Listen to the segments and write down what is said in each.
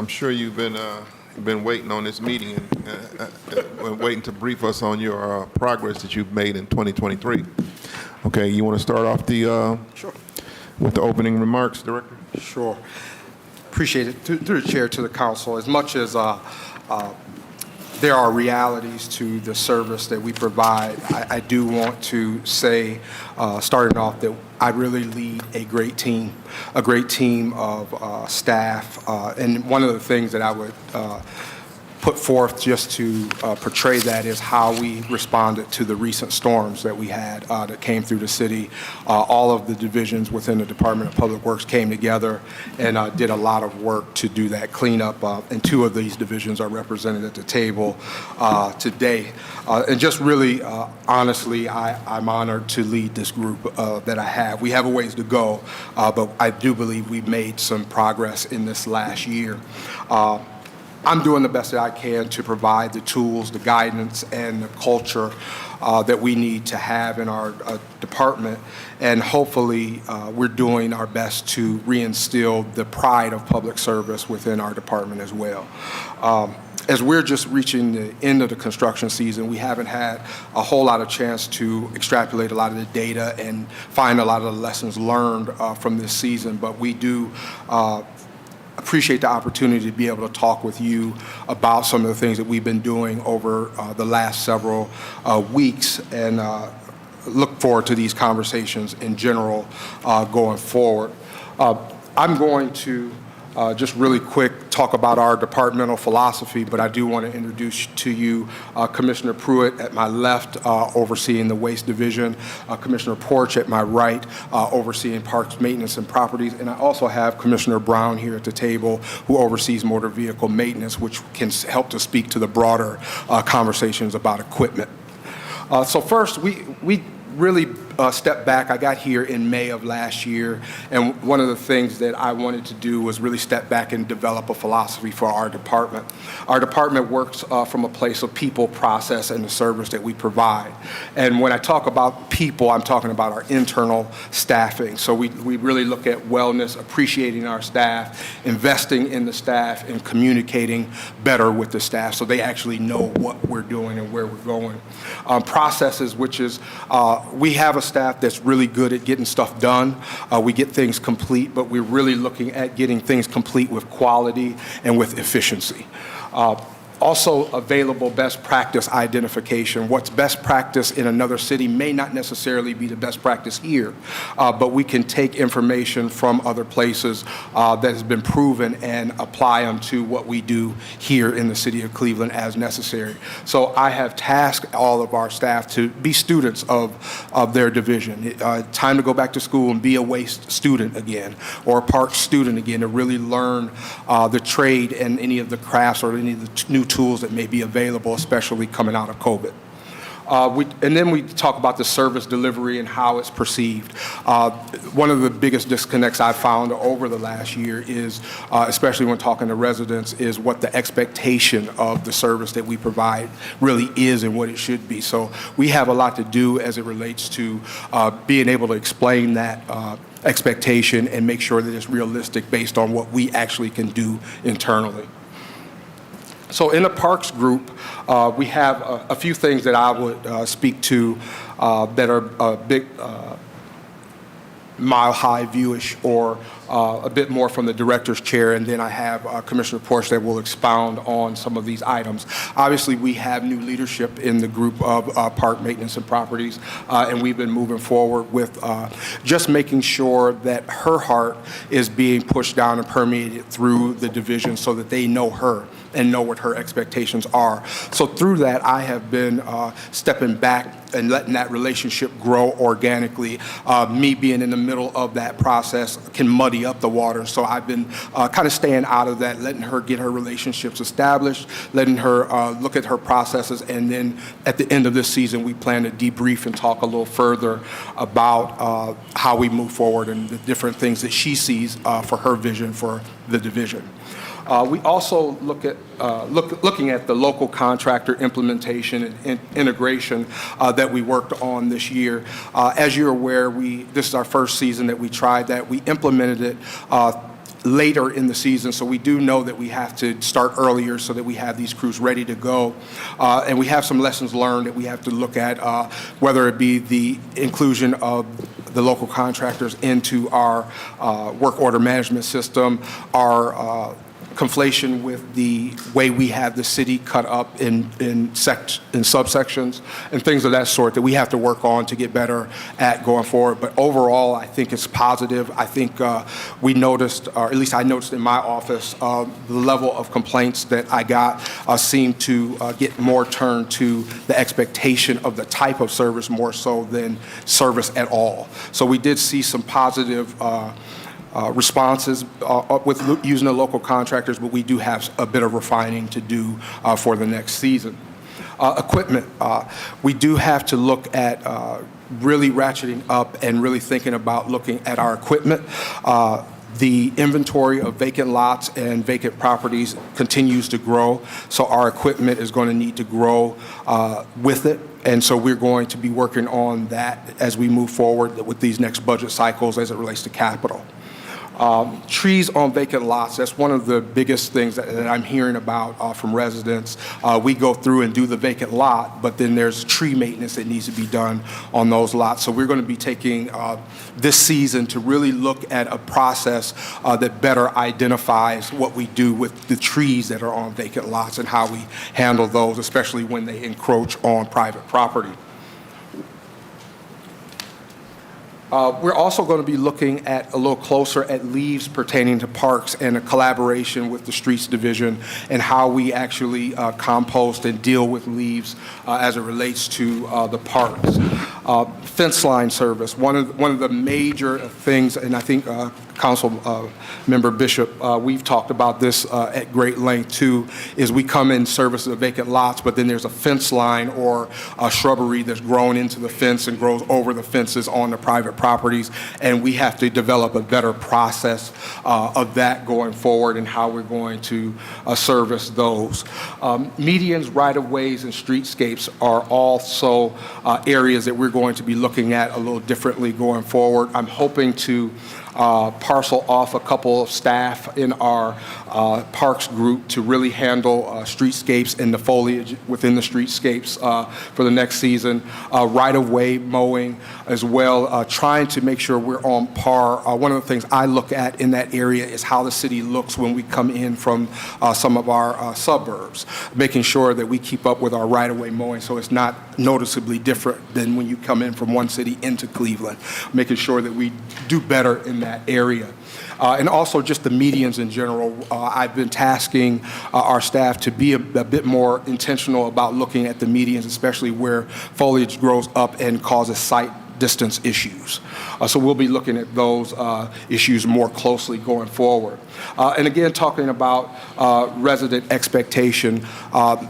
I'm sure you've been waiting on this meeting and waiting to brief us on your progress that you've made in 2023. Okay, you want to start off Sure. with the opening remarks, Director? Sure. Appreciate it. Through the chair to the council, as much as there are realities to the service that we provide, I do want to say, starting off, that I really lead a great team of staff. And one of the things that I would put forth just to portray that is how we responded to the recent storms that we had that came through the city. All of the divisions within the Department of Public Works came together and did a lot of work to do that cleanup. And two of these divisions are represented at the table today. And just really, honestly, I'm honored to lead this group that I have. We have a ways to go, but I do believe we've made some progress in this last year. I'm doing the best that I can to provide the tools, the guidance, and the culture that we need to have in our department. And hopefully, we're doing our best to reinstill the pride of public service within our department as well. As we're just reaching the end of the construction season, we haven't had a whole lot of chance to extrapolate a lot of the data and find a lot of the lessons learned from this season, but we do appreciate the opportunity to be able to talk with you about some of the things that we've been doing over the last several weeks, and look forward to these conversations in general going forward. I'm going to just really quick talk about our departmental philosophy, but I do want to introduce to you Commissioner Pruitt at my left, overseeing the Waste Division, Commissioner Porch at my right, overseeing Parks, Maintenance, and Properties, and I also have Commissioner Brown here at the table, who oversees Motor Vehicle Maintenance, which can help to speak to the broader conversations about equipment. So first, we really step back. I got here in May of last year, and one of the things that I wanted to do was really step back and develop a philosophy for our department. Our department works from a place of people, process, and the service that we provide. And when I talk about people, I'm talking about our internal staffing. So we really look at wellness, appreciating our staff, investing in the staff, and communicating better with the staff so they actually know what we're doing and where we're going. Processes, which is we have a staff that's really good at getting stuff done. We get things complete, but we're really looking at getting things complete with quality and with efficiency. Also available best practice identification. What's best practice in another city may not necessarily be the best practice here, but we can take information from other places that has been proven and apply them to what we do here in the city of Cleveland as necessary. So I have tasked all of our staff to be students of their division. Time to go back to school and be a waste student again, or a parks student again, to really learn the trade and any of the crafts or any of the new tools that may be available, especially coming out of COVID. And then we talk about the service delivery and how it's perceived. One of the biggest disconnects I've found over the last year is, especially when talking to residents, is what the expectation of the service that we provide really is and what it should be. So we have a lot to do as it relates to being able to explain that expectation and make sure that it's realistic based on what we actually can do internally. So in the Parks group, we have a few things that I would speak to that are a big mile-high viewish, or a bit more from the director's chair, and then I have Commissioner Porch that will expound on some of these items. Obviously, we have new leadership in the group of Park Maintenance and Properties, and we've been moving forward with just making sure that her heart is being pushed down and permeated through the division so that they know her and know what her expectations are. So through that, I have been stepping back and letting that relationship grow organically. Me being in the middle of that process can muddy up the water. So I've been kind of staying out of that, letting her get her relationships established, letting her look at her processes, and then at the end of this season, we plan to debrief and talk a little further about how we move forward and the different things that she sees for her vision for the division. We also look at looking at the local contractor implementation and integration that we worked on this year. As you're aware, this is our first season that we tried that. We implemented it later in the season, so we do know that we have to start earlier so that we have these crews ready to go. And we have some lessons learned that we have to look at, whether it be the inclusion of the local contractors into our work order management system, our conflation with the way we have the city cut up in subsections and things of that sort that we have to work on to get better at going forward. But overall, I think it's positive. I think we noticed, or at least I noticed in my office, the level of complaints that I got seemed to get more turned to the expectation of the type of service more so than service at all. So we did see some positive responses with using the local contractors, but we do have a bit of refining to do for the next season. Equipment, we do have to look at really ratcheting up and really thinking about looking at our equipment. The inventory of vacant lots and vacant properties continues to grow, so our equipment is going to need to grow with it. And so we're going to be working on that as we move forward with these next budget cycles as it relates to capital. Trees on vacant lots, that's one of the biggest things that I'm hearing about from residents. We go through and do the vacant lot, but then there's tree maintenance that needs to be done on those lots. So we're going to be taking this season to really look at a process that better identifies what we do with the trees that are on vacant lots and how we handle those, especially when they encroach on private property. We're also going to be looking at a little closer at leaves pertaining to parks and a collaboration with the Streets Division and how we actually compost and deal with leaves as it relates to the parks. Fence line service, one of the major things, and I think Council Member Bishop, we've talked about this at great length too, is we come in service of vacant lots, but then there's a fence line or a shrubbery that's grown into the fence and grows over the fences on the private properties, and we have to develop a better process of that going forward and how we're going to service those. Medians, right-of-ways, and streetscapes are also areas that we're going to be looking at a little differently going forward. I'm hoping to parcel off a couple of staff in our parks group to really handle streetscapes and the foliage within the streetscapes for the next season. Right-of-way mowing as well, trying to make sure we're on par. One of the things I look at in that area is how the city looks when we come in from some of our suburbs, making sure that we keep up with our right-of-way mowing so it's not noticeably different than when you come in from one city into Cleveland, making sure that we do better in that area. And also just the medians in general. I've been tasking our staff to be a bit more intentional about looking at the medians, especially where foliage grows up and causes sight distance issues. So we'll be looking at those issues more closely going forward. And again, talking about resident expectation,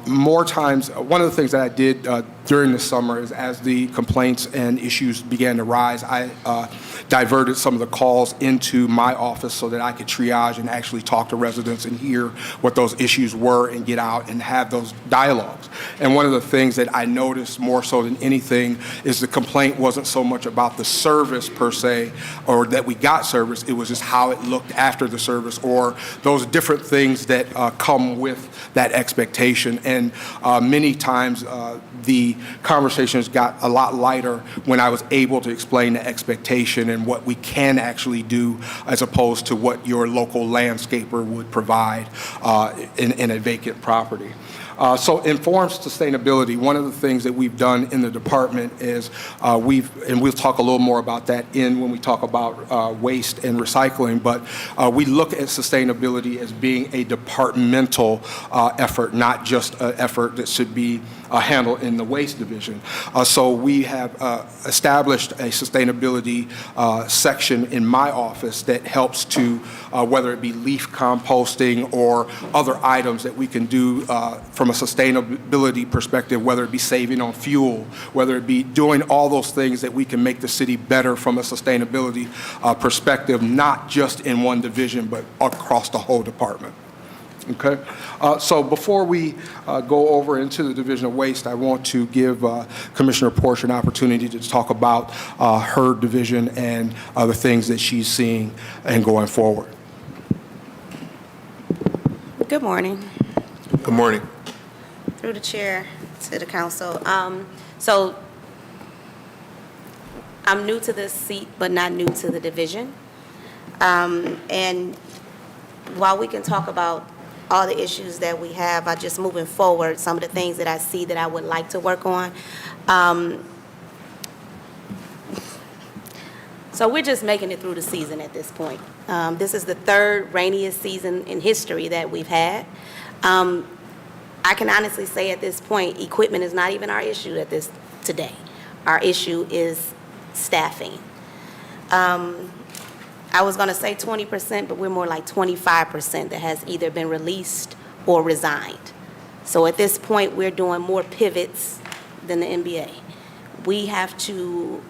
more times, one of the things that I did during the summer is as the complaints and issues began to rise, I diverted some of the calls into my office so that I could triage and actually talk to residents and hear what those issues were and get out and have those dialogues. And one of the things that I noticed more so than anything is the complaint wasn't so much about the service per se, or that we got service, it was just how it looked after the service, or those different things that come with that expectation. And many times the conversations got a lot lighter when I was able to explain the expectation and what we can actually do as opposed to what your local landscaper would provide in a vacant property. So informed sustainability, one of the things that we've done in the department is and we'll talk a little more about that when we talk about waste and recycling, but we look at sustainability as being a departmental effort, not just an effort that should be handled in the waste division. So we have established a sustainability section in my office that helps to, whether it be leaf composting or other items that we can do from a sustainability perspective, whether it be saving on fuel, whether it be doing all those things that we can make the city better from a sustainability perspective, not just in one division, but across the whole department. Okay, so before we go over into the Division of Waste, I want to give Commissioner Porsche an opportunity to talk about her division and the things that she's seeing and going forward. Good morning. Good morning. Through the chair to the council. So I'm new to this seat, but not new to the division. And while we can talk about all the issues that we have, just moving forward, some of the things that I see that I would like to work on. So we're just making it through the season at this point. This is the third rainiest season in history that we've had. I can honestly say at this point, equipment is not even our issue today. Our issue is staffing. I was going to say 20%, but we're more like 25% that has either been released or resigned. So at this point, we're doing more pivots than the NBA. We have to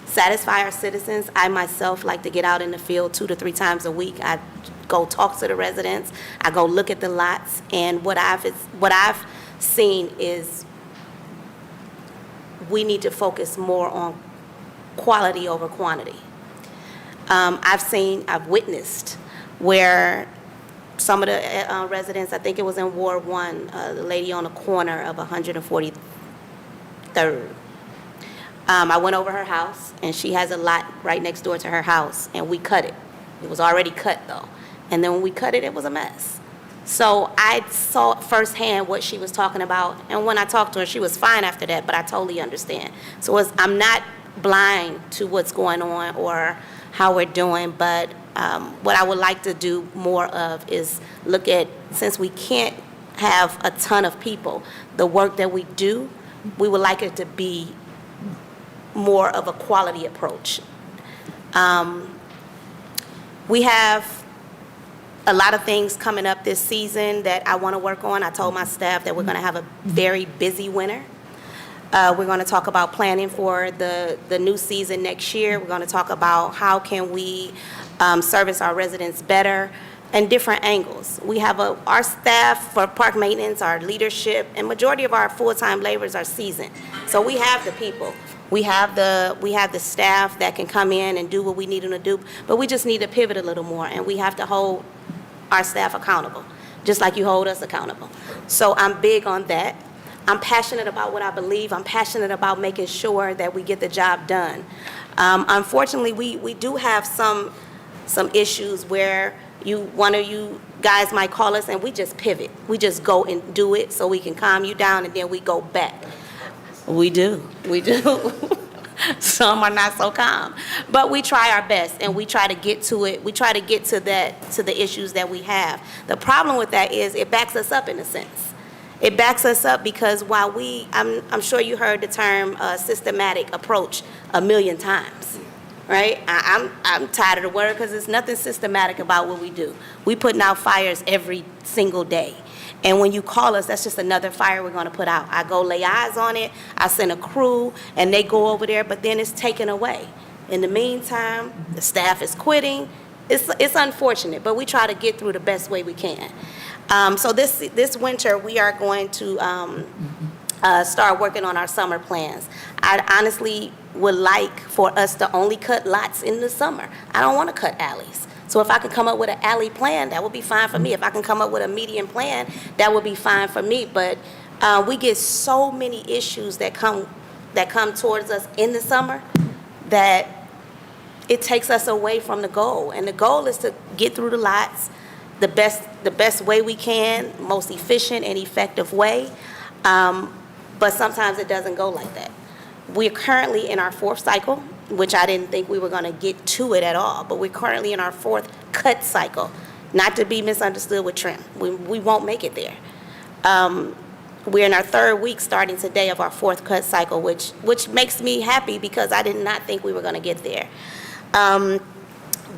satisfy our citizens. I myself like to get out in the field 2 to 3 times a week. I go talk to the residents. I go look at the lots, and what I've seen is we need to focus more on quality over quantity. I've witnessed where some of the residents, I think it was in Ward 1, the lady on the corner of 143rd. I went over her house, and she has a lot right next door to her house, and we cut it. It was already cut, though. And then when we cut it, it was a mess. So I saw firsthand what she was talking about, and when I talked to her, she was fine after that, but I totally understand. So I'm not blind to what's going on or how we're doing, but what I would like to do more of is look at, since we can't have a ton of people, the work that we do, we would like it to be more of a quality approach. We have a lot of things coming up this season that I want to work on. I told my staff that we're going to have a very busy winter. We're going to talk about planning for the new season next year. We're going to talk about how can we service our residents better and different angles. We have our staff for park maintenance, our leadership, and majority of our full-time laborers are seasoned. So we have the people. We have the staff that can come in and do what we need them to do, but we just need to pivot a little more, and we have to hold our staff accountable, just like you hold us accountable. So I'm big on that. I'm passionate about what I believe. I'm passionate about making sure that we get the job done. Unfortunately, we do have some issues where one of you guys might call us and we just pivot. We just go and do it so we can calm you down, and then we go back. We do. Some are not so calm, but we try our best, and we try to get to it. We try to get to the issues that we have. The problem with that is it backs us up in a sense. It backs us up because while I'm sure you heard the term systematic approach a million times, right? I'm tired of the word because there's nothing systematic about what we do. We putting out fires every single day. And when you call us, that's just another fire we're going to put out. I go lay eyes on it. I send a crew, and they go over there, but then it's taken away. In the meantime, the staff is quitting. It's unfortunate, but we try to get through the best way we can. So this winter, we are going to start working on our summer plans. I honestly would like for us to only cut lots in the summer. I don't want to cut alleys. So if I could come up with an alley plan, that would be fine for me. If I can come up with a median plan, that would be fine for me. But we get so many issues that come towards us in the summer that it takes us away from the goal. And the goal is to get through the lots the best way we can, most efficient and effective way. But sometimes it doesn't go like that. We're currently in our 4th cycle, which I didn't think we were going to get to it at all, but we're currently in our 4th cut cycle, not to be misunderstood with trim. We won't make it there. We're in our 3rd week starting today of our 4th cut cycle, which makes me happy because I did not think we were going to get there.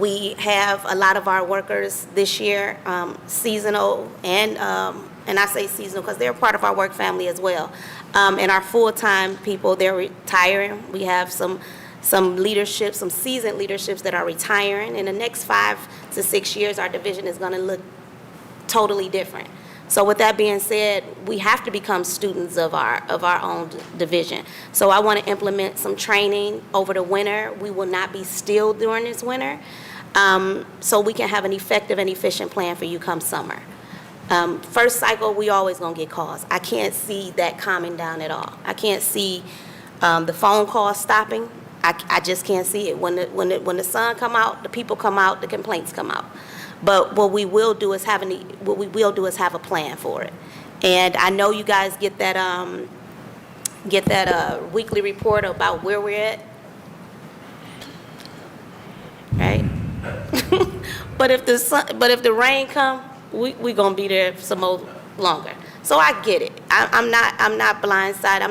We have a lot of our workers this year, seasonal, and I say seasonal because they're part of our work family as well. And our full-time people, they're retiring. We have some leadership, some seasoned leaderships that are retiring. In the next 5 to 6 years, our division is going to look totally different. So with that being said, we have to become students of our own division. So I want to implement some training over the winter. We will not be still during this winter, so we can have an effective and efficient plan for you come summer. First cycle, we always gonna get calls. I can't see that calming down at all. I can't see the phone calls stopping. I just can't see it. When the sun come out, the people come out, the complaints come out. But what we will do is have a plan for it. And I know you guys get that weekly report about where we're at, right? But if the rain come, we gonna be there some more longer. So I get it. I'm not blindsided.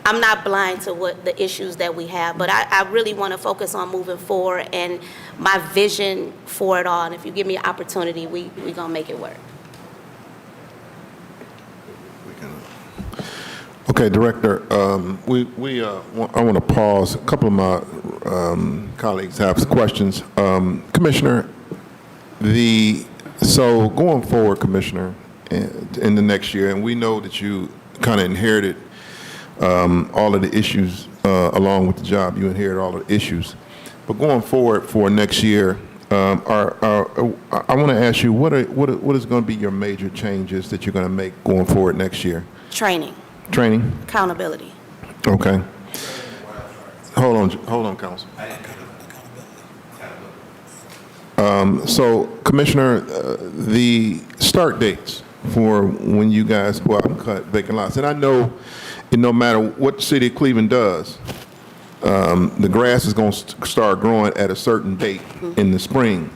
I'm not blind to what the issues that we have, but I really want to focus on moving forward and my vision for it all. And if you give me an opportunity, we gonna make it work. Okay, Director, I want to pause. A couple of my colleagues have some questions. Commissioner, so going forward, Commissioner, in the next year, and we know that you kind of inherited all of the issues along with the job. You inherited all of the issues. But going forward for next year, I want to ask you, what is going to be your major changes that you're going to make going forward next year? Training, accountability. Okay. Hold on, Council. So, Commissioner, the start dates for when you guys go out and cut vacant lots, and I know no matter what the city of Cleveland does, the grass is going to start growing at a certain date in the spring.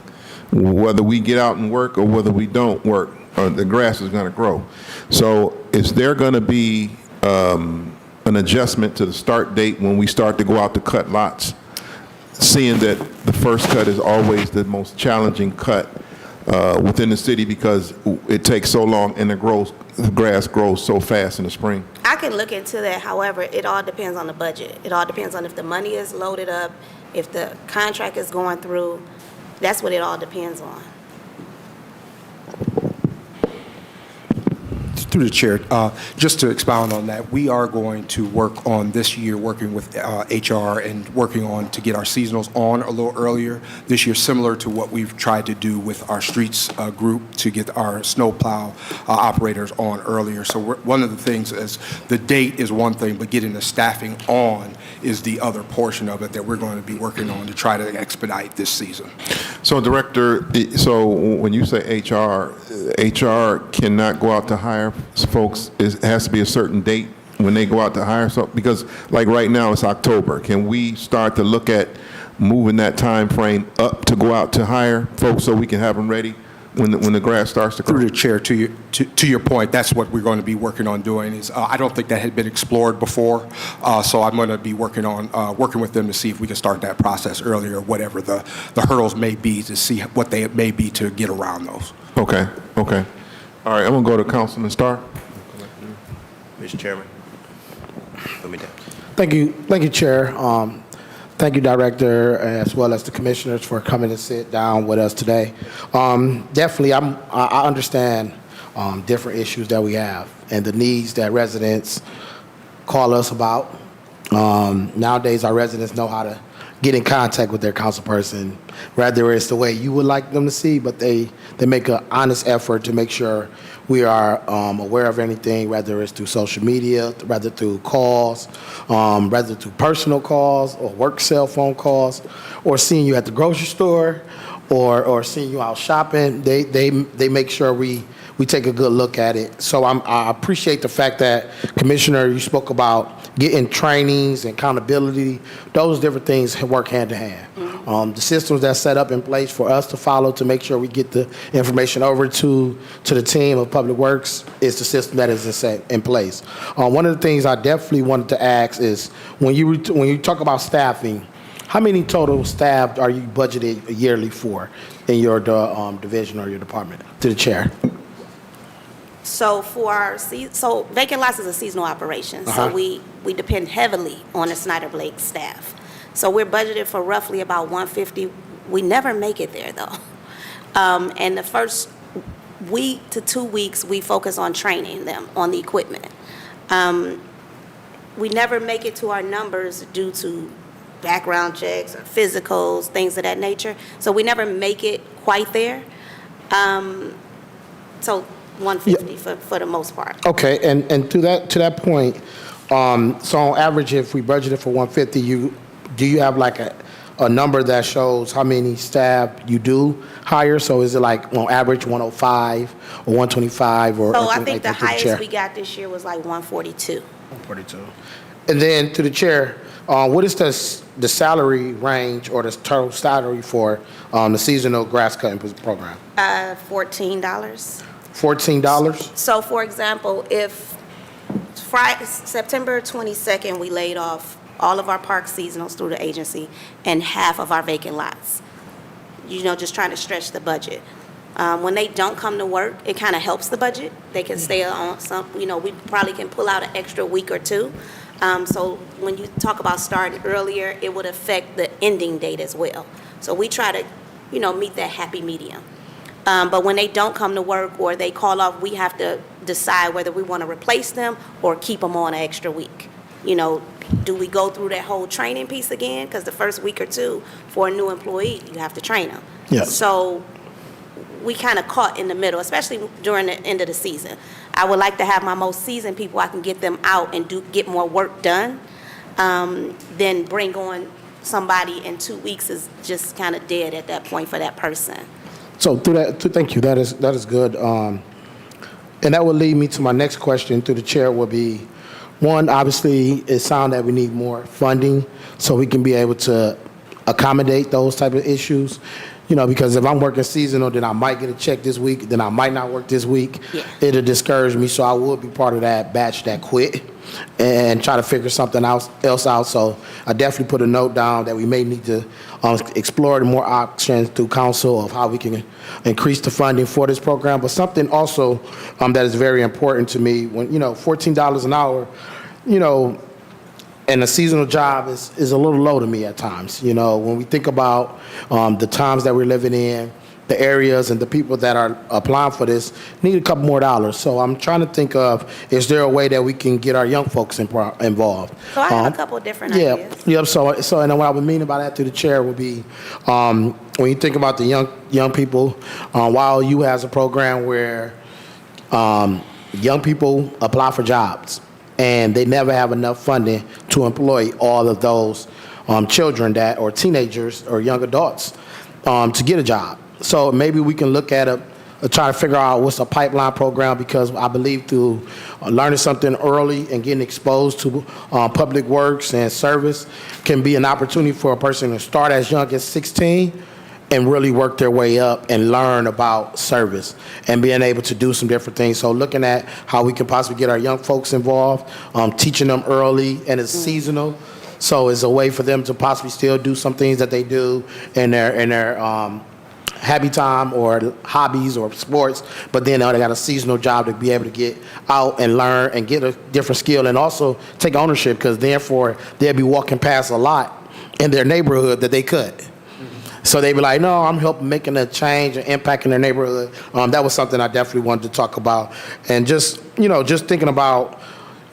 Whether we get out and work or whether we don't work, the grass is going to grow. So is there going to be an adjustment to the start date when we start to go out to cut lots, seeing that the first cut is always the most challenging cut within the city because it takes so long and the grass grows so fast in the spring? I can look into that. However, it all depends on the budget. It all depends on if the money is loaded up, if the contract is going through. That's what it all depends on. Through the chair, just to expound on that, we are going to work on this year, working with HR and working on to get our seasonals on a little earlier this year, similar to what we've tried to do with our streets group to get our snowplow operators on earlier. So one of the things is the date is one thing, but getting the staffing on is the other portion of it that we're going to be working on to try to expedite this season. So, Director, so when you say HR cannot go out to hire folks. It has to be a certain date when they go out to hire. So, because like right now it's October, can we start to look at moving that time frame up to go out to hire folks so we can have them ready when the grass starts to grow? Through the chair, to your point, that's what we're going to be working on doing. Is I don't think that had been explored before, so I'm going to be working with them to see if we can start that process earlier, whatever the hurdles may be, to see what they may be to get around those. Okay. All right, I'm going to go to Councilman Starr. Mr. Chairman. Put me down. Thank you, Chair. Thank you, Director, as well as the commissioners for coming to sit down with us today. Definitely, I understand different issues that we have and the needs that residents call us about. Nowadays, our residents know how to get in contact with their councilperson, whether it's the way you would like them to see, but they make an honest effort to make sure we are aware of anything, whether it's through social media, whether through calls, whether through personal calls or work cell phone calls, or seeing you at the grocery store, or seeing you out shopping. They make sure we take a good look at it. So I appreciate the fact that, Commissioner, you spoke about getting trainings and accountability. Those different things work hand in hand. The systems that's set up in place for us to follow to make sure we get the information over to the team of Public Works is the system that is in place. One of the things I definitely wanted to ask is when you talk about staffing, how many total staff are you budgeted yearly for in your division or your department? To the chair. So so vacant lots is a seasonal operation. So we depend heavily on the Snyder Blake staff. So we're budgeted for roughly about 150. We never make it there though. And the first week to 2 weeks, we focus on training them on the equipment. We never make it to our numbers due to background checks or physicals, things of that nature. So we never make it quite there. So 150 for the most part. Okay, and to that point, so on average, if we budgeted for 150, do you have like a number that shows how many staff you do hire? So is it like on average 105 or 125 or? So I anything think like the that to highest chair? we got this year was like 142. 142. And then to the chair, what is the salary range or the total salary for the seasonal grass cutting program? $14. $14? So for example, if September 22nd, we laid off all of our park seasonals through the agency and half of our vacant lots, just trying to stretch the budget. When they don't come to work, it kind of helps the budget. They can stay on some, we probably can pull out an extra week or two. So when you talk about starting earlier, it would affect the ending date as well. So we try to, meet that happy medium. But when they don't come to work or they call off, we have to decide whether we want to replace them or keep them on an extra week. Do we go through that whole training piece again? Because the first week or two for a new employee, you have to train them. Yes. So we kind of caught in the middle, especially during the end of the season. I would like to have my most seasoned people, I can get them out and get more work done, than bring on somebody in 2 weeks is just kind of dead at that point for that person. So thank you. That is good. And that will lead me to my next question through the chair will be, one, obviously, it sounds that we need more funding so we can be able to accommodate those type of issues. Because if I'm working seasonal, then I might get a check this week, then I might not work this week. Yeah. It'll discourage me, so I would be part of that batch that quit and try to figure something else out. So I definitely put a note down that we may need to explore more options through council of how we can increase the funding for this program. But something also that is very important to me, when, $14 an hour, and a seasonal job is a little low to me at times. When we think about the times that we're living in, the areas and the people that are applying for this need a couple more dollars. So I'm trying to think of, is there a way that we can get our young folks involved? So I have a couple of different ideas. Yeah. So and what I would mean by that through the chair would be, when you think about the young people, while you has a program where young people apply for jobs, and they never have enough funding to employ all of those children or teenagers or young adults to get a job. So maybe we can look at try to figure out what's a pipeline program, because I believe through learning something early and getting exposed to public works and service can be an opportunity for a person to start as young as 16 and really work their way up and learn about service and being able to do some different things. So looking at how we can possibly get our young folks involved, teaching them early, and it's seasonal. So it's a way for them to possibly still do some things that they do in their happy time or hobbies or sports, but then they got a seasonal job to be able to get out and learn and get a different skill and also take ownership, because therefore they'll be walking past a lot in their neighborhood that they could. So they'd be like, no, I'm helping making a change and impact in their neighborhood. That was something I definitely wanted to talk about. And just thinking about,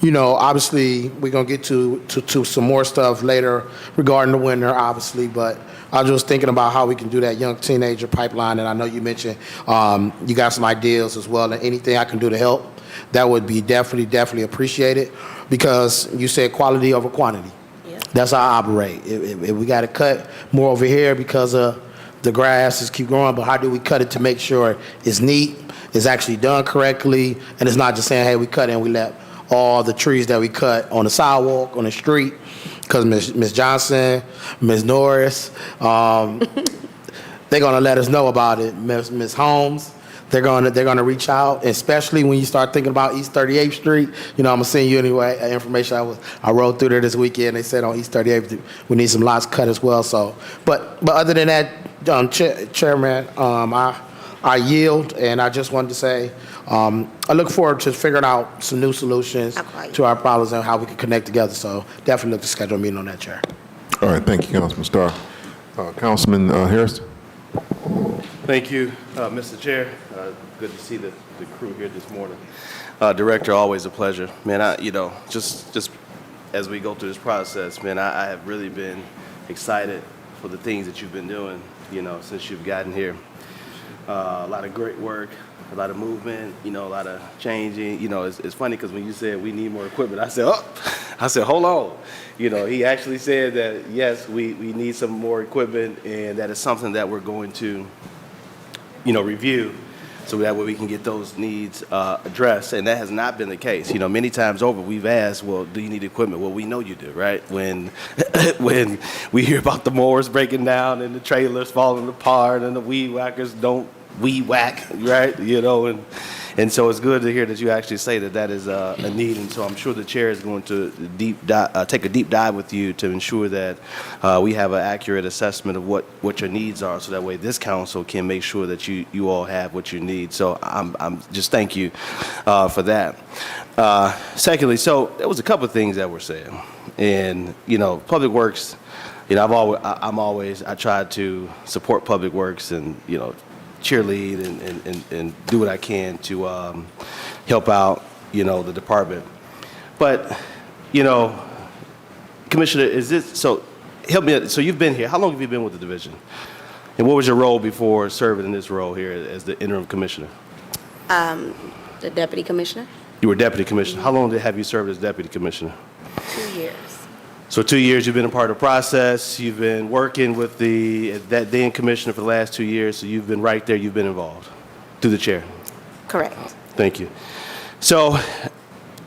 obviously we're going to get to some more stuff later regarding the winter, obviously, but I was just thinking about how we can do that young teenager pipeline. And I know you mentioned you got some ideas as well, and anything I can do to help, that would be definitely appreciated, because you said quality over quantity. That's how I operate. If we got to cut more over here because of the grass is keep growing, but how do we cut it to make sure it's neat, it's actually done correctly, and it's not just saying, hey, we cut it and we let all the trees that we cut on the sidewalk, on the street, because Ms. Johnson, Ms. Norris, they're going to let us know about it. Ms. Holmes, they're going to reach out, especially when you start thinking about East 38th Street. I'm going to send you anyway information. I rode through there this weekend. They said on East 38th we need some lots cut as well. So, but other than that, Chairman, I yield, and I just wanted to say I look forward to figuring out some new solutions to our problems and how we can connect together. So definitely look to schedule a meeting on that, Chair. All right, thank you, Councilman Starr. Councilman Harris? Thank you, Mr. Chair. Good to see the crew here this morning. Director, always a pleasure. Man, just as we go through this process, man, I have really been excited for the things that you've been doing, since you've gotten here. A lot of great work, a lot of movement, a lot of changing. It's funny because when you said we need more equipment, I said, hold on. He actually said that, yes, we need some more equipment, and that is something that we're going to, review so that way we can get those needs addressed. And that has not been the case. Many times over, we've asked, well, do you need equipment? Well, we know you do, right? When we hear about the mowers breaking down and the trailers falling apart and the weed whackers don't weed whack, right? And so it's good to hear that you actually say that is a need. And so I'm sure the chair is going to take a deep dive with you to ensure that we have an accurate assessment of what your needs are, so that way this council can make sure that you all have what you need. So I'm just thank you for that. Secondly, so there was a couple of things that were said, and Public Works. I try to support Public Works and cheerlead and do what I can to help out, the department. But, Commissioner, help me, so you've been here, how long have you been with the division? And what was your role before serving in this role here as the interim commissioner? The deputy commissioner, You were deputy commissioner. How long have you served as deputy commissioner? 2 years. So 2 years you've been a part of the process, you've been working with that then commissioner for the last 2 years, so you've been right there, you've been involved, through the chair. Correct. Thank you. So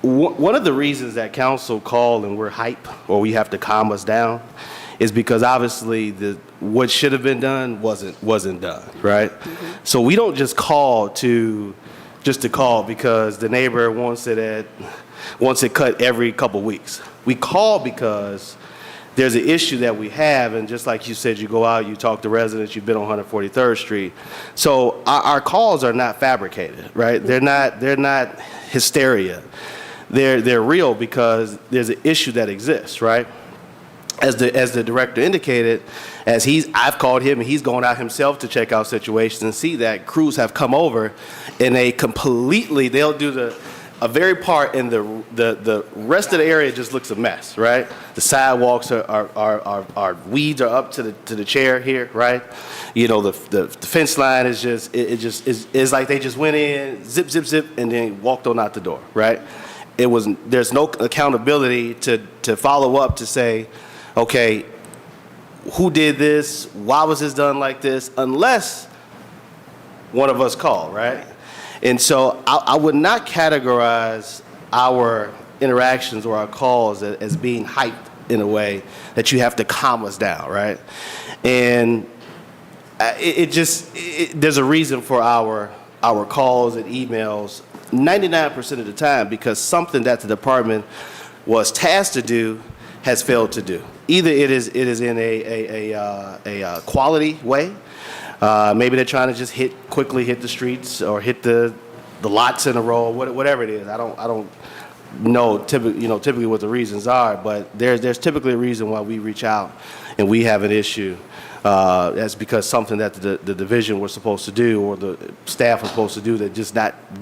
one of the reasons that council call and we're hype, or we have to calm us down, is because obviously what should have been done wasn't done, right? Mm-hmm. So we don't just call to call because the neighbor wants it cut every couple weeks. We call because there's an issue that we have, and just like you said, you go out, you talk to residents, you've been on 143rd Street. So our calls are not fabricated, right? They're not hysteria. They're real because there's an issue that exists, right? As the director indicated, I've called him and he's gone out himself to check out situations and see that crews have come over and they'll do a very part, and the rest of the area just looks a mess, right? The sidewalks are weeds are up to the chair here, right? The fence line is it's like they just went in, zip, zip, zip, and then walked on out the door, right? There's no accountability to follow up to say, okay, who did this? Why was this done like this? Unless one of us call, right? And so I would not categorize our interactions or our calls as being hyped in a way that you have to calm us down, right? And there's a reason for our calls and emails 99% of the time, because something that the department was tasked to do has failed to do. Either it is in a quality way. Maybe they're trying to just quickly hit the streets or hit the lots in a row, whatever it is. I don't know typically what the reasons are, but there's typically a reason why we reach out and we have an issue. That's because something that the division was supposed to do or the staff was supposed to do that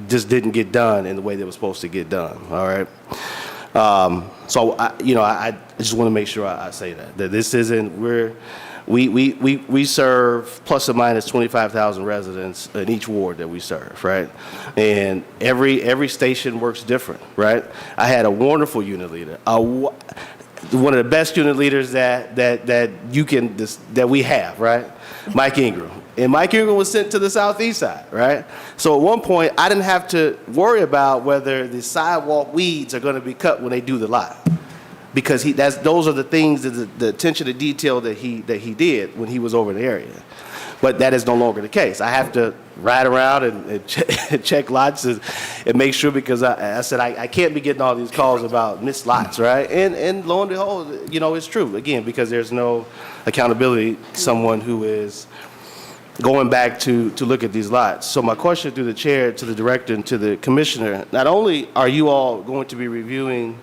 just didn't get done in the way they were supposed to get done. All right. So I just want to make sure I say that this isn't we serve plus or minus 25,000 residents in each ward that we serve, right? And every station works different, right? I had a wonderful unit leader, one of the best unit leaders that we have, right? Mike Ingram. And Mike Ingram was sent to the southeast side, right? So at one point, I didn't have to worry about whether the sidewalk weeds are going to be cut when they do the lot, because those are the things, the attention to detail that he did when he was over in the area. But that is no longer the case. I have to ride around and check lots and make sure, because I said I can't be getting all these calls about missed lots, right? And lo and behold, it's true, again, because there's no accountability, someone who is going back to look at these lots. So my question through the chair to the director and to the commissioner, not only are you all going to be reviewing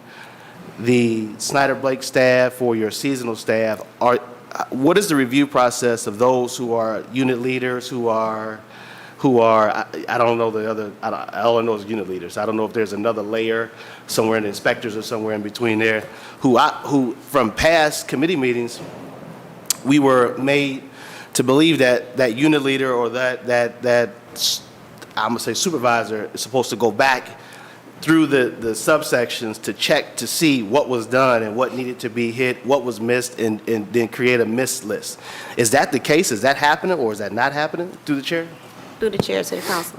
the Snyder Blake staff or your seasonal staff, what is the review process of those who are unit leaders, who are I don't know the other, all I know is unit leaders. I don't know if there's another layer somewhere in the inspectors or somewhere in between there, who from past committee meetings, we were made to believe that that unit leader or that I'm gonna say supervisor is supposed to go back through the subsections to check to see what was done and what needed to be hit, what was missed, and then create a miss list. Is that the case? Is that happening, or is that not happening through the chair? Through the chair to the council.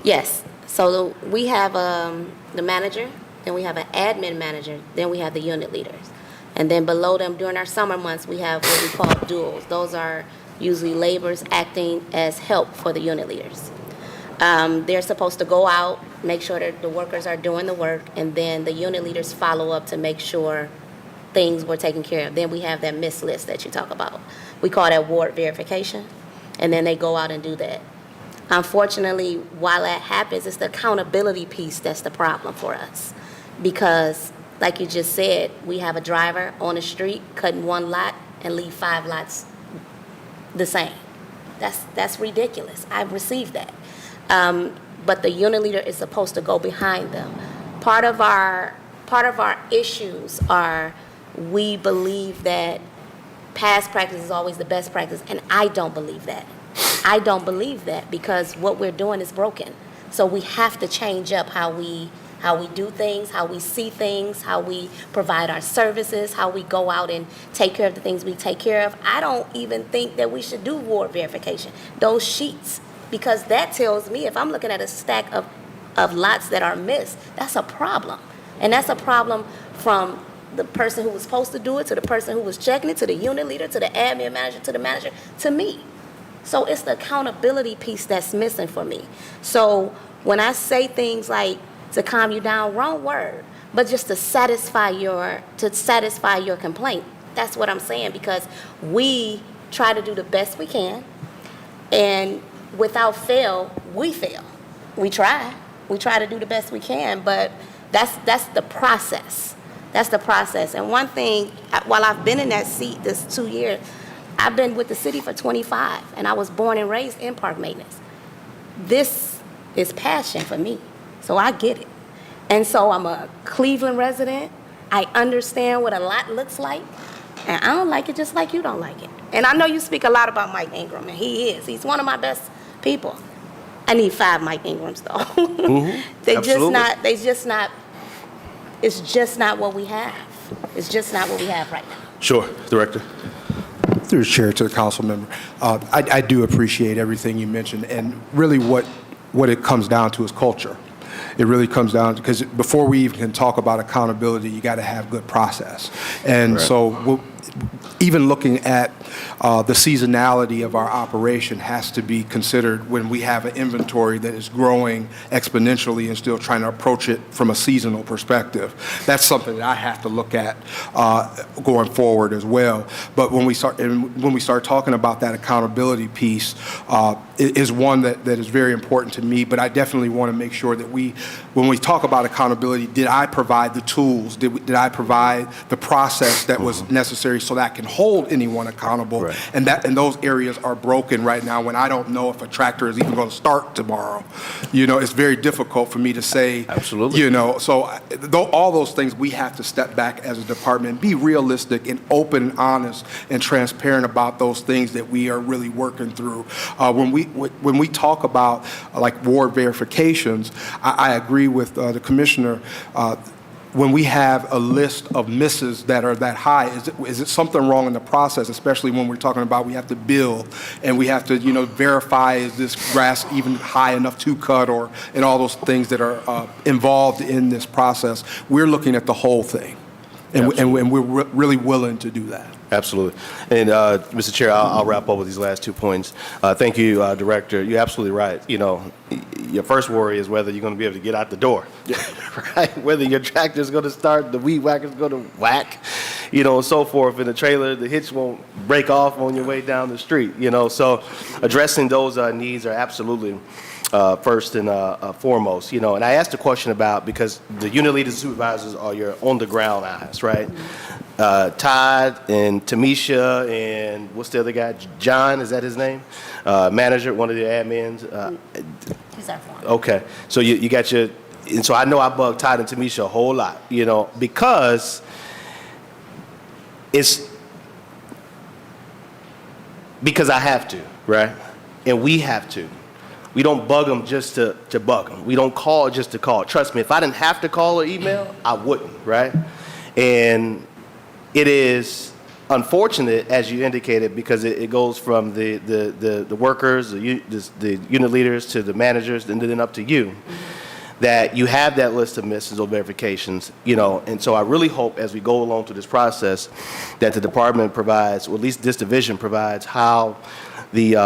Yes. So we have the manager, then we have an admin manager, then we have the unit leaders. And then below them, during our summer months, we have what we call duals. Those are usually laborers acting as help for the unit leaders. They're supposed to go out, make sure that the workers are doing the work, and then the unit leaders follow up to make sure things were taken care of. Then we have that miss list that you talk about. We call that ward verification, and then they go out and do that. Unfortunately, while that happens, it's the accountability piece that's the problem for us. Because, like you just said, we have a driver on the street cutting one lot and leave 5 lots the same. That's ridiculous. I've received that. But the unit leader is supposed to go behind them. Part of our issues are we believe that past practice is always the best practice, and I don't believe that. I don't believe that because what we're doing is broken. So we have to change up how we do things, how we see things, how we provide our services, how we go out and take care of the things we take care of. I don't even think that we should do ward verification, those sheets, because that tells me if I'm looking at a stack of lots that are missed, that's a problem. And that's a problem from the person who was supposed to do it, to the person who was checking it, to the unit leader, to the admin manager, to the manager, to me. So it's the accountability piece that's missing for me. So when I say things like to calm you down, wrong word, but just to satisfy your complaint, that's what I'm saying, because we try to do the best we can, and without fail, we fail. We try to do the best we can, but that's the process. That's the process. And one thing, while I've been in that seat this 2 years, I've been with the city for 25, and I was born and raised in park maintenance. This is passion for me, so I get it. And so I'm a Cleveland resident. I understand what a lot looks like, and I don't like it just like you don't like it. And I know you speak a lot about Mike Ingram, and he's one of my best people. I need 5 Mike Ingrams, though. Mm-hmm. It's just not what we have. It's just not what we have right now. Sure, Director. Through the chair to the council member, I do appreciate everything you mentioned, and really what it comes down to is culture. It really comes down to, because before we even can talk about accountability, you got to have good process. And right. So even looking at the seasonality of our operation has to be considered when we have an inventory that is growing exponentially and still trying to approach it from a seasonal perspective. That's something that I have to look at going forward as well. But when we start talking about that accountability piece, it is one that is very important to me. But I definitely want to make sure that when we talk about accountability, did I provide the tools? Did I provide the process that was necessary so that I can hold anyone accountable? Right. And those areas are broken right now when I don't know if a tractor is even going to start tomorrow. It's very difficult for me to say. Absolutely. So all those things, we have to step back as a department, be realistic and open and honest and transparent about those things that we are really working through. When we talk about like ward verifications, I agree with the commissioner. When we have a list of misses that are that high, is it something wrong in the process, especially when we're talking about we have to build and we have to verify, is this grass even high enough to cut, and all those things that are involved in this process. We're looking at the whole thing, and we're really willing to do that. Absolutely. And, Mr. Chair, I'll wrap up with these last 2 points. Thank you, Director. You're absolutely right. Your first worry is whether you're going to be able to get out the door, right? Whether your tractor's going to start, the weed whacker's going to whack, and so forth. In the trailer, the hitch won't break off on your way down the street, So addressing those needs are absolutely first and foremost, And I asked a question about, because the unit leaders and supervisors are your on-the-ground eyes, right? Todd and Tamisha and what's the other guy? John, is that his name? Manager, one of the admins. He's our foreman. Okay, so you got and so I know I bug Todd and Tamisha a whole lot, because because I have to, right? And we have to. We don't bug them just to bug them. We don't call just to call. Trust me, if I didn't have to call or email, I wouldn't, right? And it is unfortunate, as you indicated, because it goes from the workers, the unit leaders, to the managers, and then up to you, that you have that list of misses or verifications, and so I really hope as we go along through this process that the department provides, or at least this division provides, how the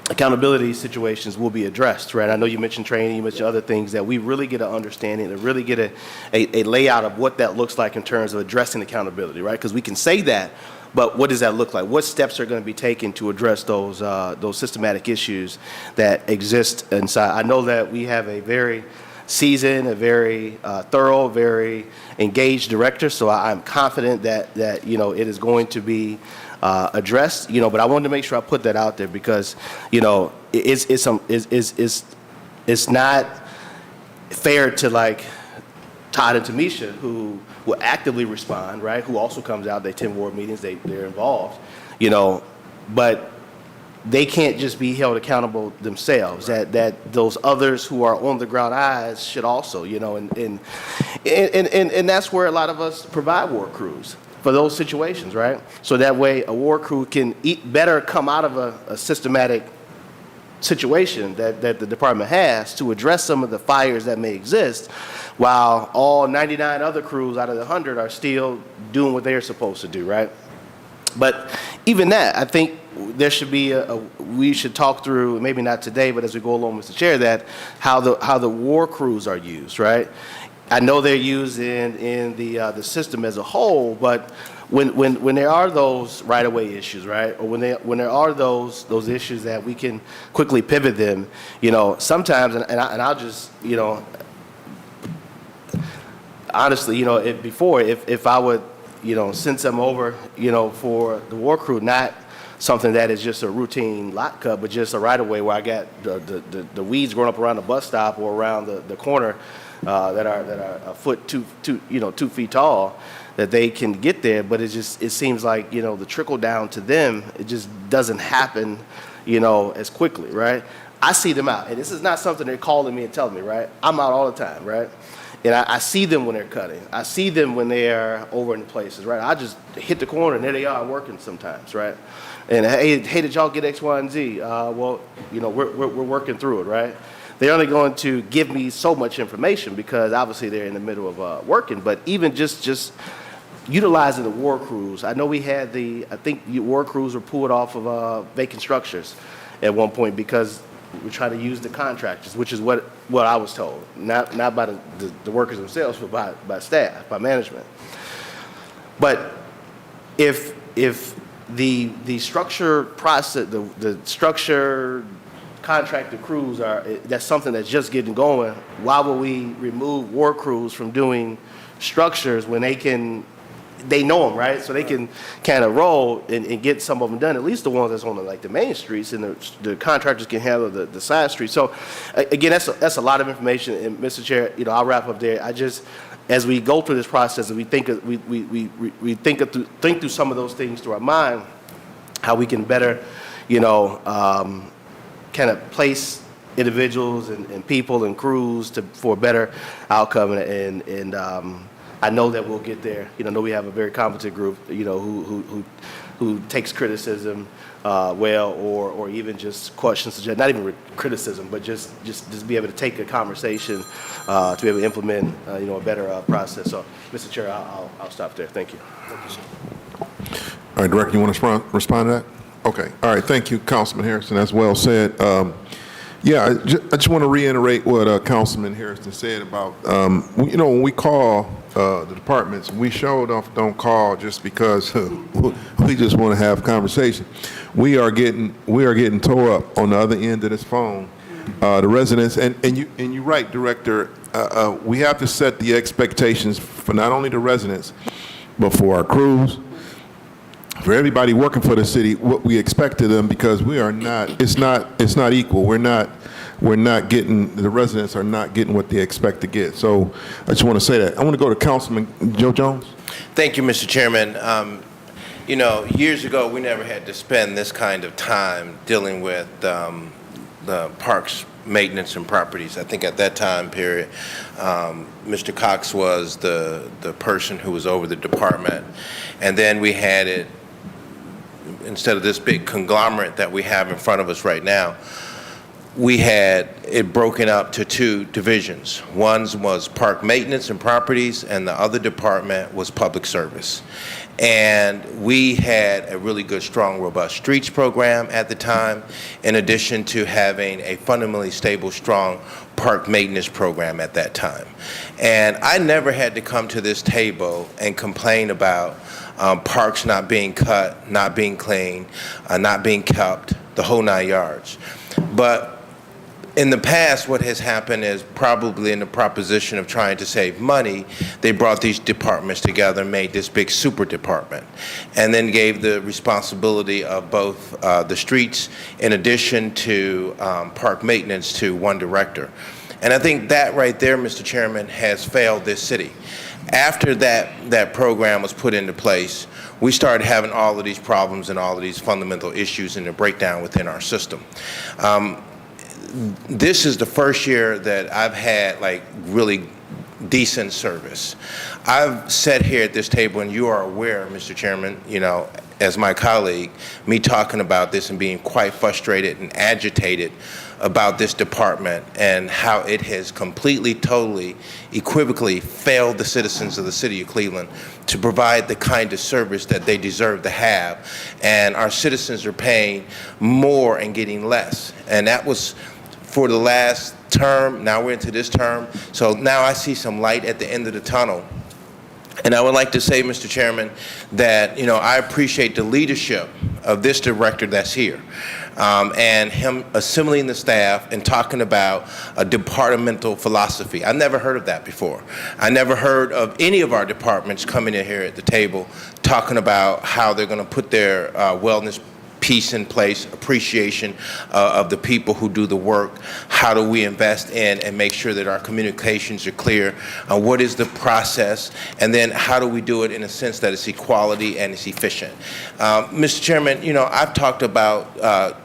accountability situations will be addressed, right? I know you mentioned training, you mentioned other things, that we really get an understanding and really get a layout of what that looks like in terms of addressing accountability, right? Because we can say that, but what does that look like? What steps are going to be taken to address those systematic issues that exist inside? I know that we have a very seasoned, a very thorough, very engaged director, so I'm confident that it is going to be addressed, but I wanted to make sure I put that out there because, it's not fair to like Todd and Tamisha, who will actively respond, right? Who also comes out, they attend board meetings, they're involved, but they can't just be held accountable themselves. That those others who are on the ground eyes should also, and that's where a lot of us provide war crews for those situations, right? So that way a war crew can better come out of a systematic situation that the department has to address some of the fires that may exist, while all 99 other crews out of the 100 are still doing what they're supposed to do, right? But even that, I think there should be we should talk through, maybe not today, but as we go along, Mr. Chair, that how the war crews are used, right? I know they're used in the system as a whole, but when there are those right-of-way issues, right, or when there are those issues that we can quickly pivot them, sometimes, and I'll just, honestly, if I would, send some over, for the war crew, not something that is just a routine lot cut, but just a right-of-way where I got the weeds growing up around the bus stop or around the corner. That are a foot, 2 feet tall, that they can get there, but it seems like the trickle down to them, it just doesn't happen as quickly, right? I see them out, and this is not something they're calling me and telling me, right? I'm out all the time, right? And I see them when they're cutting. I see them when they are over in places, right? I just hit the corner and there they are working sometimes, right? And hey, did y'all get X, Y, and Z? Well, we're working through it, right? They're only going to give me so much information because obviously they're in the middle of working. But even just utilizing the war crews, I know we had I think war crews were pulled off of vacant structures at one point because we try to use the contractors, which is what I was told, not by the workers themselves, but by staff, by management. But if the structure process, the structure contracted crews that's something that's just getting going, why would we remove war crews from doing structures when they know them, right? So they can kind of roll and get some of them done, at least the ones that's on the main streets, and the contractors can handle the side streets. So again, that's a lot of information. And Mr. Chair, I'll wrap up there. As we go through this process and we think through some of those things through our mind, how we can better, kind of place individuals and people and crews for a better outcome, and I know that we'll get there. I know we have a very competent group, who takes criticism well, or even just questions, not even criticism, but just be able to take a conversation to be able to implement a better process. So, Mr. Chair, I'll stop there. Thank you. Thank you, sir. All right, Director, you want to respond to that? Okay. All right. Thank you, Councilman Harrison. That's well said. I just want to reiterate what Councilman Harrison said about, when we call the departments, we sure don't call just because we just want to have conversation. We are getting tore up on the other end of this phone. The residents, and you're right, Director. We have to set the expectations for not only the residents, but for our crews, for everybody working for the city, what we expect of them, because we are not. It's not equal. We're not getting. The residents are not getting what they expect to get. So I just want to say that. I want to go to Councilman Joe Jones. Thank you, Mr. Chairman. You know, years ago, we never had to spend this kind of time dealing with the parks maintenance and properties. I think at that time period, Mr. Cox was the person who was over the department. And then we had it, instead of this big conglomerate that we have in front of us right now, we had it broken up to two divisions. One was park maintenance and properties, and the other department was public service. And we had a really good, strong, robust streets program at the time, in addition to having a fundamentally stable, strong park maintenance program at that time. And I never had to come to this table and complain about parks not being cut, not being cleaned, not being kept, the whole 9 yards. But in the past, what has happened is, probably in the proposition of trying to save money, they brought these departments together and made this big super department, and then gave the responsibility of both the streets in addition to park maintenance to one director. And I think that right there, Mr. Chairman, has failed this city. After that program was put into place, we started having all of these problems and all of these fundamental issues and the breakdown within our system. This is the first year that I've had like really decent service. I've sat here at this table, and you are aware, Mr. Chairman, you know, as my colleague, me talking about this and being quite frustrated and agitated about this department and how it has completely, totally, equivocally failed the citizens of the city of Cleveland to provide the kind of service that they deserve to have. And our citizens are paying more and getting less. And that was for the last term. Now we're into this term. So now I see some light at the end of the tunnel. And I would like to say, Mr. Chairman, that, you know, I appreciate the leadership of this director that's here, and him assembling the staff and talking about a departmental philosophy. I never heard of that before. I never heard of any of our departments coming in here at the table talking about how they're going to put their wellness piece in place, appreciation of the people who do the work. How do we invest in and make sure that our communications are clear? What is the process? And then how do we do it in a sense that it's equality and it's efficient? Mr. Chairman, you know, I've talked about,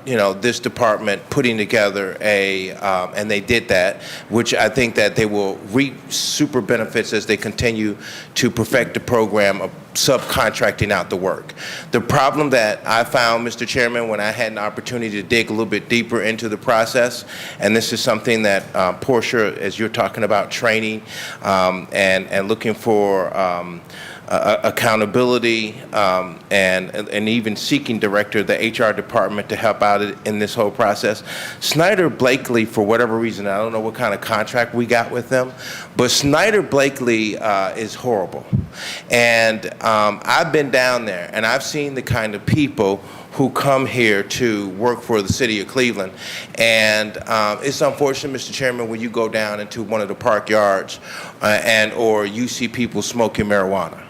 you know, this department putting together and they did that, which I think that they will reap super benefits as they continue to perfect the program of subcontracting out the work. The problem that I found, Mr. Chairman, when I had an opportunity to dig a little bit deeper into the process, and this is something that Portia, as you're talking about training and looking for accountability and even seeking director of the HR department to help out in this whole process. Snyder Blakely, for whatever reason, I don't know what kind of contract we got with them, but Snyder Blakely is horrible. And I've been down there and I've seen the kind of people who come here to work for the city of Cleveland. And it's unfortunate, Mr. Chairman, when you go down into one of the park yards or you see people smoking marijuana.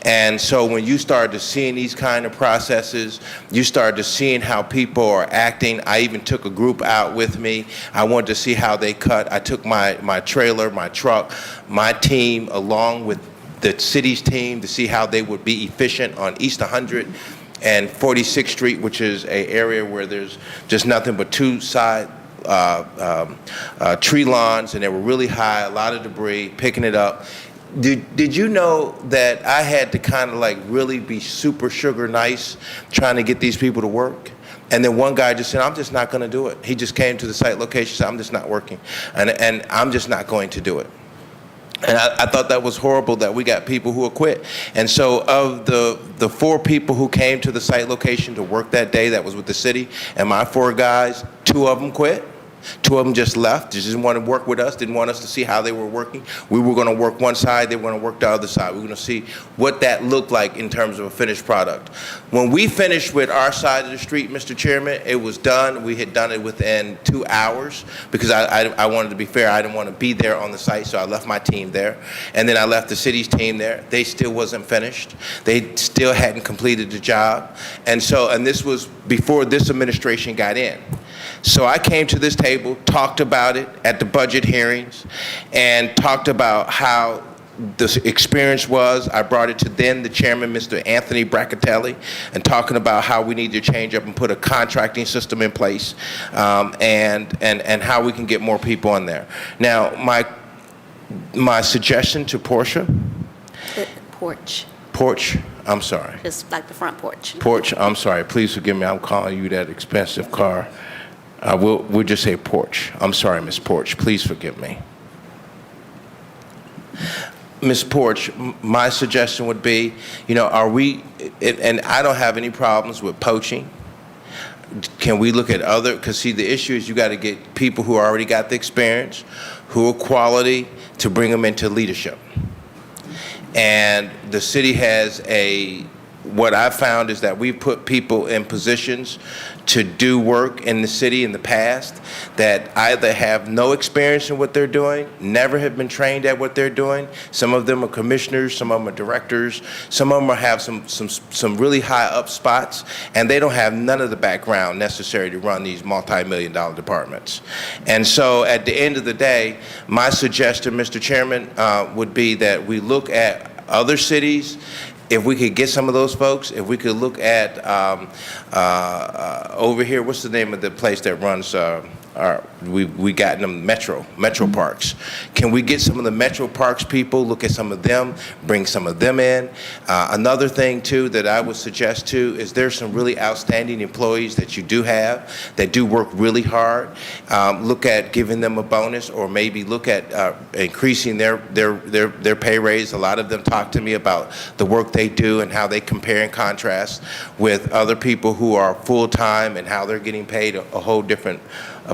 And so when you start to seeing these kind of processes, you start to seeing how people are acting. I even took a group out with me. I wanted to see how they cut. I took my trailer, my truck, my team, along with the city's team to see how they would be efficient on East 100 and 46th Street, which is an area where there's just nothing but two side tree lawns, and they were really high, a lot of debris, picking it up. Did you know that I had to kind of like really be super sugar nice trying to get these people to work? And then one guy just said, I'm just not going to do it. He just came to the site location, said, I'm just not working. And I'm just not going to do it. And I thought that was horrible that we got people who would quit. And so of the 4 people who came to the site location to work that day that was with the city, and my 4 guys, 2 of them quit. 2 of them just left, just didn't want to work with us, didn't want us to see how they were working. We were going to work one side, they were going to work the other side. We were going to see what that looked like in terms of a finished product. When we finished with our side of the street, Mr. Chairman, it was done. We had done it within 2 hours because I wanted to be fair. I didn't want to be there on the site, so I left my team there. And then I left the city's team there. They still wasn't finished. They still hadn't completed the job. And this was before this administration got in. So I came to this table, talked about it at the budget hearings, and talked about how the experience was. I brought it to then the chairman, Mr. Anthony Braccatelli, and talking about how we need to change up and put a contracting system in place, and how we can get more people on there. Now, my suggestion to Portia, Porch, I'm sorry. just like the front porch. Porch, I'm sorry, please forgive me, I'm calling you that expensive car. We'll just say Porch. I'm sorry, Miss Porch, please forgive me. Ms. Porch, my suggestion would be, are we, and I don't have any problems with poaching. Can we look at other, because see, the issue is you got to get people who already got the experience, who are quality, to bring them into leadership. And the city has what I found is that we put people in positions to do work in the city in the past that either have no experience in what they're doing, never have been trained at what they're doing. Some of them are commissioners, some of them are directors, some of them have some really high up spots, and they don't have none of the background necessary to run these multi-million-dollar departments. And so at the end of the day, my suggestion, Mr. Chairman, would be that we look at other cities. If we could get some of those folks, if we could look at over here, what's the name of the place that runs we got them Metro Parks. Can we get some of the Metro Parks people, look at some of them, bring some of them in? Another thing too that I would suggest too is there's some really outstanding employees that you do have that do work really hard. Look at giving them a bonus, or maybe look at increasing their pay raise. A lot of them talk to me about the work they do and how they compare and contrast with other people who are full-time and how they're getting paid a whole different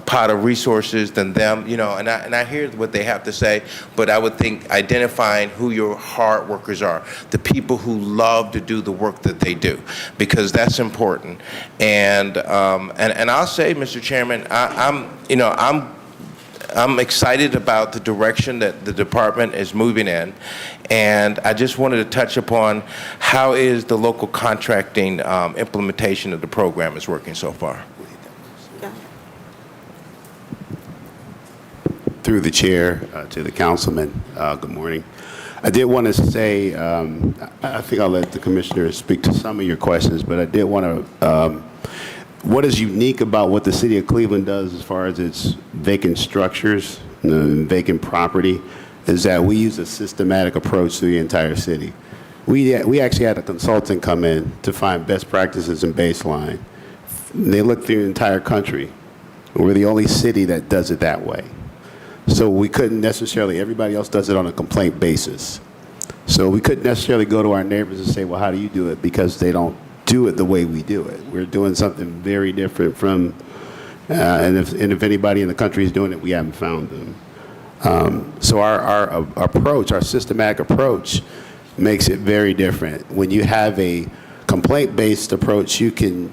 pot of resources than them, and I hear what they have to say, but I would think identifying who your hard workers are, the people who love to do the work that they do, because that's important. And I'll say, Mr. Chairman, I'm excited about the direction that the department is moving in, and I just wanted to touch upon how is the local contracting implementation of the program is working so far. Through the chair to the councilman, good morning. I did want to say, I think I'll let the commissioner speak to some of your questions, but I did want to, what is unique about what the city of Cleveland does as far as its vacant structures and vacant property is that we use a systematic approach to the entire city. We actually had a consultant come in to find best practices and baseline. They looked through the entire country. We're the only city that does it that way. So we couldn't necessarily, everybody else does it on a complaint basis. So we couldn't necessarily go to our neighbors and say, well, how do you do it? Because they don't do it the way we do it. We're doing something very different from, and if anybody in the country is doing it, we haven't found them. So our approach, our systematic approach makes it very different. When you have a complaint-based approach, you can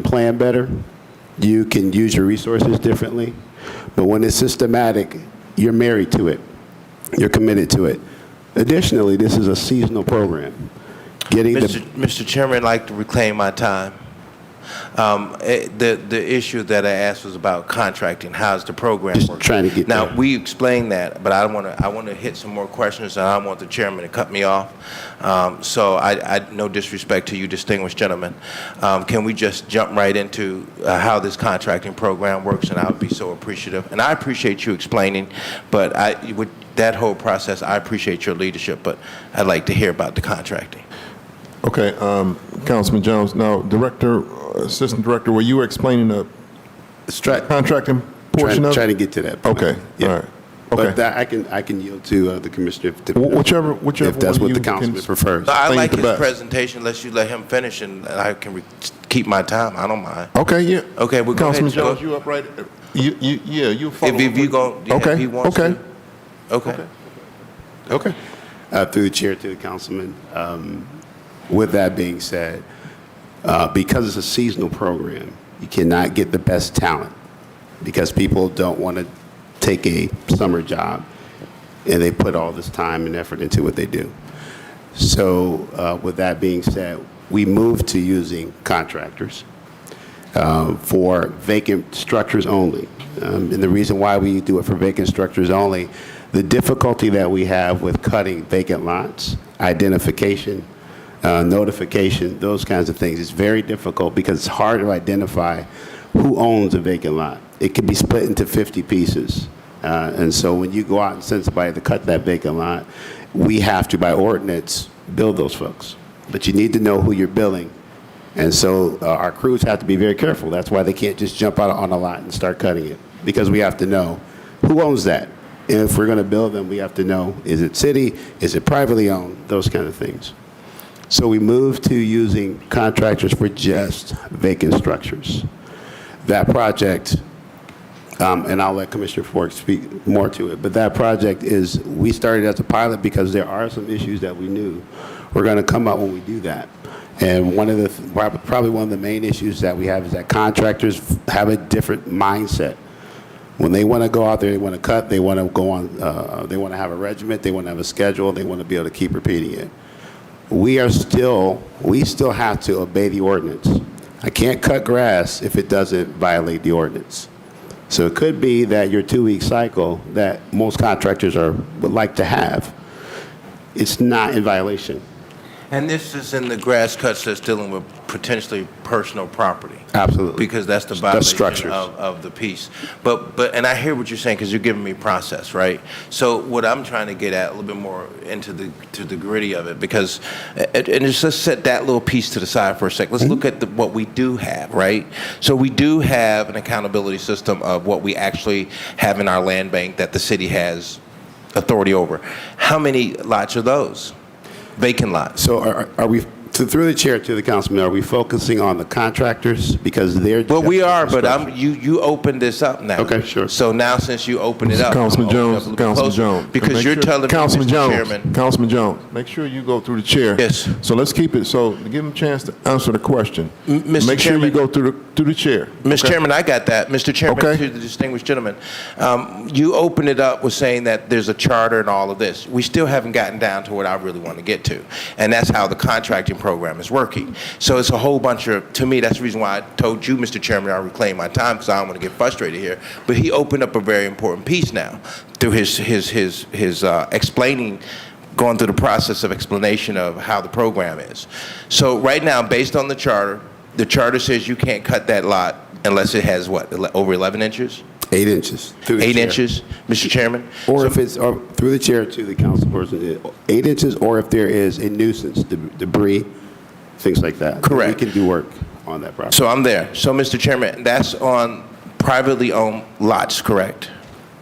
plan better, you can use your resources differently. But when it's systematic, you're married to it. You're committed to it. Additionally, this is a seasonal program. Mr. Chairman, I'd like to reclaim my time. The issue that I asked was about contracting. How's the program Just working? trying to get now, there. we explained that, but I want to hit some more questions, and I don't want the chairman to cut me off. So I no disrespect to you, distinguished gentlemen. Can we just jump right into how this contracting program works? And I would be so appreciative. And I appreciate you explaining, but with that whole process, I appreciate your leadership, but I'd like to hear about the contracting. Okay, Councilman Jones. Now, Assistant Director, were you explaining the contracting portion of it? Trying to get to that point. Okay, Yeah. all right. Okay. But that I can yield to the commissioner Whichever if that's one what the you councilman can- prefers. I Explain like it the his best. presentation, unless you let him finish, and I can keep my time. I don't mind. Okay, yeah. Okay, well, go Councilman ahead, Jones, go. you up right? You follow. If you go, yeah, Okay, if he wants okay. to. Okay. Okay. Through the chair to the councilman, with that being said, because it's a seasonal program, you cannot get the best talent because people don't want to take a summer job and they put all this time and effort into what they do. So with that being said, we moved to using contractors for vacant structures only. And the reason why we do it for vacant structures only, The difficulty that we have with cutting vacant lots, identification, notification, those kinds of things, is very difficult because it's hard to identify who owns a vacant lot. It can be split into 50 pieces. And so when you go out and send somebody to cut that vacant lot, we have to, by ordinance, bill those folks. But you need to know who you're billing. And so our crews have to be very careful. That's why they can't just jump out on a lot and start cutting it, because we have to know who owns that. And if we're going to bill them, we have to know, is it city, is it privately owned, those kind of things. So we moved to using contractors for just vacant structures. That project, and I'll let Commissioner Fork speak more to it, but that project is, we started as a pilot because there are some issues that we knew were going to come up when we do that. And probably one of the main issues that we have is that contractors have a different mindset. When they want to go out there, they want to cut, they want to go on, they want to have a regiment, they want to have a schedule, they want to be able to keep repeating it. We still have to obey the ordinance. I can't cut grass if it doesn't violate the ordinance. So it could be that your 2-week cycle that most contractors would like to have, it's not in violation. And this is in the grass cuts that's dealing with potentially personal property. Absolutely. Because that's the That's violation structures. of the piece. But and I hear what you're saying because you're giving me process, right? So what I'm trying to get at a little bit more into the gritty of it, because, and just let's set that little piece to the side for a sec. Let's look at what we do have, right? So we do have an accountability system of what we actually have in our land bank that the city has authority over. How many lots are those? Vacant lots. So are we, through the chair to the councilman, are we focusing on the contractors because they're? Well, we are, but you opened this up now. Okay, sure. So now since you opened it up, Councilman I'm gonna Jones, open it up a little Councilman closer, Jones. because Make you're sure- telling me, Councilman Mr. Jones, Chairman. Councilman Jones, make sure you go through the chair. Yes. So let's keep it, so give him a chance to answer the question. Mr. Make sure you Chairman. go through the chair. Mr. Okay? Chairman, I got that. Mr. Chairman, Okay. to the distinguished gentleman, you opened it up with saying that there's a charter and all of this. We still haven't gotten down to what I really want to get to, and that's how the contracting program is working. So it's a whole bunch of, to me, that's the reason why I told you, Mr. Chairman, I reclaim my time because I don't want to get frustrated here. But he opened up a very important piece now through his explaining, going through the process of explanation of how the program is. So right now, based on the charter says you can't cut that lot unless it has what, over 11 inches? 8 inches. Through the 8 chair. inches, Mr. Chairman? Or if it's, or through the chair to the councilperson, 8 inches, or if there is a nuisance, debris, things like that. Correct. We can do work on that property. So I'm there. So, Mr. Chairman, that's on privately owned lots, correct?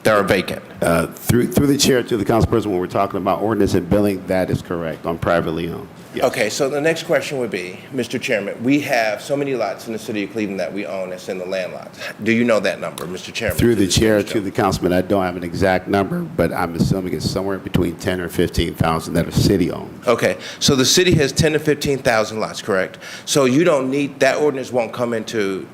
That are vacant. Through the chair to the councilperson, when we're talking about ordinance and billing, that is correct, on privately owned. Yes. Okay, so the next question would be, Mr. Chairman, we have so many lots in the city of Cleveland that we own that's in the land lots. Do you know that number, Mr. Chairman? Through the chair to the councilman, I don't have an exact number, but I'm assuming it's somewhere between 10 or 15,000 that are city-owned. Okay, so the city has 10 to 15,000 lots, correct? So you don't need, that ordinance won't come into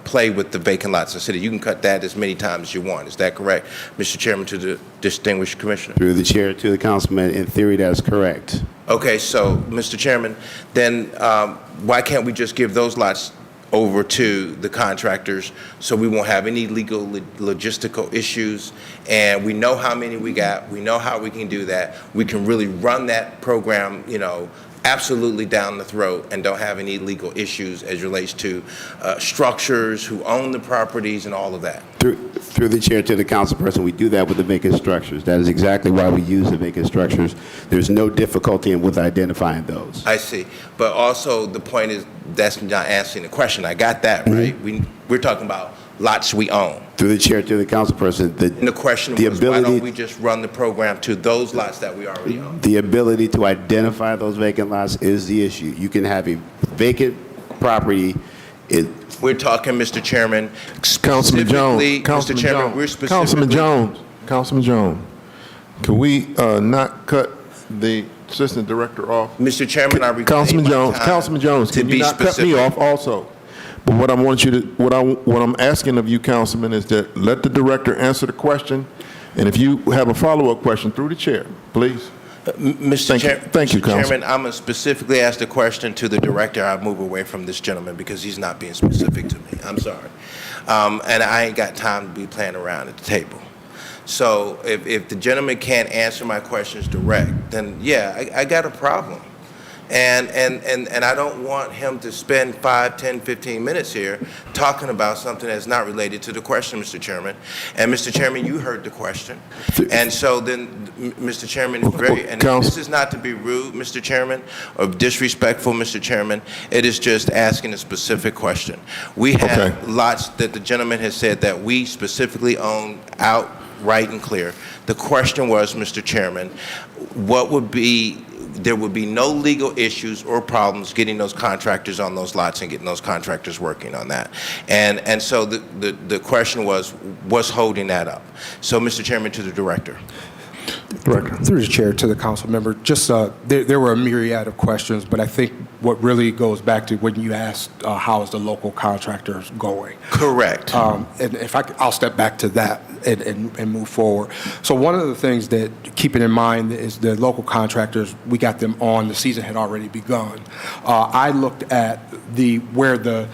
play with the vacant lots of the city. You can cut that as many times as you want. Is that correct, Mr. Chairman, to the distinguished commissioner? Through the chair to the councilman, in theory, that is correct. Okay, so, Mr. Chairman, then why can't we just give those lots over to the contractors so we won't have any legal logistical issues? And we know how many we got. We know how we can do that. We can really run that program, absolutely down the throat and don't have any legal issues as relates to structures, who own the properties, and all of that. Through the chair to the councilperson, we do that with the vacant structures. That is exactly why we use the vacant structures. There's no difficulty with identifying those. I see. But also the point is that's not answering the question. I got that, right? We're talking about lots we own. Through the chair to the councilperson, And the question was, why don't we just run the program to those lots that we already own? the ability to identify those vacant lots is the issue. You can have a vacant property. We're talking, Mr. Chairman, Councilman Jones, specifically, Councilman Mr. Chairman, Jones, we're specifically. Councilman Jones, can we not cut the assistant director off? Mr. Chairman, I reclaim Councilman my Jones, time Councilman Jones, to can you be not cut me specific. off also? But what I'm asking of you, Councilman, is that let the director answer the question, and if you have a follow-up question, through the chair, please. Mr. Thank you, Mr. Council. Chairman, I'm going to specifically ask the question to the director. I move away from this gentleman because he's not being specific to me. I'm sorry. And I ain't got time to be playing around at the table. So if the gentleman can't answer my questions direct, then yeah, I got a problem. And I don't want him to spend 5, 10, 15 minutes here talking about something that's not related to the question, Mr. Chairman. And Mr. Chairman, you heard the question. And so then, Mr. Chairman, and this is not to be rude, Mr. Chairman, or disrespectful, Mr. Chairman. It is just asking a specific question. We have lots that the gentleman has said that we specifically own outright and clear. The question was, Mr. Chairman, there would be no legal issues or problems getting those contractors on those lots and getting those contractors working on that. And so the question was, what's holding that up? So, Mr. Chairman, to the director. Director. Through the chair to the council member, just there were a myriad of questions, but I think what really goes back to when you asked how is the local contractors going. Correct. And if I'll step back to that and move forward. So one of the things that keeping in mind is the local contractors, we got them on, the season had already begun. I looked at where the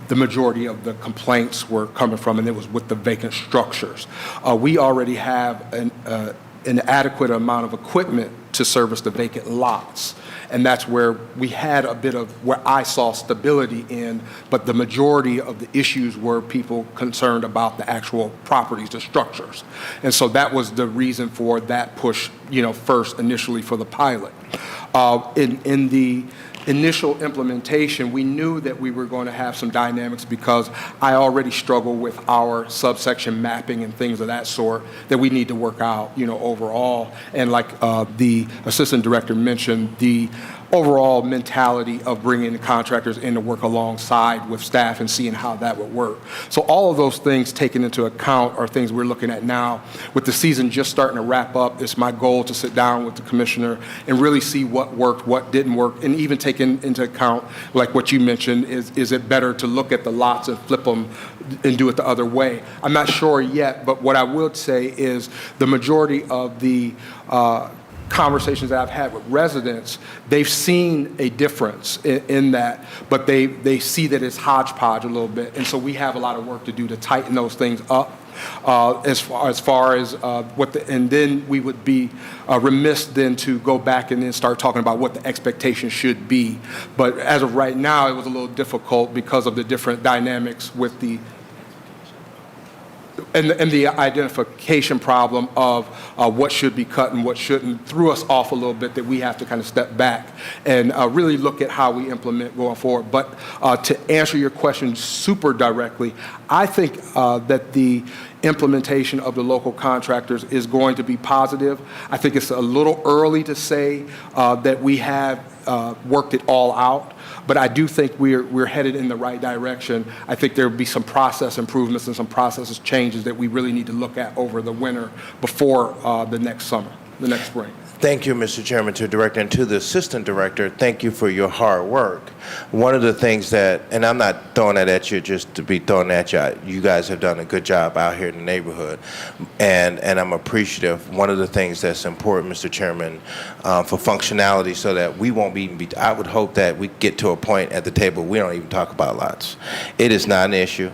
majority of the complaints were coming from, and it was with the vacant structures. We already have an adequate amount of equipment to service the vacant lots. And that's where we had a bit of where I saw stability in, but the majority of the issues were people concerned about the actual properties, the structures. And so that was the reason for that push, first initially for the pilot. In the initial implementation, we knew that we were going to have some dynamics because I already struggle with our subsection mapping and things of that sort that we need to work out, overall. And like the assistant director mentioned, the overall mentality of bringing the contractors in to work alongside with staff and seeing how that would work. So all of those things taken into account are things we're looking at now. With the season just starting to wrap up, it's my goal to sit down with the commissioner and really see what worked, what didn't work, and even take into account, like what you mentioned, is it better to look at the lots and flip them and do it the other way? I'm not sure yet, but what I would say is the majority of the conversations that I've had with residents, they've seen a difference in that, but they see that it's hodgepodge a little bit, and so we have a lot of work to do to tighten those things up. As far as and then we would be remiss then to go back and then start talking about what the expectation should be. But as of right now, it was a little difficult because of the different dynamics with the identification problem of what should be cut and what shouldn't threw us off a little bit, that we have to kind of step back and really look at how we implement going forward. But to answer your question super directly, I think that the implementation of the local contractors is going to be positive. I think it's a little early to say that we have worked it all out, but I do think we're headed in the right direction. I think there will be some process improvements and some process changes that we really need to look at over the winter before the next summer, the next spring. Thank you, Mr. Chairman, to the director, and to the assistant director, thank you for your hard work. One of the things that, and I'm not throwing that at you just to be throwing at you, you guys have done a good job out here in the neighborhood, and I'm appreciative. One of the things that's important, Mr. Chairman, for functionality, so that we won't be, I would hope that we get to a point at the table we don't even talk about lots. It is not an issue.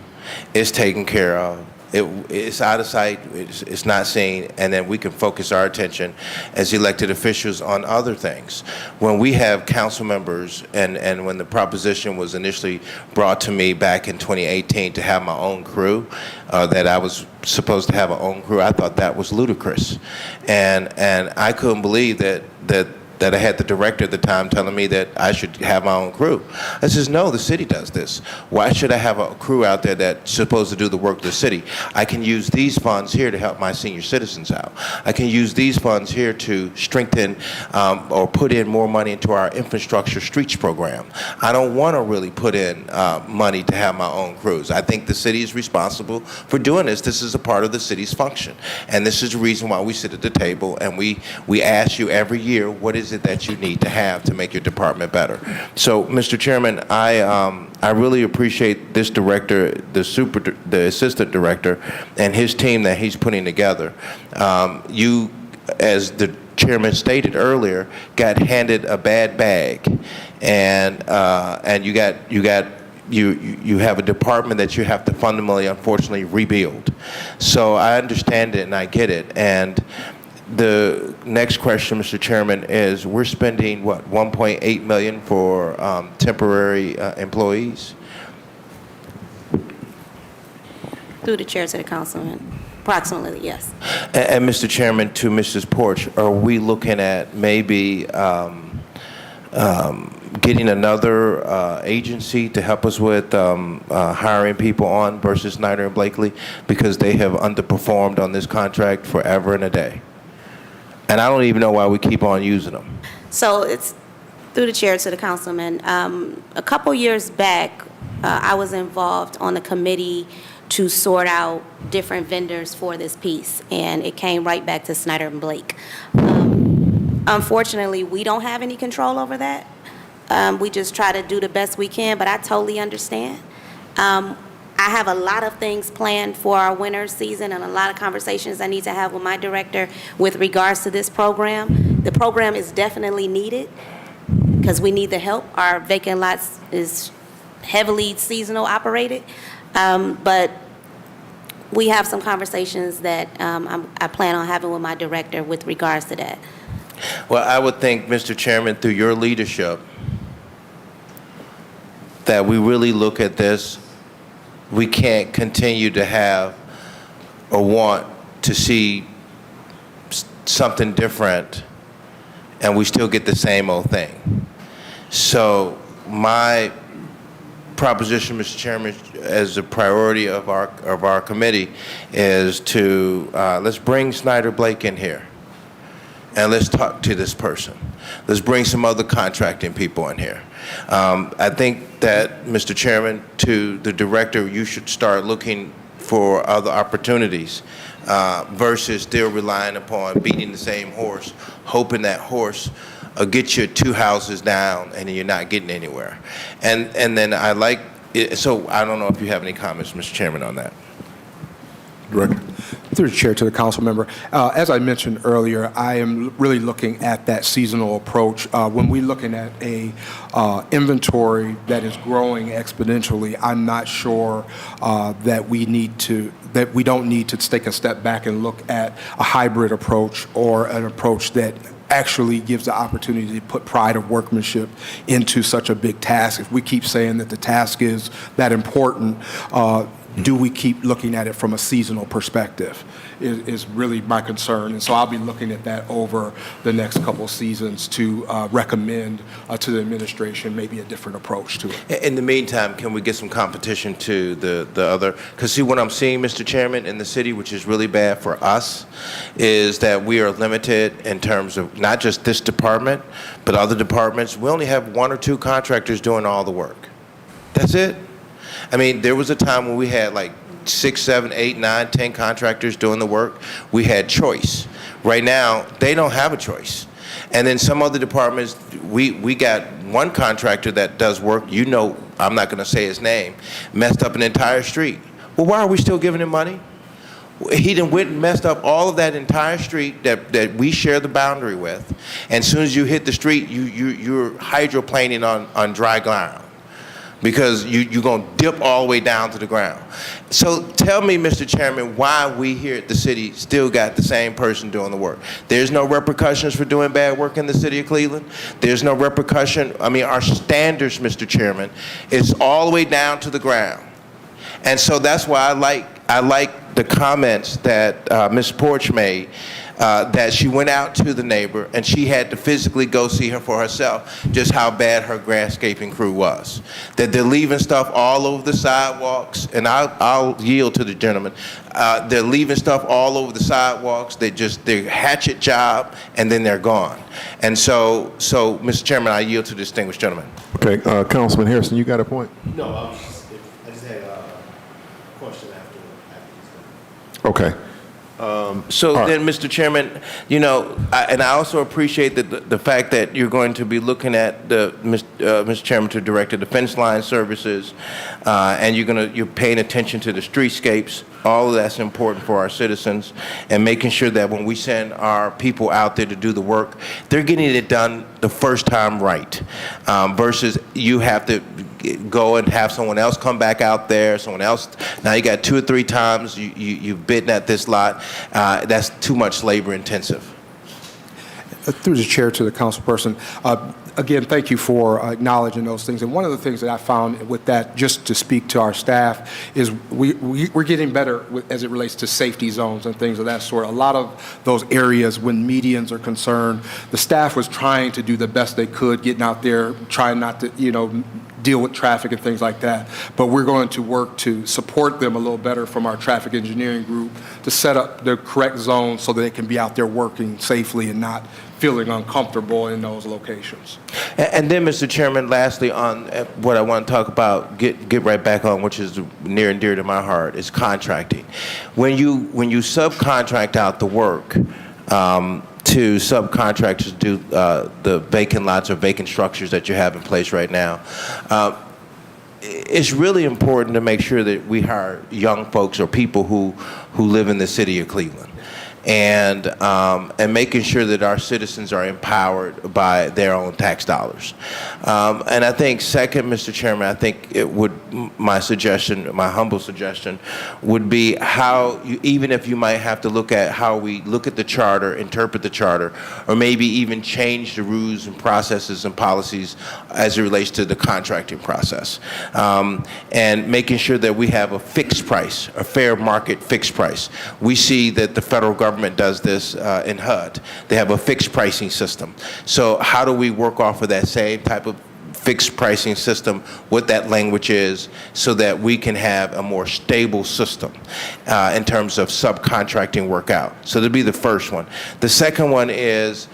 It's taken care of. It's out of sight, it's not seen, and then we can focus our attention as elected officials on other things. When we have council members, and when the proposition was initially brought to me back in 2018 to have my own crew, that I was supposed to have my own crew, I thought that was ludicrous. And I couldn't believe that I had the director at the time telling me that I should have my own crew. I says, no, the city does this. Why should I have a crew out there that's supposed to do the work of the city? I can use these funds here to help my senior citizens out. I can use these funds here to strengthen or put in more money into our infrastructure streets program. I don't want to really put in money to have my own crews. I think the city is responsible for doing this. This is a part of the city's function. And this is the reason why we sit at the table and we ask you every year, what is it that you need to have to make your department better? So, Mr. Chairman, I really appreciate this director, the assistant director, and his team that he's putting together. You, as the chairman stated earlier, got handed a bad bag, and you got you have a department that you have to fundamentally, unfortunately, rebuild. So I understand it and I get it. And the next question, Mr. Chairman, is we're spending, what, $1.8 million for temporary employees? Through the chair to the councilman, approximately, yes. And Mr. Chairman, to Mrs. Porch, are we looking at maybe getting another agency to help us with hiring people on versus Snyder and Blakely, because they have underperformed on this contract forever and a day? And I don't even know why we keep on using them. So it's through the chair to the councilman. A couple years back, I was involved on a committee to sort out different vendors for this piece, and it came right back to Snyder and Blake. Unfortunately, we don't have any control over that. We just try to do the best we can, but I totally understand. I have a lot of things planned for our winter season and a lot of conversations I need to have with my director with regards to this program. The program is definitely needed because we need the help. Our vacant lots is heavily seasonal operated, but we have some conversations that I plan on having with my director with regards to that. Well, I would think, Mr. Chairman, through your leadership, that we really look at this. We can't continue to have or want to see something different and we still get the same old thing. So my proposition, Mr. Chairman, as a priority of our committee is to let's bring Snyder Blake in here and let's talk to this person. Let's bring some other contracting people in here. I think that, Mr. Chairman, to the director, you should start looking for other opportunities versus still relying upon beating the same horse, hoping that horse get you 2 houses down and you're not getting anywhere. And then I like, so I don't know if you have any comments, Mr. Chairman, on that. Director. Through the chair to the council member, as I mentioned earlier, I am really looking at that seasonal approach. When we're looking at a inventory that is growing exponentially, I'm not sure that we don't need to take a step back and look at a hybrid approach or an approach that actually gives the opportunity to put pride of workmanship into such a big task. If we keep saying that the task is that important, do we keep looking at it from a seasonal perspective is really my concern. And so I'll be looking at that over the next couple seasons to recommend to the administration maybe a different approach to it. In the meantime, can we get some competition to the other? Because see, what I'm seeing, Mr. Chairman, in the city, which is really bad for us, is that we are limited in terms of not just this department, but other departments. We only have 1 or 2 contractors doing all the work. That's it. I mean, there was a time when we had like 6, 7, 8, 9, 10 contractors doing the work. We had choice. Right now, they don't have a choice. And then some other departments, we got one contractor that does work, you know, I'm not going to say his name, messed up an entire street. Well, why are we still giving him money? He done went and messed up all of that entire street that we share the boundary with. And as soon as you hit the street, you're hydroplaning on dry ground, because you're going to dip all the way down to the ground. So tell me, Mr. Chairman, why we here at the city still got the same person doing the work. There's no repercussions for doing bad work in the city of Cleveland. There's no repercussion. I mean, our standards, Mr. Chairman, is all the way down to the ground. And so that's why I like the comments that Ms. Porch made, that she went out to the neighbor and she had to physically go see her for herself just how bad her grasscaping crew was. That they're leaving stuff all over the sidewalks, and I'll yield to the gentleman. They're leaving stuff all over the sidewalks. They hatchet job and then they're gone. And so Mr. Chairman, I yield to the distinguished gentleman. Okay, Councilman Harrison, you got a point? No, I just had a question after he's done. Okay. So All right. then, Mr. Chairman, you know, and I also appreciate the fact that you're going to be looking at Mr. Chairman, to direct the defense line services, and you're paying attention to the streetscapes. All of that's important for our citizens, and making sure that when we send our people out there to do the work, they're getting it done the first time right, versus you have to go and have someone else come back out there, someone else. Now you got 2 or 3 times you've bitten at this lot. That's too much labor intensive. Through the chair to the councilperson, again, thank you for acknowledging those things. And one of the things that I found with that, just to speak to our staff, is we're getting better as it relates to safety zones and things of that sort. A lot of those areas, when medians are concerned, the staff was trying to do the best they could, getting out there, trying not to, deal with traffic and things like that. But we're going to work to support them a little better from our traffic engineering group to set up the correct zones so that they can be out there working safely and not feeling uncomfortable in those locations. And then, Mr. Chairman, lastly, on what I want to talk about, get right back on, which is near and dear to my heart, is contracting. When you subcontract out the work to subcontractors do the vacant lots or vacant structures that you have in place right now, it's really important to make sure that we hire young folks or people who live in the city of Cleveland. And making sure that our citizens are empowered by their own tax dollars. And I think second, Mr. Chairman, I think my humble suggestion would be how, even if you might have to look at how we look at the charter, interpret the charter, or maybe even change the rules and processes and policies as it relates to the contracting process. And making sure that we have a fixed price, a fair market fixed price. We see that the federal government does this in HUD. They have a fixed pricing system. So how do we work off of that same type of fixed pricing system, what that language is, so that we can have a more stable system in terms of subcontracting work out? So that'd be the first one. The second one is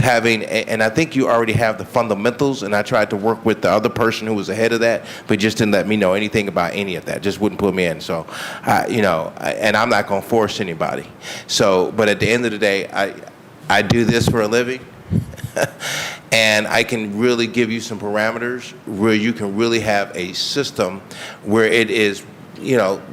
having, and I think you already have the fundamentals, and I tried to work with the other person who was ahead of that, but just didn't let me know anything about any of that, just wouldn't put me in. So, and I'm not going to force anybody. So, but at the end of the day, I do this for a living, and I can really give you some parameters where you can really have a system where it is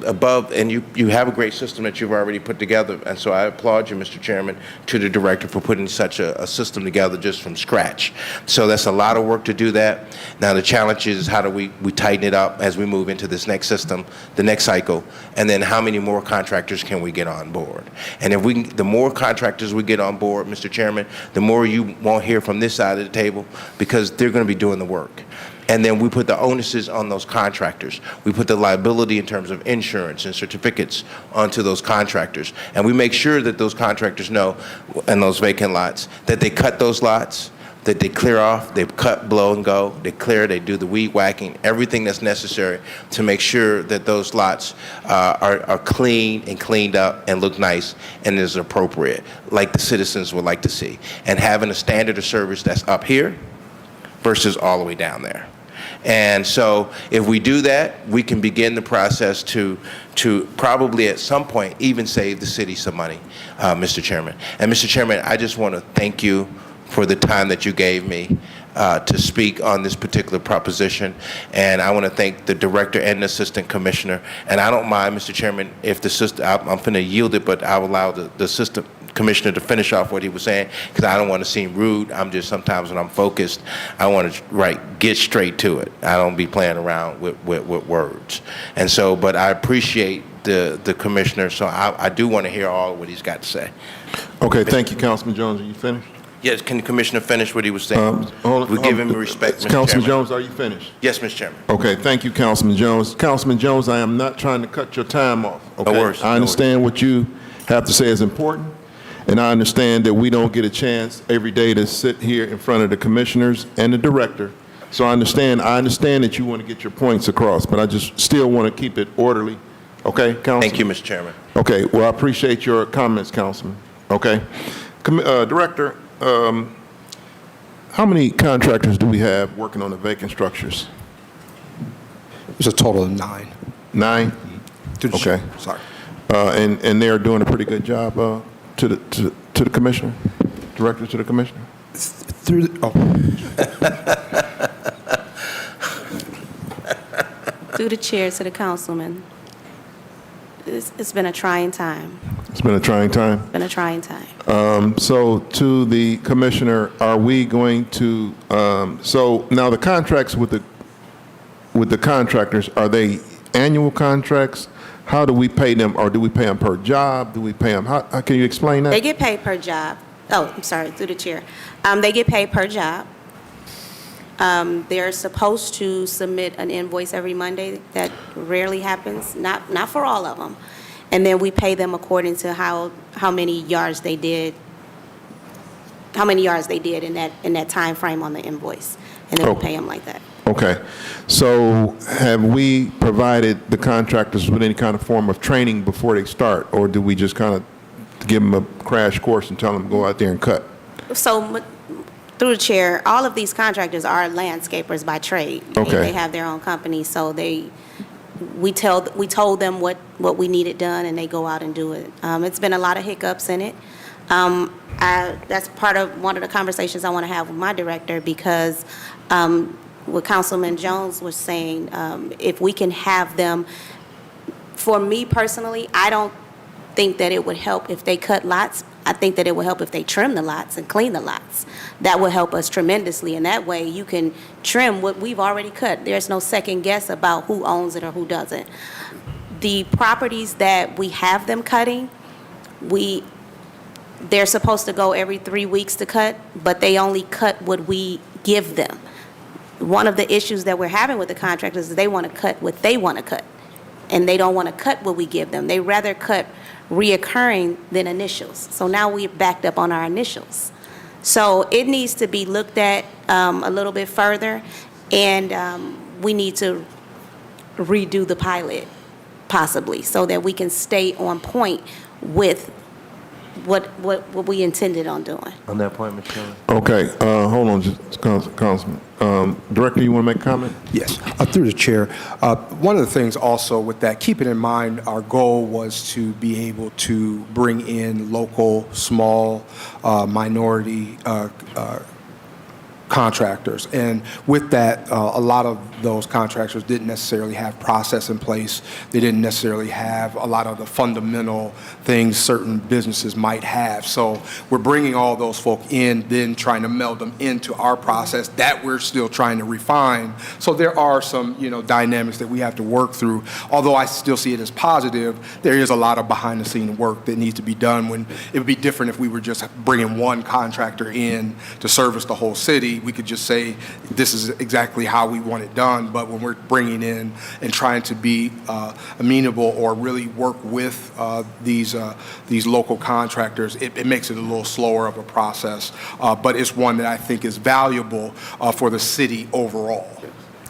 above, and you have a great system that you've already put together. And so I applaud you, Mr. Chairman, to the director for putting such a system together just from scratch. So that's a lot of work to do that. Now the challenge is how do we tighten it up as we move into this next system, the next cycle, and then how many more contractors can we get on board? And the more contractors we get on board, Mr. Chairman, the more you won't hear from this side of the table, because they're going to be doing the work. And then we put the onuses on those contractors. We put the liability in terms of insurance and certificates onto those contractors. And we make sure that those contractors know, in those vacant lots, that they cut those lots, that they clear off, they cut, blow, and go, they clear, they do the weed whacking, everything that's necessary to make sure that those lots are clean and cleaned up and look nice and is appropriate, like the citizens would like to see. And having a standard of service that's up here versus all the way down there. And so if we do that, we can begin the process to probably at some point even save the city some money, Mr. Chairman. And Mr. Chairman, I just want to thank you for the time that you gave me to speak on this particular proposition. And I want to thank the director and the assistant commissioner. And I don't mind, Mr. Chairman, if the system, I'm going to yield it, but I'll allow the assistant commissioner to finish off what he was saying, because I don't want to seem rude. I'm just, sometimes when I'm focused, I want to get straight to it. I don't be playing around with words. And so, but I appreciate the commissioner, so I do want to hear all of what he's got to say. Okay, thank you, Councilman Jones. Are you finished? Yes, can the commissioner finish what he was saying? We give him respect, Mr. Councilman Chairman. Jones, are you finished? Yes, Mr. Chairman. Okay, thank you, Councilman Jones. Councilman Jones, I am not trying to cut your time off. Okay? No worries. I understand what you have to say is important, and I understand that we don't get a chance every day to sit here in front of the commissioners and the director. So I understand that you want to get your points across, but I just still want to keep it orderly. Okay, Councilman? Thank you, Mr. Chairman. Okay, well, I appreciate your comments, Councilman. Okay. Director, how many contractors do we have working on the vacant structures? It's a total of 9. 9? Okay. Sorry. And they're doing a pretty good job to the commissioner, director to the commissioner? Through the, Through the chair to the councilman. It's been a trying time. It's been a trying time. Been a trying time. So to the commissioner, are we going to, so now the contracts with the contractors, are they annual contracts? How do we pay them, or do we pay them per job? Do we pay them, how can you explain that? They get paid per job. Oh, I'm sorry, through the chair. They get paid per job. They're supposed to submit an invoice every Monday. That rarely happens, not for all of them. And then we pay them according to how many yards they did in that time frame on the invoice. And then we pay them like that. Okay. So have we provided the contractors with any kind of form of training before they start, or do we just kind of give them a crash course and tell them to go out there and cut? So through the chair, all of these contractors are landscapers by trade. Okay. They have their own company, so we told them what we needed done, and they go out and do it. It's been a lot of hiccups in it. That's part of one of the conversations I want to have with my director, because what Councilman Jones was saying, if we can have them, for me personally, I don't think that it would help if they cut lots. I think that it would help if they trim the lots and clean the lots. That would help us tremendously, and that way you can trim what we've already cut. There's no second guess about who owns it or who doesn't. The properties that we have them cutting, they're supposed to go every 3 weeks to cut, but they only cut what we give them. One of the issues that we're having with the contractors is they want to cut what they want to cut, and they don't want to cut what we give them. They rather cut reoccurring than initials. So now we're backed up on our initials. So it needs to be looked at a little bit further, and we need to redo the pilot possibly, so that we can stay on point with what we intended on doing. On that point, Mr. Chairman. Okay, hold on, just Councilman. Director, you want to make a comment? Yes, through the chair. One of the things also with that, keeping in mind our goal was to be able to bring in local, small, minority contractors. And with that, a lot of those contractors didn't necessarily have process in place. They didn't necessarily have a lot of the fundamental things certain businesses might have. So we're bringing all those folk in, then trying to meld them into our process that we're still trying to refine. So there are some, dynamics that we have to work through. Although I still see it as positive, there is a lot of behind-the-scene work that needs to be done. When it would be different if we were just bringing one contractor in to service the whole city. We could just say, this is exactly how we want it done. But when we're bringing in and trying to be amenable or really work with these local contractors, it makes it a little slower of a process. But it's one that I think is valuable for the city overall.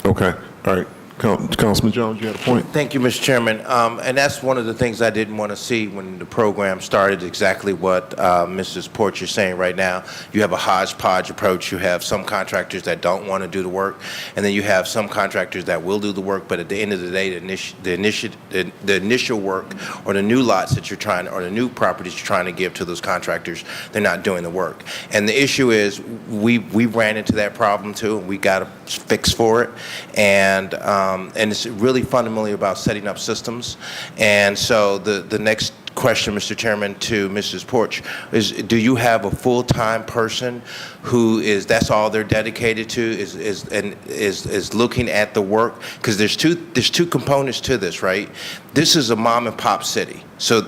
Okay, all right. Councilman Jones, you had a point? Thank you, Mr. Chairman. And that's one of the things I didn't want to see when the program started, exactly what Mrs. Porch is saying right now. You have a hodgepodge approach. You have some contractors that don't want to do the work, and then you have some contractors that will do the work, but at the end of the day, the initial work or the new lots that you're trying, or the new properties you're trying to give to those contractors, they're not doing the work. And the issue is we ran into that problem too, and we got a fix for it. And it's really fundamentally about setting up systems. And so the next question, Mr. Chairman, to Mrs. Porch is: do you have a full-time person who that's all they're dedicated to, is looking at the work? Because there's two components to this, right? This is a mom and pop city, so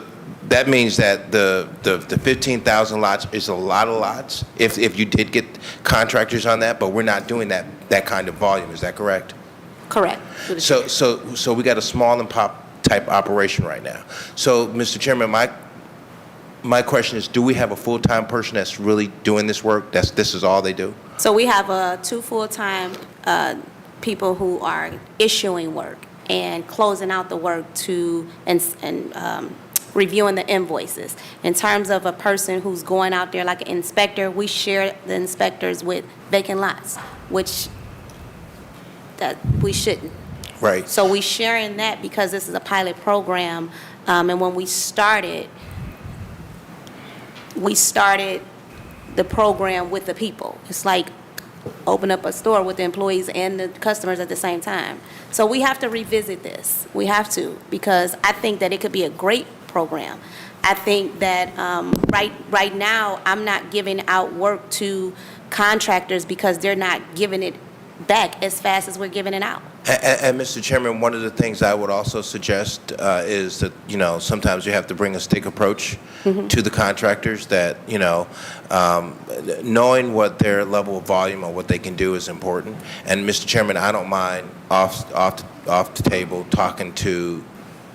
that means that the 15,000 lots is a lot of lots if you did get contractors on that, but we're not doing that kind of volume. Is that correct? Correct. So we got a small and pop type operation right now. So, Mr. Chairman, my question is: do we have a full-time person that's really doing this work? This is all they do? So we have 2 full-time people who are issuing work and closing out the work and reviewing the invoices. In terms of a person who's going out there like an inspector, we share the inspectors with vacant lots, which that we shouldn't. Right. So we sharing that because this is a pilot program, and when we started the program with the people. It's like open up a store with the employees and the customers at the same time. So we have to revisit this. We have to, because I think that it could be a great program. I think that right now, I'm not giving out work to contractors because they're not giving it back as fast as we're giving it out. And Mr. Chairman, one of the things I would also suggest is that, sometimes you have to bring a stick approach to the contractors that, knowing what their level of volume or what they can do is important. And Mr. Chairman, I don't mind off the table talking to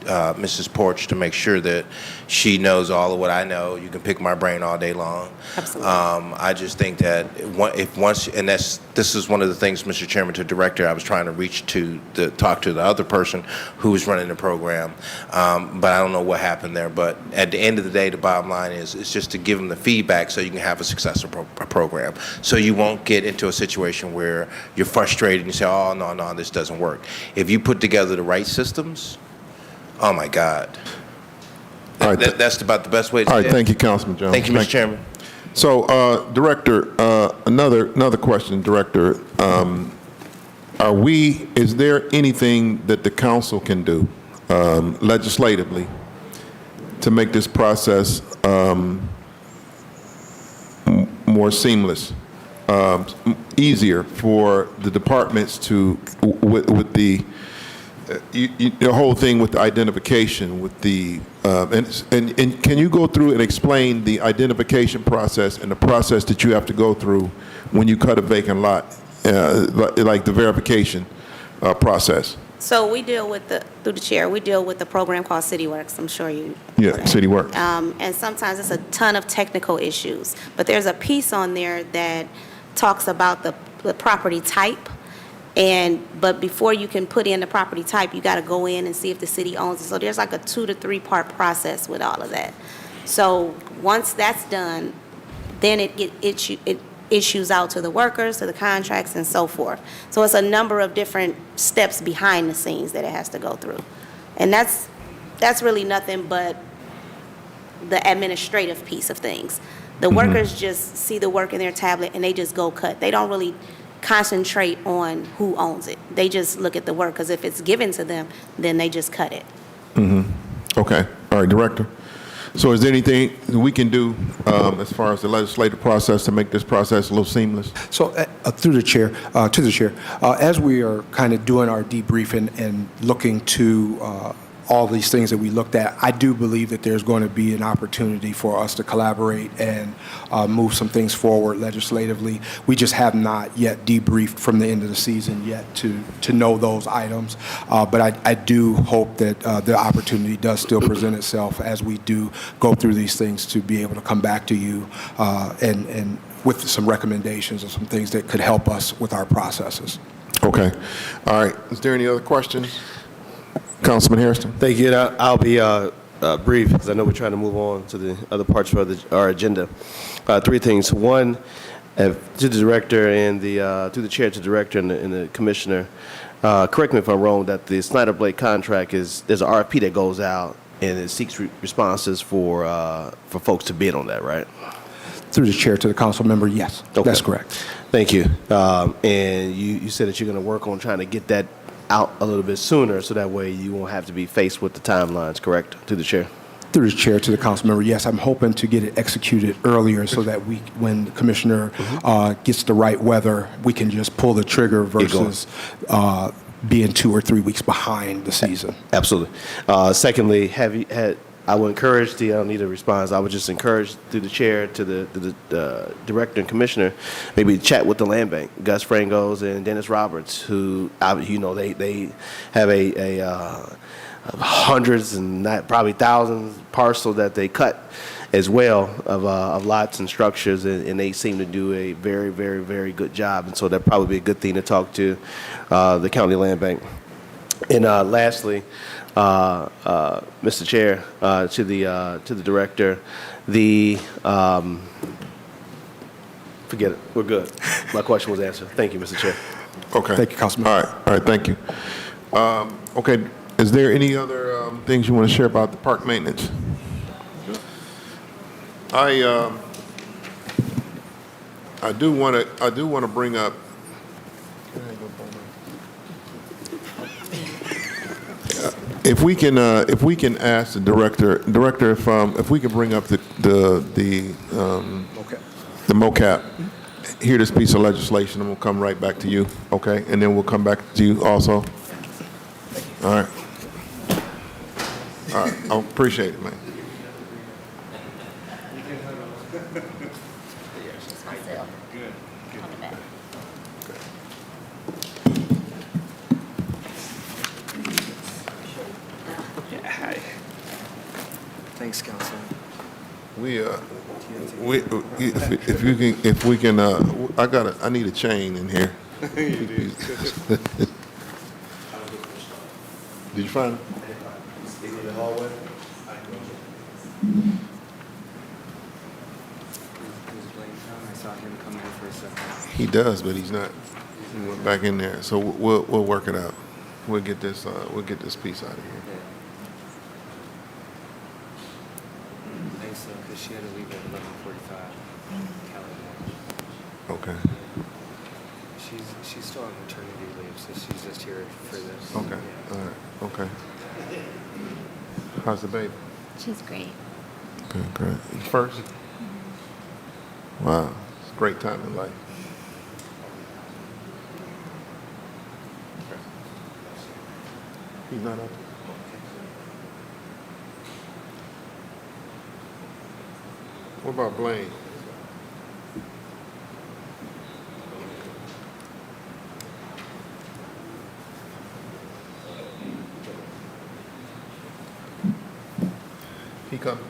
Mrs. Porch to make sure that she knows all of what I know. You can pick my brain all day long. Absolutely. I just think that this is one of the things, Mr. Chairman, to Director, I was trying to reach to talk to the other person who was running the program, but I don't know what happened there. But at the end of the day, the bottom line is it's just to give them the feedback so you can have a successful program. So you won't get into a situation where you're frustrated and you say, oh, no, this doesn't work. If you put together the right systems, oh, my God. All right, That's about the best way to All say right, it. thank you, Councilman Jones. Thank you, Mr. Chairman. So, Director, another question, Director. Is there anything that the council can do legislatively to make this process more seamless, easier for the departments to, with the the whole thing with the identification, with the and can you go through and explain the identification process and the process that you have to go through when you cut a vacant lot, like the verification process? So we deal with through the chair, we deal with the program called CityWorks. I'm sure you. Yeah, City Works. And sometimes it's a ton of technical issues, but there's a piece on there that talks about the property type. But before you can put in the property type, you got to go in and see if the city owns it. So there's like a 2 to 3 part process with all of that. So once that's done, then it issues out to the workers, to the contracts, and so forth. So it's a number of different steps behind the scenes that it has to go through. And that's really nothing but the administrative piece of things. The workers just see the work in their tablet and they just go cut. They don't really concentrate on who owns it. They just look at the work, because if it's given to them, then they just cut it. Okay. All right, Director. So is there anything we can do as far as the legislative process to make this process a little seamless? So through the chair, to the chair, as we are kind of doing our debriefing and looking to all these things that we looked at, I do believe that there's going to be an opportunity for us to collaborate and move some things forward legislatively. We just have not yet debriefed from the end of the season yet to know those items. But I do hope that the opportunity does still present itself as we do go through these things to be able to come back to you and with some recommendations and some things that could help us with our processes. Okay. All right. Is there any other questions? Councilman Hairston. Thank you. And I'll be brief because I know we're trying to move on to the other parts of our agenda. 3 things. One, to the director and to the chair, to the director and the commissioner, correct me if I'm wrong, that the Snyder Blake contract there's an RFP that goes out and it seeks responses for folks to bid on that, right? Through the chair to the council member, yes, Okay. That's correct. Thank you. And you said that you're going to work on trying to get that out a little bit sooner, so that way you won't have to be faced with the timelines, correct? To the chair. Through the chair to the council member, yes, I'm hoping to get it executed earlier so that when the commissioner gets the right weather, we can just pull the trigger versus being 2 or 3 weeks behind the season. Absolutely. Secondly, I would encourage I don't need a response. I would just encourage through the chair to the director and commissioner, maybe chat with the land bank, Gus Frangos and Dennis Roberts, who they have a hundreds and probably thousands parcel that they cut as well of lots and structures, and they seem to do a very, very, very good job. And so that'd probably be a good thing to talk to the county land bank. And lastly, Mr. Chair, to the director, forget it. We're good. My question was answered. Thank you, Mr. Chair. Okay. Thank you, Councilman. All right, thank you. Okay, is there any other things you want to share about the park maintenance? I do want to bring up. If we can ask the director, if we can bring up the MOCAP, hear this piece of legislation, and we'll come right back to you, okay? And then we'll come back to you also. All right. All right. I appreciate it, man. Thanks, Council. If we can, I need a chain in here. Did you find it? In the hallway? I saw him come in for a second. He does, but he's not. He went back in there, so we'll work it out. We'll get this piece out of here. Thanks, though, because she had to leave at 11:45. Okay. She's still on maternity leave, so she's just here for this. Okay. All right. Okay. How's the baby? She's great. Good. Great. First. Wow, it's a great time in life. He's not up. What about Blaine? He coming?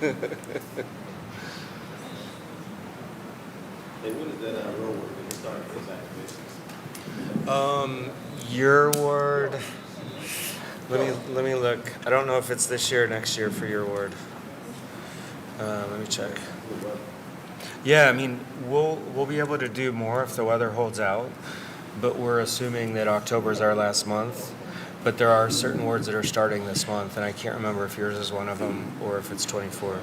Hey, when is that road work going to start? Your ward. Let me look. I don't know if it's this year or next year for your ward. Let me check. Yeah, I mean, we'll be able to do more if the weather holds out, but we're assuming that October is our last month. But there are certain wards that are starting this month, and I can't remember if yours is one of them or if it's 24.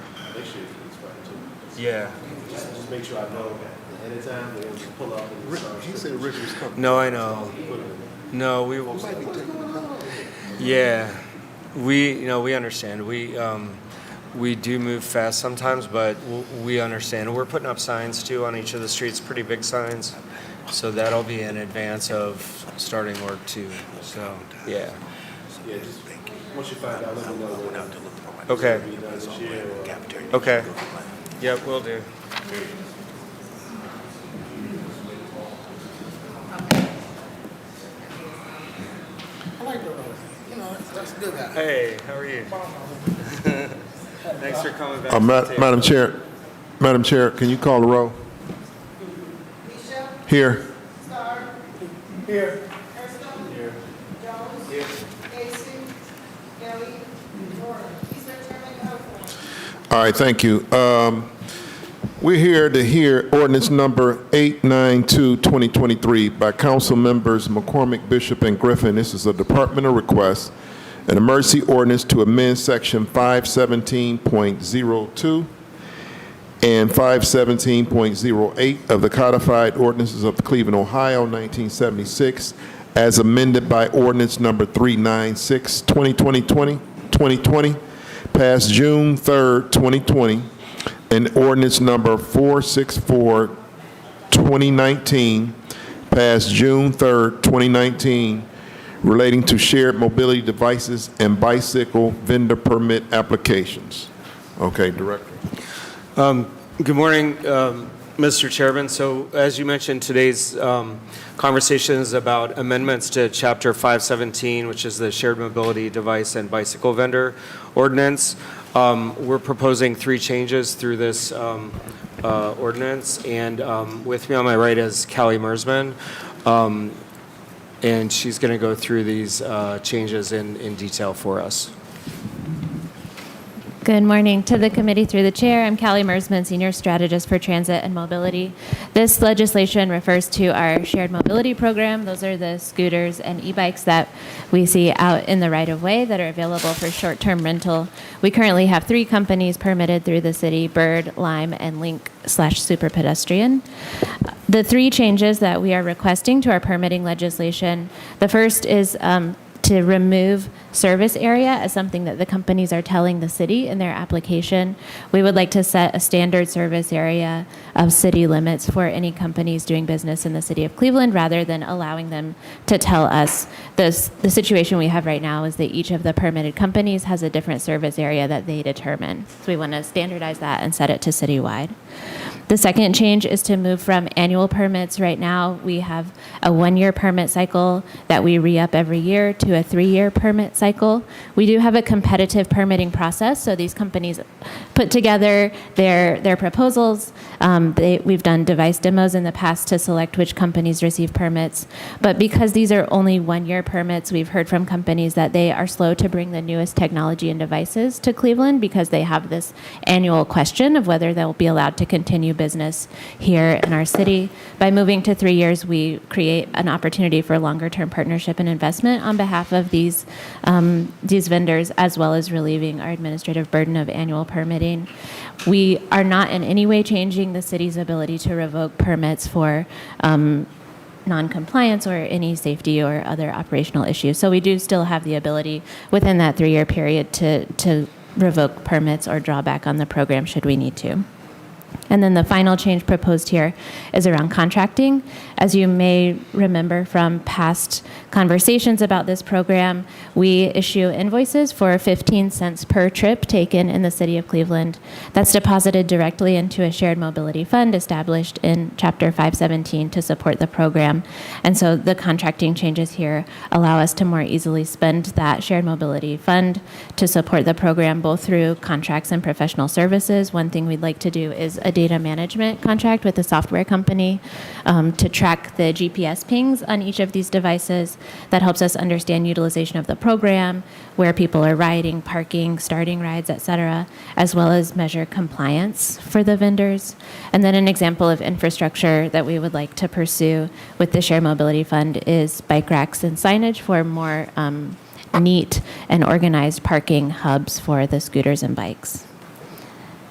Yeah. Just make sure I know ahead of time, we'll just pull up and start. He said Rick was coming. No, I know. No, we will. Yeah, we understand. We do move fast sometimes, but we understand. We're putting up signs too on each of the streets, pretty big signs. So that'll be in advance of starting work too. So yeah. Yeah, just once you find out, let me know when Okay. it'll be done this year or. Okay. Yep, we'll do. I like the, that's a good guy. Hey, how are you? Thanks for coming back. to the table. Madam Chair, can you call the roll? Here. Here. All right, thank you. We're here to hear ordinance number 892, 2023 by council members McCormick, Bishop, and Griffin. This is a departmental request, an emergency ordinance to amend section 517.02 and 517.08 of the codified ordinances of Cleveland, Ohio, 1976, as amended by ordinance number 396, 2020, passed June 3rd, 2020, and ordinance number 464, 2019, passed June 3rd, 2019, relating to shared mobility devices and bicycle vendor permit applications. Okay, Director. Good morning, Mr. Chairman. So as you mentioned, today's conversation is about amendments to Chapter 517, which is the Shared Mobility Device and Bicycle Vendor Ordinance. We're proposing 3 changes through this ordinance, and with me on my right is Callie Mersman, and she's going to go through these changes in detail for us. Good morning. To the committee through the chair, I'm Callie Mersman, Senior Strategist for Transit and Mobility. This legislation refers to our shared mobility program. Those are the scooters and e-bikes that we see out in the right-of-way that are available for short-term rental. We currently have 3 companies permitted through the city: Bird, Lime, and Link/Super Pedestrian. The 3 changes that we are requesting to our permitting legislation, the first is to remove service area as something that the companies are telling the city in their application. We would like to set a standard service area of city limits for any companies doing business in the city of Cleveland, rather than allowing them to tell us. The situation we have right now is that each of the permitted companies has a different service area that they determine. So we want to standardize that and set it to citywide. The second change is to move from annual permits. Right now, we have a 1-year permit cycle that we re-up every year to a 3-year permit cycle. We do have a competitive permitting process, so these companies put together their proposals. We've done device demos in the past to select which companies receive permits. But because these are only 1-year permits, we've heard from companies that they are slow to bring the newest technology and devices to Cleveland because they have this annual question of whether they'll be allowed to continue business here in our city. By moving to 3 years, we create an opportunity for longer-term partnership and investment on behalf of these vendors, as well as relieving our administrative burden of annual permitting. We are not in any way changing the city's ability to revoke permits for non-compliance or any safety or other operational issues. So we do still have the ability within that 3-year period to revoke permits or draw back on the program should we need to. And then the final change proposed here is around contracting. As you may remember from past conversations about this program, we issue invoices for 15 cents per trip taken in the city of Cleveland. That's deposited directly into a shared mobility fund established in Chapter 517 to support the program. And so the contracting changes here allow us to more easily spend that shared mobility fund to support the program, both through contracts and professional services. One thing we'd like to do is a data management contract with a software company to track the GPS pings on each of these devices. That helps us understand utilization of the program, where people are riding, parking, starting rides, et cetera, as well as measure compliance for the vendors. And then an example of infrastructure that we would like to pursue with the Shared Mobility Fund is bike racks and signage for more neat and organized parking hubs for the scooters and bikes.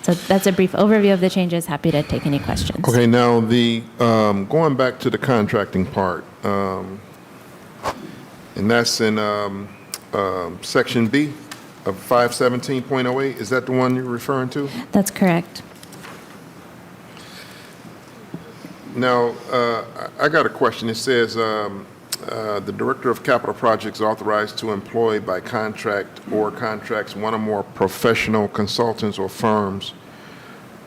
So that's a brief overview of the changes. Happy to take any questions. Okay, now the going back to the contracting part, and that's in Section B of 517.08. Is that the one you're referring to? That's correct. Now, I got a question. It says the Director of Capital Projects authorized to employ by contract or contracts one or more professional consultants or firms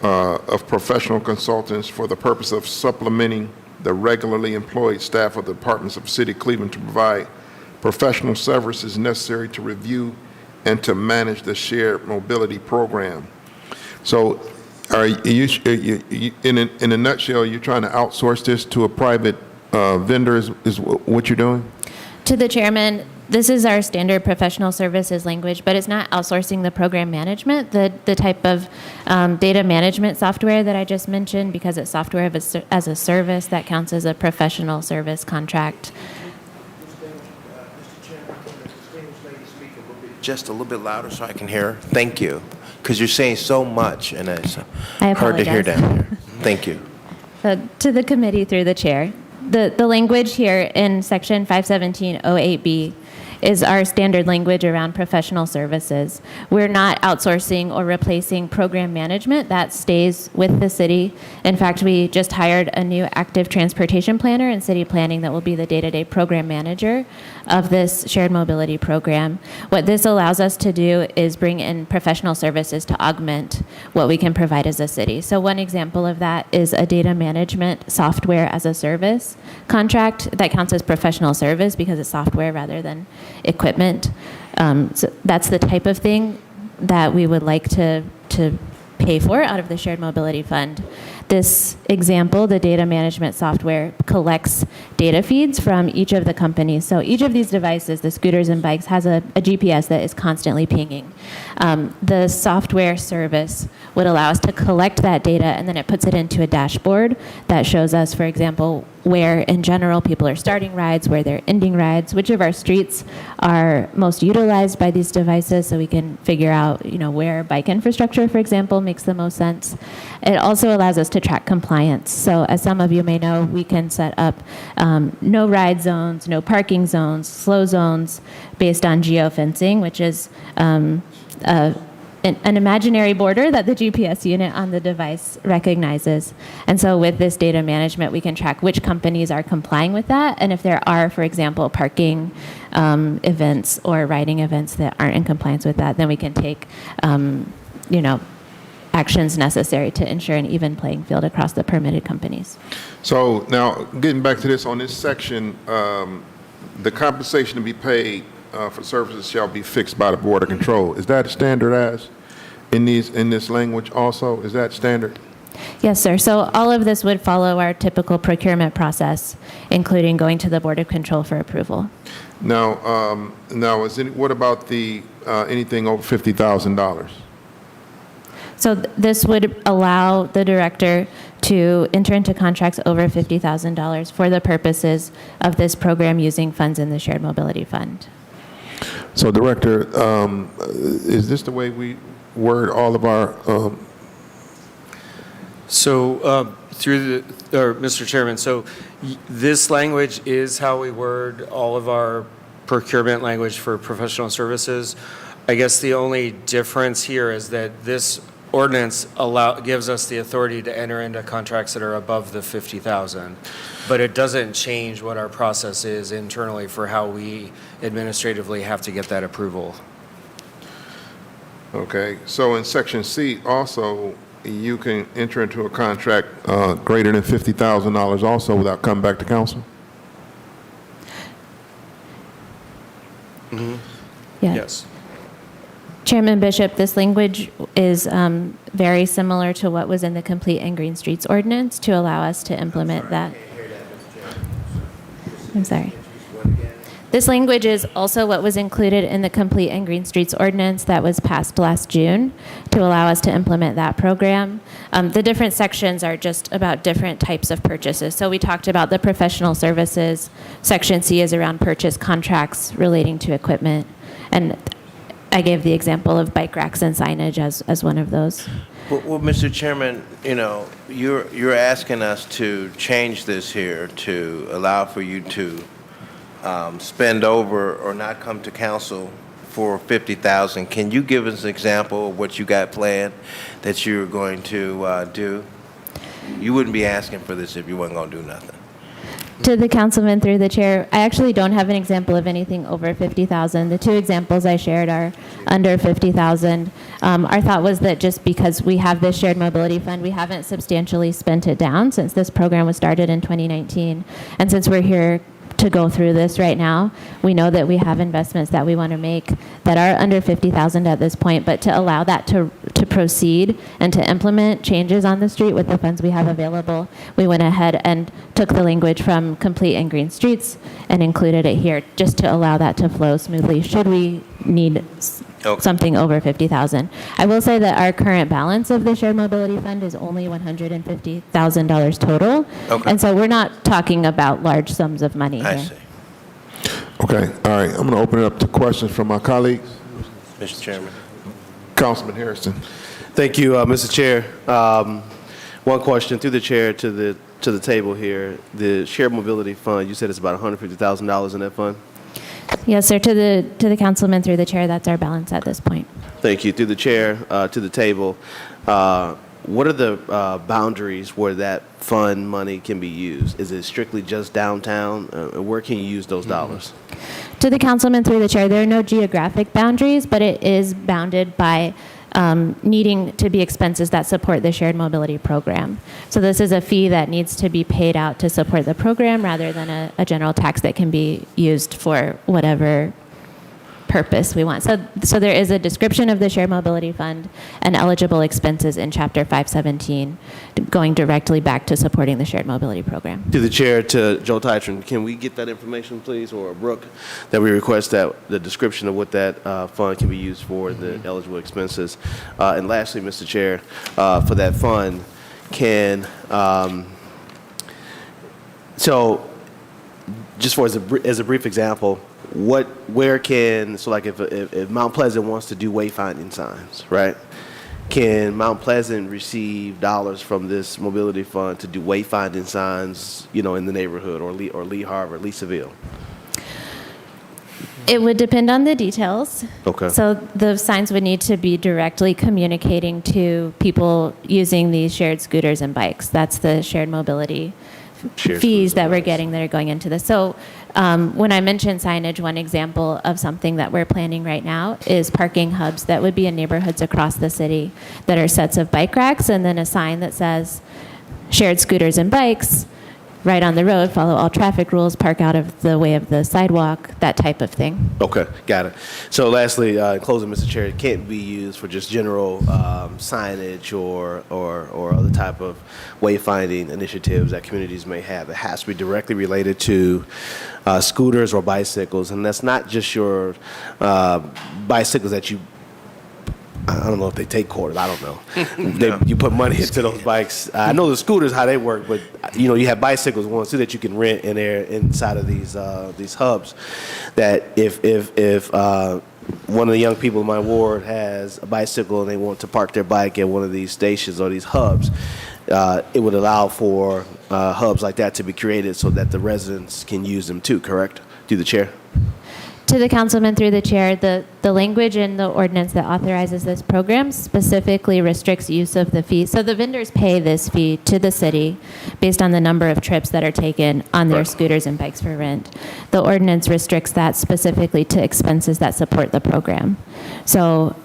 of professional consultants for the purpose of supplementing the regularly employed staff of the departments of the City of Cleveland to provide professional services necessary to review and to manage the shared mobility program. So are you in a nutshell, you're trying to outsource this to a private vendor is what you're doing? To the chairman, this is our standard professional services language, but it's not outsourcing the program management, the type of data management software that I just mentioned, because it's software as a service that counts as a professional service contract. Just a little bit louder so I can hear. Thank you. Because you're saying so much, and it's I hard to hear apologize. down there. Thank you. To the committee through the chair, the language here in Section 517.08B is our standard language around professional services. We're not outsourcing or replacing program management. That stays with the city. In fact, we just hired a new active transportation planner in city planning that will be the day-to-day program manager of this shared mobility program. What this allows us to do is bring in professional services to augment what we can provide as a city. So one example of that is a data management software as a service contract that counts as professional service because it's software rather than equipment. So that's the type of thing that we would like to pay for out of the Shared Mobility Fund. This example, the data management software, collects data feeds from each of the companies. So each of these devices, the scooters and bikes, has a GPS that is constantly pinging. The software service would allow us to collect that data, and then it puts it into a dashboard that shows us, for example, where in general people are starting rides, where they're ending rides, which of our streets are most utilized by these devices, so we can figure out, where bike infrastructure, for example, makes the most sense. It also allows us to track compliance. So as some of you may know, we can set up no ride zones, no parking zones, slow zones based on geofencing, which is an imaginary border that the GPS unit on the device recognizes. And so with this data management, we can track which companies are complying with that. And if there are, for example, parking events or riding events that aren't in compliance with that, then we can take, actions necessary to ensure an even playing field across the permitted companies. So now, getting back to this, on this section, the compensation to be paid for services shall be fixed by the Board of Control. Is that standard as in this language also? Is that standard? Yes, sir. So all of this would follow our typical procurement process, including going to the Board of Control for approval. Now, what about the anything over $50,000? So this would allow the director to enter into contracts over $50,000 for the purposes of this program using funds in the Shared Mobility Fund. So, Director, is this the way we word all of our? Mr. Chairman, so this language is how we word all of our procurement language for professional services. I guess the only difference here is that this ordinance gives us the authority to enter into contracts that are above the 50,000, but it doesn't change what our process is internally for how we administratively have to get that approval. Okay, so in Section C also, you can enter into a contract greater than $50,000 also without coming back to council? Mm-hmm. Yeah. Yes. Chairman Bishop, this language is very similar to what was in the Complete and Green Streets Ordinance to allow us to implement that. I'm sorry. This language is also what was included in the Complete and Green Streets Ordinance that was passed last June to allow us to implement that program. The different sections are just about different types of purchases. So we talked about the professional services. Section C is around purchase contracts relating to equipment. And I gave the example of bike racks and signage as one of those. Well, Mr. Chairman, you're asking us to change this here to allow for you to spend over or not come to council for $50,000. Can you give us an example of what you got planned that you're going to do? You wouldn't be asking for this if you weren't going to do nothing. To the councilman through the chair, I actually don't have an example of anything over 50,000. The two examples I shared are under 50,000. Our thought was that just because we have this shared mobility fund, we haven't substantially spent it down since this program was started in 2019. And since we're here to go through this right now, we know that we have investments that we want to make that are under 50,000 at this point, but to allow that to proceed and to implement changes on the street with the funds we have available, we went ahead and took the language from Complete and Green Streets and included it here just to allow that to flow smoothly should we need something over 50,000. I will say that our current balance of the Shared Mobility Fund is only $150,000 total. Okay. And so we're not talking about large sums of money here. I see. Okay, all right, I'm going to open it up to questions from my colleagues. Mr. Chairman. Councilman Harrison. Thank you, Mr. Chair. One question through the chair to the table here. The Shared Mobility Fund, you said it's about $150,000 in that fund? Yes, sir. To the councilman through the chair, that's our balance at this point. Thank you. Through the chair to the table, what are the boundaries where that fund money can be used? Is it strictly just downtown? Where can you use those dollars? To the councilman through the chair, there are no geographic boundaries, but it is bounded by needing to be expenses that support the shared mobility program. So this is a fee that needs to be paid out to support the program rather than a general tax that can be used for whatever purpose we want. So there is a description of the shared mobility fund and eligible expenses in Chapter 517, going directly back to supporting the shared mobility program. To the chair, to Joe Titron, can we get that information, please, or Brooke, that we request that the description of what that fund can be used for, the eligible expenses? And lastly, Mr. Chair, for that fund, can, so just for as a brief example, where can, so like if Mount Pleasant wants to do wayfinding signs, right? Can Mount Pleasant receive dollars from this mobility fund to do wayfinding signs, in the neighborhood, or Lee Harbor, Lee Seville? It would depend on the details. Okay. So the signs would need to be directly communicating to people using these shared scooters and bikes. That's the shared mobility Shared fees scooters that and we're bikes. getting that are going into this. So when I mentioned signage, one example of something that we're planning right now is parking hubs that would be in neighborhoods across the city that are sets of bike racks and then a sign that says shared scooters and bikes, right on the road, follow all traffic rules, park out of the way of the sidewalk, that type of thing. Okay, got it. So lastly, in closing, Mr. Chair, it can't be used for just general signage or other type of wayfinding initiatives that communities may have. It has to be directly related to scooters or bicycles, and that's not just your bicycles that you, I don't know if they take quarters. I don't know. You put money into those bikes. I know the scooters, how they work, but you have bicycles ones too that you can rent in there inside of these hubs. That if one of the young people in my ward has a bicycle and they want to park their bike at one of these stations or these hubs, it would allow for hubs like that to be created so that the residents can use them too. Correct? Through the chair. To the councilman through the chair, the language in the ordinance that authorizes this program specifically restricts use of the fee. So the vendors pay this fee to the city based on the number of trips that are taken on their scooters and bikes for rent. The ordinance restricts that specifically to expenses that support the program. So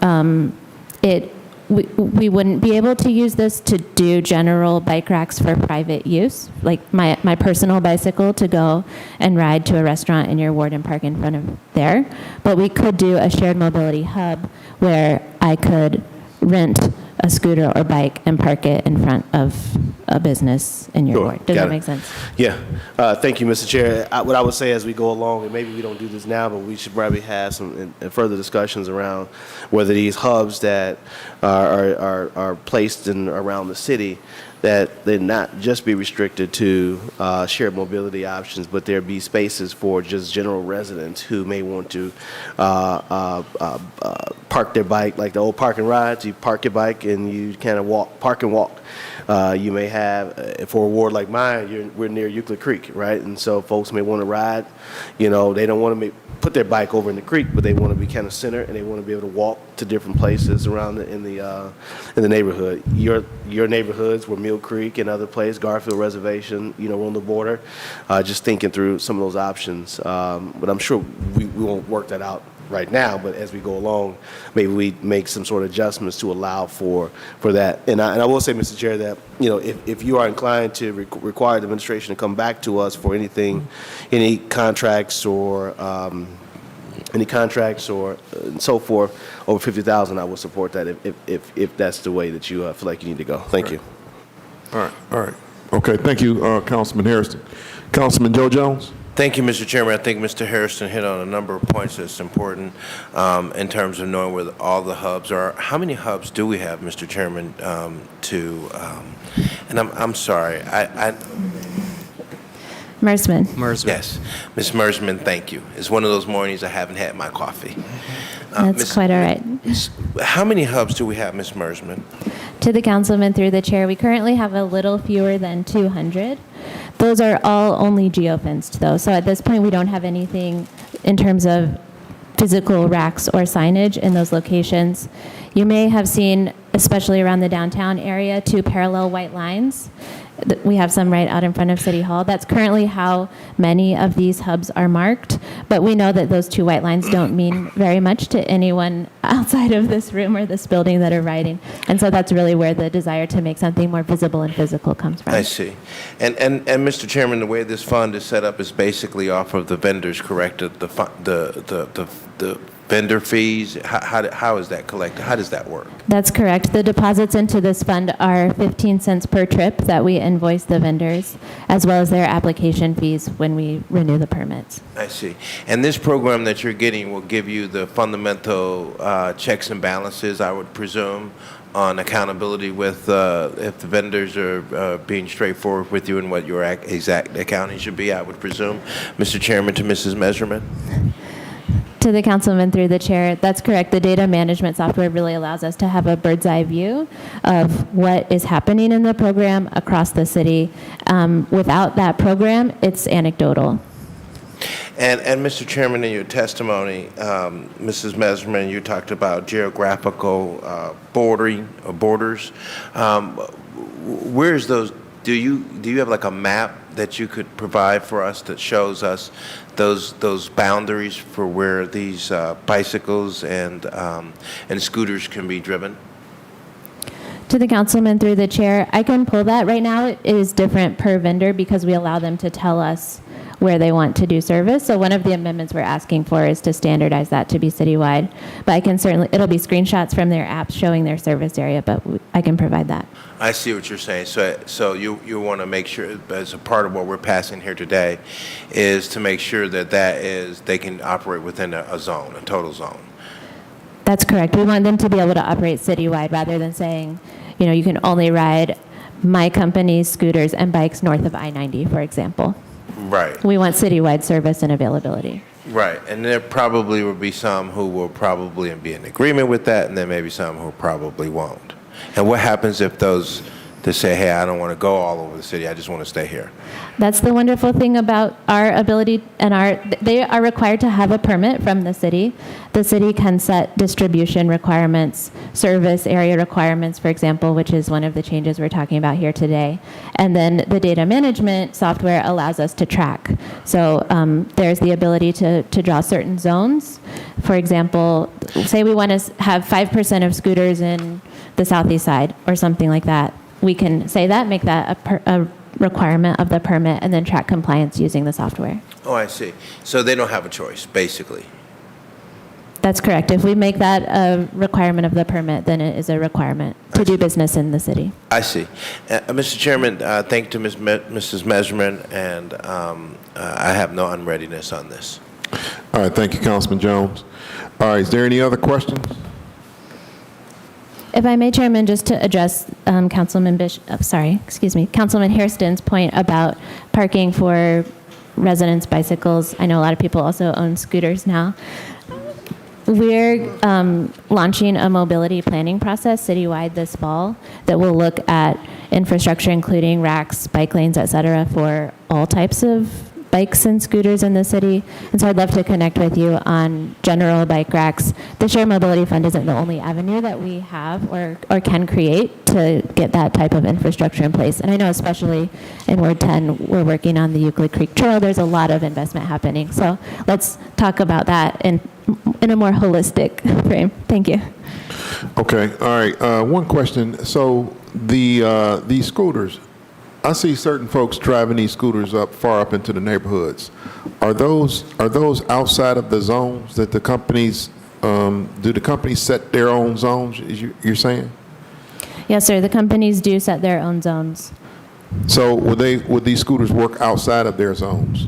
we wouldn't be able to use this to do general bike racks for private use, like my personal bicycle to go and ride to a restaurant in your ward and park in front of there. But we could do a shared mobility hub where I could rent a scooter or bike and park it in front of a business in your Sure. ward. Does Got that it. make sense? Yeah. Thank you, Mr. Chair. What I would say as we go along, and maybe we don't do this now, but we should probably have some further discussions around whether these hubs that are placed in around the city, that they not just be restricted to shared mobility options, but there be spaces for just general residents who may want to park their bike, like the old park and rides. You park your bike and you kind of park and walk. You may have, for a ward like mine, we're near Euclid Creek, right? And so folks may want to ride. They don't want to put their bike over in the creek, but they want to be kind of centered and they want to be able to walk to different places around in the neighborhood. Your neighborhoods were Mill Creek and other places, Garfield Reservation, on the border. Just thinking through some of those options, but I'm sure we won't work that out right now, but as we go along, maybe we make some sort of adjustments to allow for that. And I will say, Mr. Chair, that if you are inclined to require the administration to come back to us for any contracts or and so forth over 50,000, I will support that if that's the way that you feel like you need to go. Thank you. All right. Okay, thank you, Councilman Harrison. Councilman Joe Jones? Thank you, Mr. Chairman. I think Mr. Harrison hit on a number of points that's important in terms of knowing where all the hubs are. How many hubs do we have, Mr. Chairman, and I'm sorry, Mersman. Yes, Ms. Mersman, thank you. It's one of those mornings I haven't had my coffee. That's quite all right. How many hubs do we have, Ms. Mersman? To the councilman through the chair, we currently have a little fewer than 200. Those are all only geofenced, though. So at this point, we don't have anything in terms of physical racks or signage in those locations. You may have seen, especially around the downtown area, 2 parallel white lines. We have some right out in front of City Hall. That's currently how many of these hubs are marked, but we know that those 2 white lines don't mean very much to anyone outside of this room or this building that are riding. And so that's really where the desire to make something more visible and physical comes from. I see. And Mr. Chairman, the way this fund is set up is basically off of the vendors, correct? The vendor fees? How is that collected? How does that work? That's correct. The deposits into this fund are 15 cents per trip that we invoice the vendors, as well as their application fees when we renew the permits. I see. And this program that you're getting will give you the fundamental checks and balances, I would presume, on accountability with if the vendors are being straightforward with you and what your exact accounting should be, I would presume. Mr. Chairman, to Mrs. Measurement. To the councilman through the chair, that's correct. The data management software really allows us to have a bird's eye view of what is happening in the program across the city. Without that program, it's anecdotal. And Mr. Chairman, in your testimony, Mrs. Measurement, you talked about geographical borders. Where's those? Do you have like a map that you could provide for us that shows us those boundaries for where these bicycles and scooters can be driven? To the councilman through the chair, I can pull that. Right now it is different per vendor because we allow them to tell us where they want to do service. So one of the amendments we're asking for is to standardize that to be citywide. But I can certainly, it'll be screenshots from their apps showing their service area, but I can provide that. I see what you're saying. So you want to make sure, as a part of what we're passing here today, is to make sure that they can operate within a zone, a total zone. That's correct. We want them to be able to operate citywide rather than saying, you can only ride my company's scooters and bikes north of I-90, for example. Right. We want citywide service and availability. Right, and there probably will be some who will probably be in agreement with that, and there may be some who probably won't. And what happens if those that say, hey, I don't want to go all over the city, I just want to stay here? That's the wonderful thing about our ability and they are required to have a permit from the city. The city can set distribution requirements, service area requirements, for example, which is one of the changes we're talking about here today. And then the data management software allows us to track. So there's the ability to draw certain zones. For example, say we want to have 5% of scooters in the southeast side or something like that. We can say that, make that a requirement of the permit, and then track compliance using the software. Oh, I see. So they don't have a choice, basically. That's correct. If we make that a requirement of the permit, then it is a requirement to do business in the city. I see. Mr. Chairman, thank you to Mrs. Measurement, and I have no unreadiness on this. All right, thank you, Councilman Jones. All right, is there any other questions? If I may, Chairman, just to address Councilman Hairston's point about parking for residents' bicycles. I know a lot of people also own scooters now. We're launching a mobility planning process citywide this fall that will look at infrastructure, including racks, bike lanes, et cetera, for all types of bikes and scooters in the city. And so I'd love to connect with you on general bike racks. The Shared Mobility Fund isn't the only avenue that we have or can create to get that type of infrastructure in place. And I know especially in Ward 10, we're working on the Euclid Creek Trail. There's a lot of investment happening. So let's talk about that in a more holistic frame. Thank you. Okay, all right. One question. So these scooters, I see certain folks driving these scooters far up into the neighborhoods. Are those outside of the zones that the companies, do the companies set their own zones, you're saying? Yes, sir. The companies do set their own zones. So would these scooters work outside of their zones?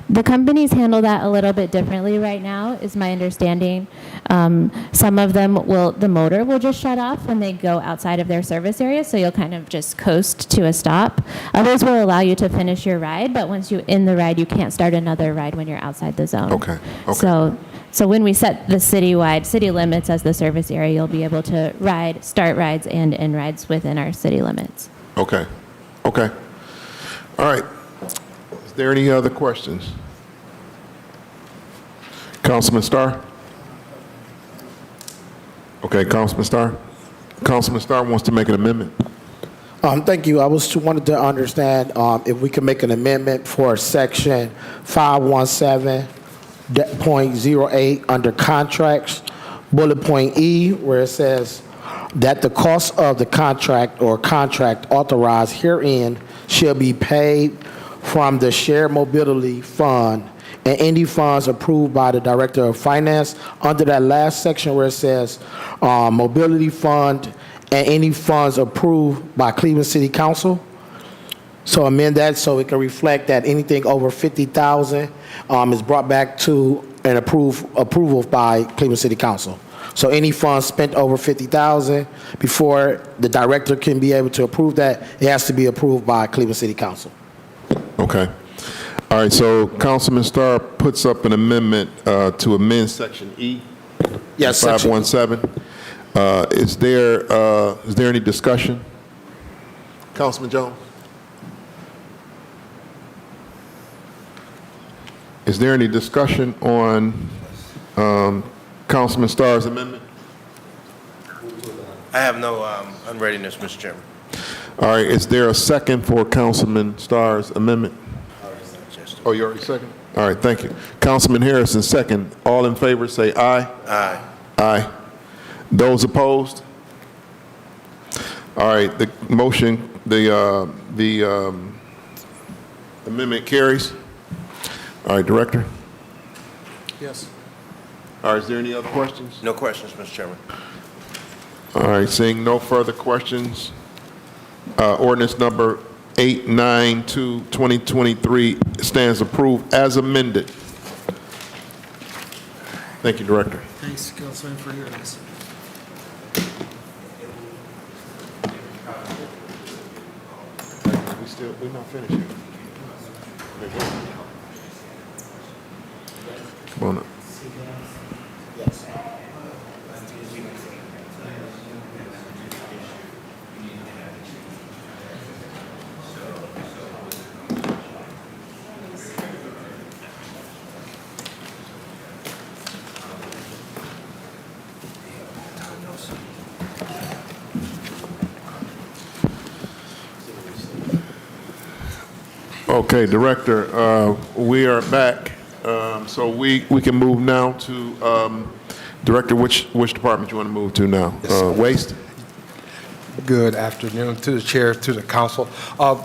The companies handle that a little bit differently right now, is my understanding. Some of them the motor will just shut off when they go outside of their service area, so you'll kind of just coast to a stop. Others will allow you to finish your ride, but once you're in the ride, you can't start another ride when you're outside the zone. Okay. So when we set the city limits as the service area, you'll be able to start rides and end rides within our city limits. Okay. All right. Is there any other questions? Councilman Starr? Okay, Councilman Starr. Councilman Starr wants to make an amendment. Thank you. I wanted to understand if we can make an amendment for section 517.08 under contracts, bullet point E, where it says that the cost of the contract or contract authorized herein shall be paid from the Shared Mobility Fund and any funds approved by the Director of Finance. Under that last section where it says mobility fund and any funds approved by Cleveland City Council. So amend that so it can reflect that anything over 50,000 is brought back to an approval by Cleveland City Council. So any funds spent over 50,000, before the director can be able to approve that, it has to be approved by Cleveland City Council. Okay. All right, so Councilman Starr puts up an amendment to amend Section E. Yes, Section- 517. Is there any discussion? Councilman Jones? Is there any discussion on Councilman Starr's amendment? I have no unreadiness, Mr. Chairman. All right, is there a second for Councilman Starr's amendment? Oh, you already second? All right, thank you. Councilman Harrison, second. All in favor, say aye. Aye. Aye. Those opposed? All right, the motion, the amendment carries. All right, Director? Yes. All right, is there any other questions? No questions, Mr. Chairman. All right, seeing no further questions, ordinance number 892, 2023 stands approved as amended. Thank you, Director. Thanks, Councilman, for hearing us. We're not finished yet. Come on up. Okay, Director, we are back. So we can move now to, Director, which department you want to move to now? Waste? Good afternoon to the chair, to the council.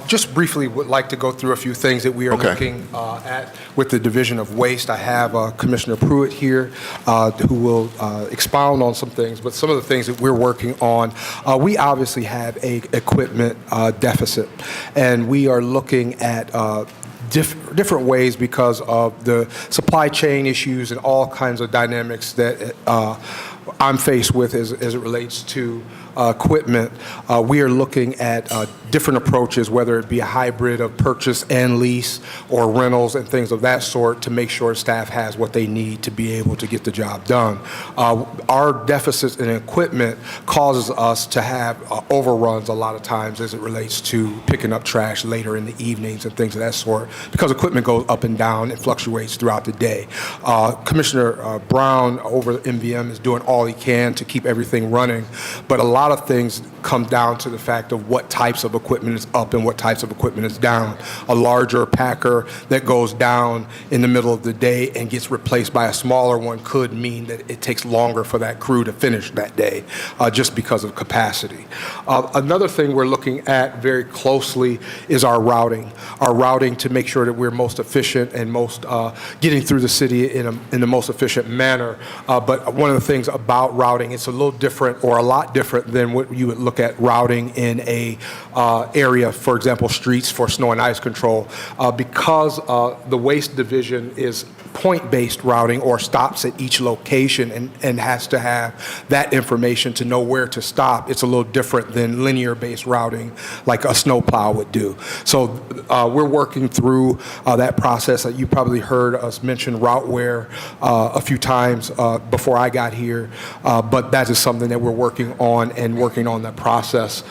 Just briefly would like to go through a few things that we are Okay. looking at with the Division of Waste. I have Commissioner Pruitt here who will expound on some things, but some of the things that we're working on, we obviously have a equipment deficit, and we are looking at different ways because of the supply chain issues and all kinds of dynamics that I'm faced with as it relates to equipment. We are looking at different approaches, whether it be a hybrid of purchase and lease or rentals and things of that sort, to make sure staff has what they need to be able to get the job done. Our deficits in equipment causes us to have overruns a lot of times as it relates to picking up trash later in the evenings and things of that sort, because equipment goes up and down and fluctuates throughout the day. Commissioner Brown over at MVM is doing all he can to keep everything running, but a lot of things come down to the fact of what types of equipment is up and what types of equipment is down. A larger packer that goes down in the middle of the day and gets replaced by a smaller one could mean that it takes longer for that crew to finish that day just because of capacity. Another thing we're looking at very closely is our routing. Our routing to make sure that we're most efficient and most getting through the city in the most efficient manner. But one of the things about routing, it's a little different or a lot different than what you would look at routing in a area, for example, streets for snow and ice control. Because the waste division is point-based routing or stops at each location and has to have that information to know where to stop, it's a little different than linear-based routing like a snowplow would do. So we're working through that process. You probably heard us mention Routeware a few times before I got here, but that is something that we're working on that process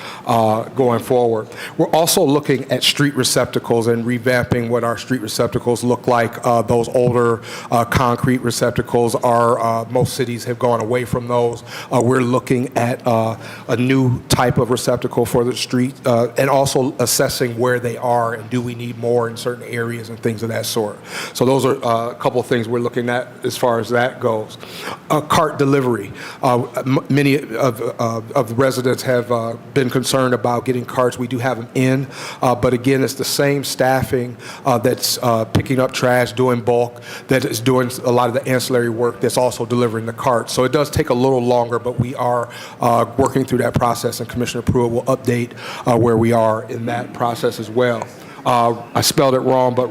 going forward. We're also looking at street receptacles and revamping what our street receptacles look like, those older regular concrete receptacles are, most cities have gone away from those. We're looking at a new type of receptacle for the street and also assessing where they are and do we need more in certain areas and things of that sort. So those are a couple of things we're looking at as far as that goes. Cart delivery. Many of the residents have been concerned about getting carts. We do have them in, but again, it's the same staffing that's picking up trash, doing bulk, that is doing a lot of the ancillary work that's also delivering the carts. So it does take a little longer, but we are working through that process, and Commissioner Pruitt will update where we are in that process as well. I spelled it wrong, but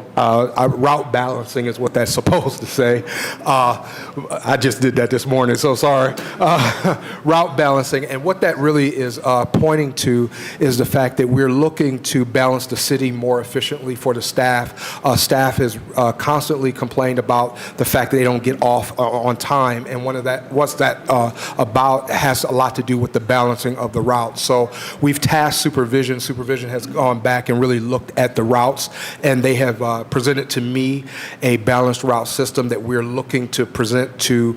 route balancing is what that's supposed to say. I just did that this morning, so sorry. Route balancing, and what that really is pointing to is the fact that we're looking to balance the city more efficiently for the staff. Staff has constantly complained about the fact that they don't get off on time, and what's that about has a lot to do with the balancing of the routes. So we've tasked supervision. Supervision has gone back and really looked at the routes, and they have presented to me a balanced route system that we're looking to present to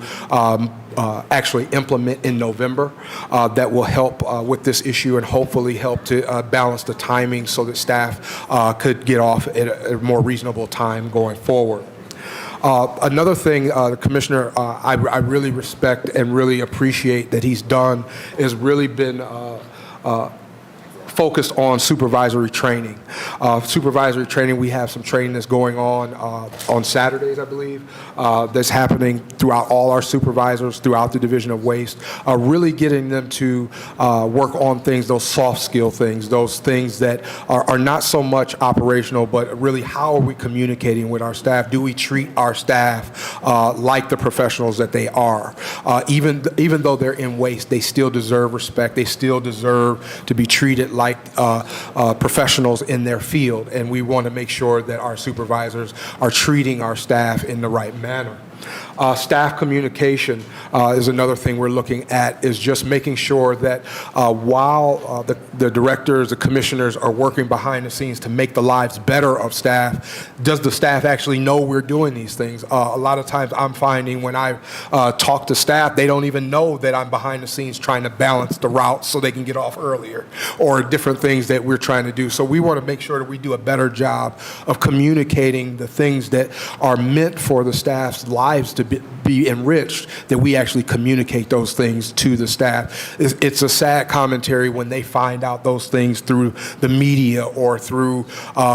actually implement in November that will help with this issue and hopefully help to balance the timing so that staff could get off at a more reasonable time going forward. Another thing, the Commissioner, I really respect and really appreciate that he's done is really been focused on supervisory training. Supervisory training, we have some training that's going on Saturdays, I believe, that's happening throughout all our supervisors, throughout the Division of Waste, really getting them to work on things, those soft skill things, those things that are not so much operational, but really how are we communicating with our staff? Do we treat our staff like the professionals that they are? Even though they're in waste, they still deserve respect. They still deserve to be treated like professionals in their field, and we want to make sure that our supervisors are treating our staff in the right manner. Staff communication is another thing we're looking at, is just making sure that while the directors, the commissioners are working behind the scenes to make the lives better of staff, does the staff actually know we're doing these things? A lot of times I'm finding when I talk to staff, they don't even know that I'm behind the scenes trying to balance the routes so they can get off earlier, or different things that we're trying to do. So we want to make sure that we do a better job of communicating the things that are meant for the staff's lives to be enriched, that we actually communicate those things to the staff. It's a sad commentary when they find out those things through the media or through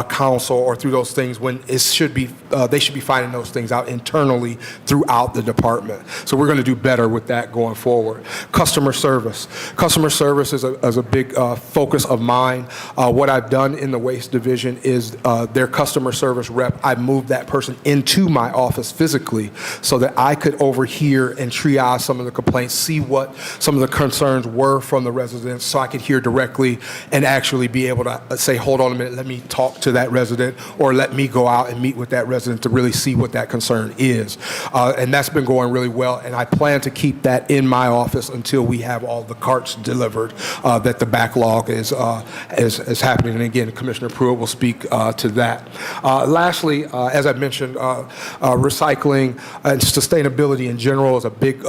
council or through those things, when it should be they should be finding those things out internally throughout the department. So we're going to do better with that going forward. Customer service. Customer service is a big focus of mine. What I've done in the waste division is their customer service rep, I moved that person into my office physically so that I could overhear and triage some of the complaints, see what some of the concerns were from the residents, so I could hear directly and actually be able to say, hold on a minute, let me talk to that resident, or let me go out and meet with that resident to really see what that concern is. And that's been going really well, and I plan to keep that in my office until we have all the carts delivered, that the backlog is happening. And again, Commissioner Pruitt will speak to that. Lastly, as I mentioned, recycling and sustainability in general is a big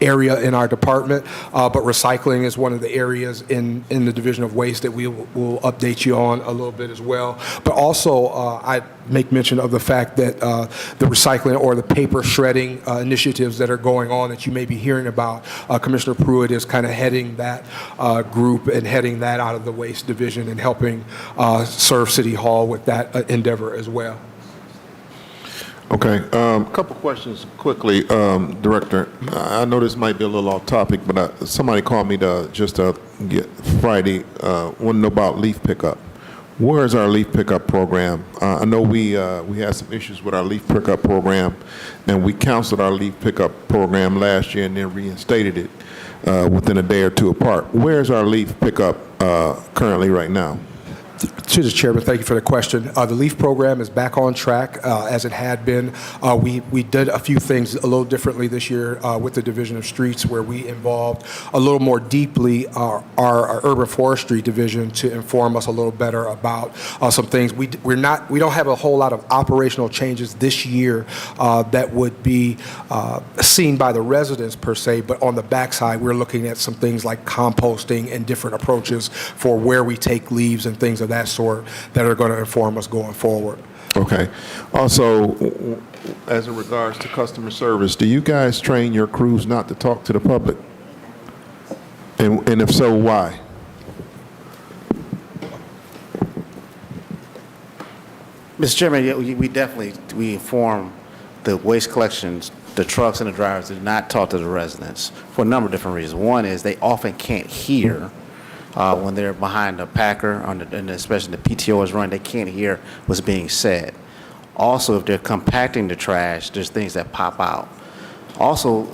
area in our department, but recycling is one of the areas in the Division of Waste that we will update you on a little bit as well. But also, I make mention of the fact that the recycling or the paper shredding initiatives that are going on that you may be hearing about, Commissioner Pruitt is kind of heading that group and heading that out of the Waste Division and helping serve City Hall with that endeavor as well. Okay, a couple questions quickly, Director. I know this might be a little off topic, but somebody called me just get Friday, want to know about leaf pickup. Where is our leaf pickup program? I know we had some issues with our leaf pickup program, and we canceled our leaf pickup program last year and then reinstated it within a day or two apart. Where is our leaf pickup currently right now? To the chairman, thank you for the question. The LEAF program is back on track as it had been. We did a few things a little differently this year with the Division of Streets, where we involved a little more deeply our urban forestry division to inform us a little better about some things. We don't have a whole lot of operational changes this year that would be seen by the residents per se, but on the backside, we're looking at some things like composting and different approaches for where we take leaves and things of that sort that are going to inform us going forward. Okay. Also, as it regards to customer service, do you guys train your crews not to talk to the public? And if so, why? Mr. Chairman, yeah, we definitely inform the waste collections, the trucks and the drivers to not talk to the residents for a number of different reasons. One is they often can't hear when they're behind a packer, and especially the PTO is running, they can't hear what's being said. Also, if they're compacting the trash, there's things that pop out. Also,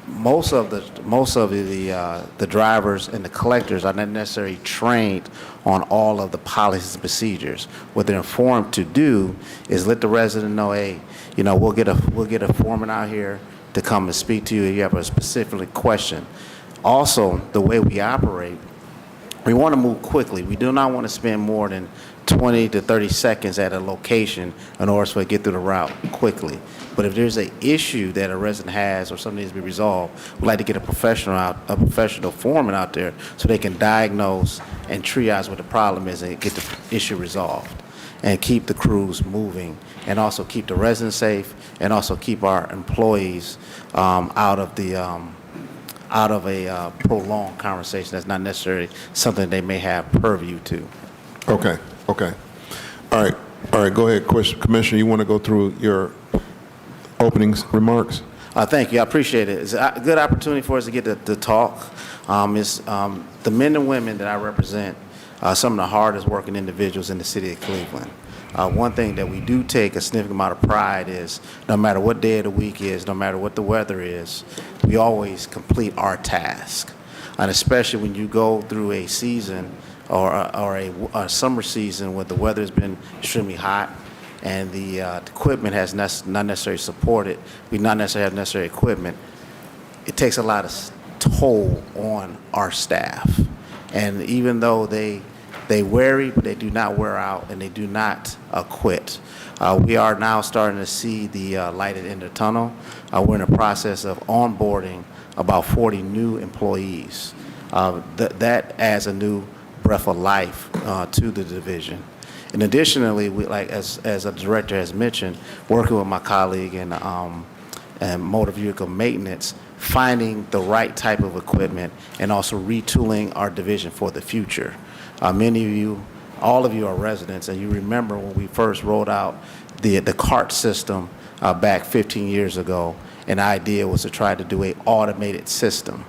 most of the drivers and the collectors are not necessarily trained on all of the policies and procedures. What they're informed to do is let the resident know, hey, we'll get a foreman out here to come and speak to you if you have a specific question. Also, the way we operate, we want to move quickly. We do not want to spend more than 20 to 30 seconds at a location in order for it to get through the route quickly. But if there's an issue that a resident has or something needs to be resolved, we'd like to get a professional foreman out there so they can diagnose and triage what the problem is and get the issue resolved and keep the crews moving and also keep the residents safe and also keep our employees out of a prolonged conversation that's not necessarily something they may have purview to. Okay. All right, go ahead, Commissioner. You want to go through your opening remarks? Thank you. I appreciate it. It's a good opportunity for us to get to talk. It's the men and women that I represent, some of the hardest working individuals in the city of Cleveland. One thing that we do take a significant amount of pride is no matter what day of the week is, no matter what the weather is, we always complete our task. And especially when you go through a season or a summer season where the weather has been extremely hot and the equipment has not necessarily supported, we not necessarily have necessary equipment, it takes a lot of toll on our staff. And even though they weary, but they do not wear out and they do not quit. We are now starting to see the light at the end of the tunnel. We're in the process of onboarding about 40 new employees. That adds a new breath of life to the division. And additionally, as a director has mentioned, working with my colleague in motor vehicle maintenance, finding the right type of equipment and also retooling our division for the future. Many of you, all of you are residents, and you remember when we first rolled out the cart system back 15 years ago, and the idea was to try to do an automated system.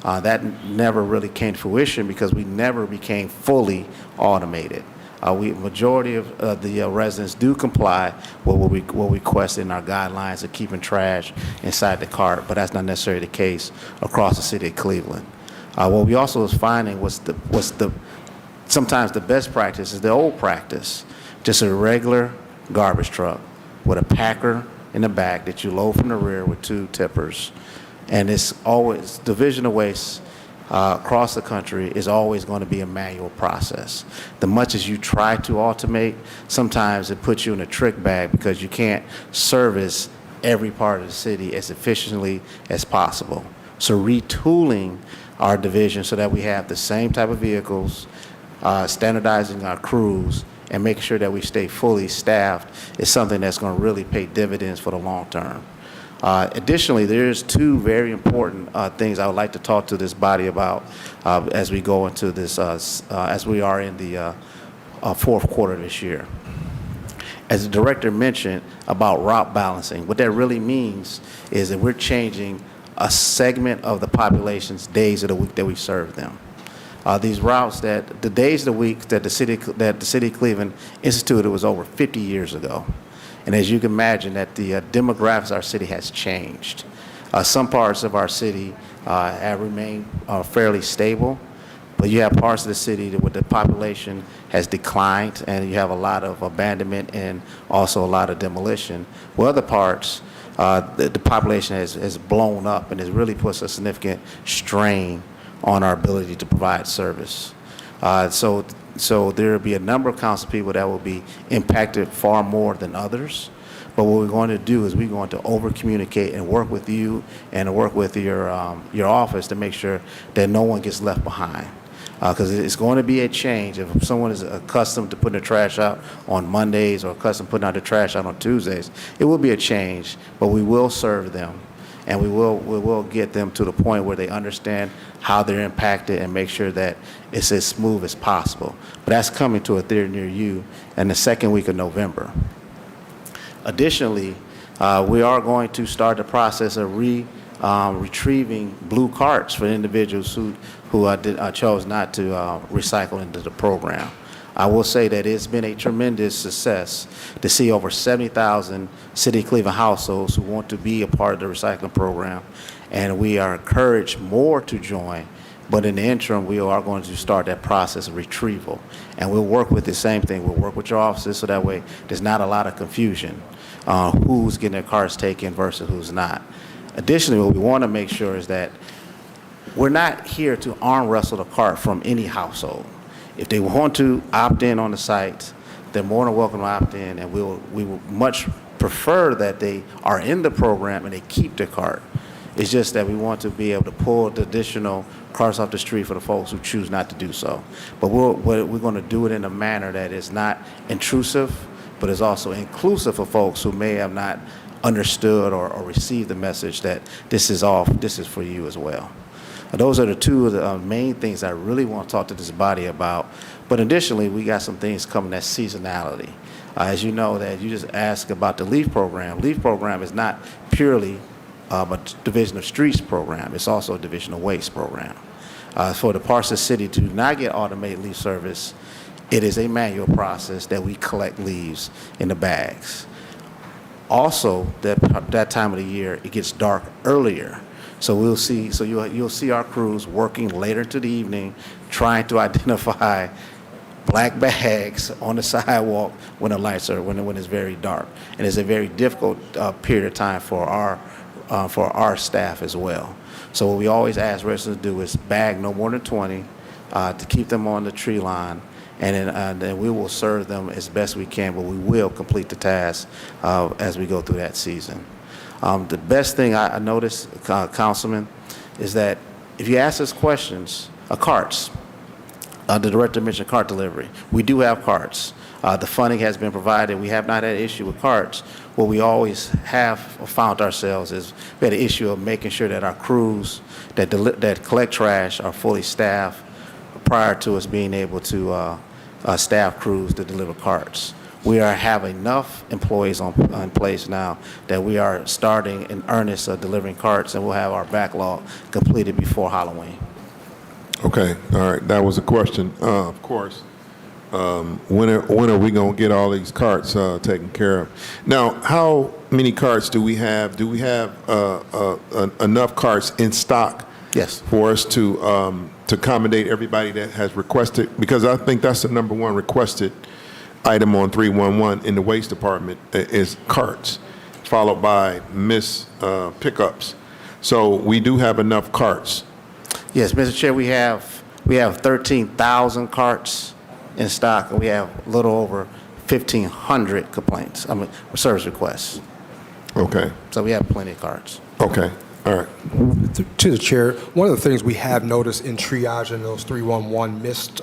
That never really came to fruition because we never became fully automated. Majority of the residents do comply with what we request in our guidelines of keeping trash inside the cart, but that's not necessarily the case across the city of Cleveland. What we also was finding was sometimes the best practice is the old practice, just a regular garbage truck with a packer in the back that you load from the rear with two tippers. And it's always, division of waste across the country is always going to be a manual process. The much as you try to automate, sometimes it puts you in a trick bag because you can't service every part of the city as efficiently as possible. So retooling our division so that we have the same type of vehicles, standardizing our crews, and making sure that we stay fully staffed is something that's going to really pay dividends for the long term. Additionally, there's two very important things I would like to talk to this body about as we go into this, as we are in the fourth quarter this year. As the director mentioned about route balancing, what that really means is that we're changing a segment of the population's days of the week that we serve them. These routes the days of the week that the city of Cleveland instituted was over 50 years ago. And as you can imagine, that the demographics of our city has changed. Some parts of our city have remained fairly stable, But you have parts of the city where the population has declined, and you have a lot of abandonment and also a lot of demolition. Well, other parts, the population has blown up, and it really puts a significant strain on our ability to provide service. So there will be a number of council people that will be impacted far more than others. But what we're going to do is we're going to over-communicate and work with you and work with your office to make sure that no one gets left behind. Because it's going to be a change. If someone is accustomed to putting the trash out on Mondays or accustomed to putting out the trash out on Tuesdays, it will be a change, but we will serve them. And we will get them to the point where they understand how they're impacted and make sure that it's as smooth as possible. But that's coming to a theater near you in the second week of November. Additionally, we are going to start the process of retrieving blue carts for individuals who chose not to recycle into the program. I will say that it's been a tremendous success to see over 70,000 City of Cleveland households who want to be a part of the recycling program, and we are encouraged more to join. But in the interim, we are going to start that process of retrieval, and we'll work with the same thing. We'll work with your offices so that way there's not a lot of confusion who's getting their carts taken versus who's not. Additionally, what we want to make sure is that we're not here to arm wrestle the cart from any household. If they want to opt in on the site, they're more than welcome to opt in, and we will much prefer that they are in the program and they keep their cart. It's just that we want to be able to pull the additional carts off the street for the folks who choose not to do so. But we're going to do it in a manner that is not intrusive, but is also inclusive for folks who may have not understood or received the message that this is for you as well. Those are the two of the main things I really want to talk to this body about. But additionally, we got some things coming, that's seasonality. As you know, that you just asked about the LEAF program. LEAF program is not purely a Division of Streets program. It's also a Division of Waste program. For the parts of the city to not get automated leaf service, it is a manual process that we collect leaves in the bags. Also, that time of the year, it gets dark earlier. So you'll see our crews working later into the evening, trying to identify black bags on the sidewalk when the lights are when it's very dark, and it's a very difficult period of time for our staff as well. So what we always ask residents to do is bag no more than 20 to keep them on the tree line, and then we will serve them as best we can, but we will complete the task as we go through that season. The best thing I noticed, Councilman, is that if you ask us questions, carts, the director mentioned cart delivery. We do have carts. The funding has been provided. We have not had an issue with carts. What we always have found ourselves is we had an issue of making sure that our crews that collect trash are fully staffed prior to us being able to staff crews to deliver carts. We have enough employees in place now that we are starting in earnest of delivering carts, and we'll have our backlog completed before Halloween. Okay, all right, that was a question. Of course, when are we going to get all these carts taken care of? Now, how many carts do we have? Do we have enough carts in stock? Yes. For us to accommodate everybody that has requested? Because I think that's the number one requested item on 311 in the waste department is carts, followed by pickups. So we do have enough carts. Yes, Mr. Chair, we have 13,000 carts in stock, and we have a little over 1,500 service requests. Okay. So we have plenty of carts. Okay. All right. To the chair, one of the things we have noticed in triaging those 311 missed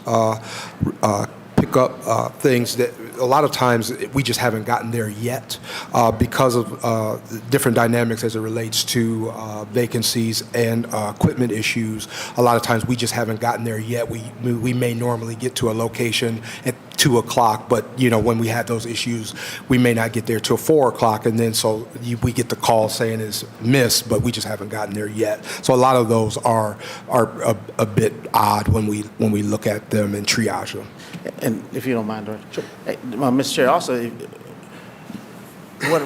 pickup things that a lot of times we just haven't gotten there yet because of different dynamics as it relates to vacancies and equipment issues. A lot of times we just haven't gotten there yet. We may normally get to a location at 2 o'clock, but when we had those issues, we may not get there till 4 o'clock, and then we get the call saying it's missed, but we just haven't gotten there yet. So a lot of those are a bit odd when we look at them and triage them. And if you don't mind, Director. Sure. Hey, Mr. Chair, also,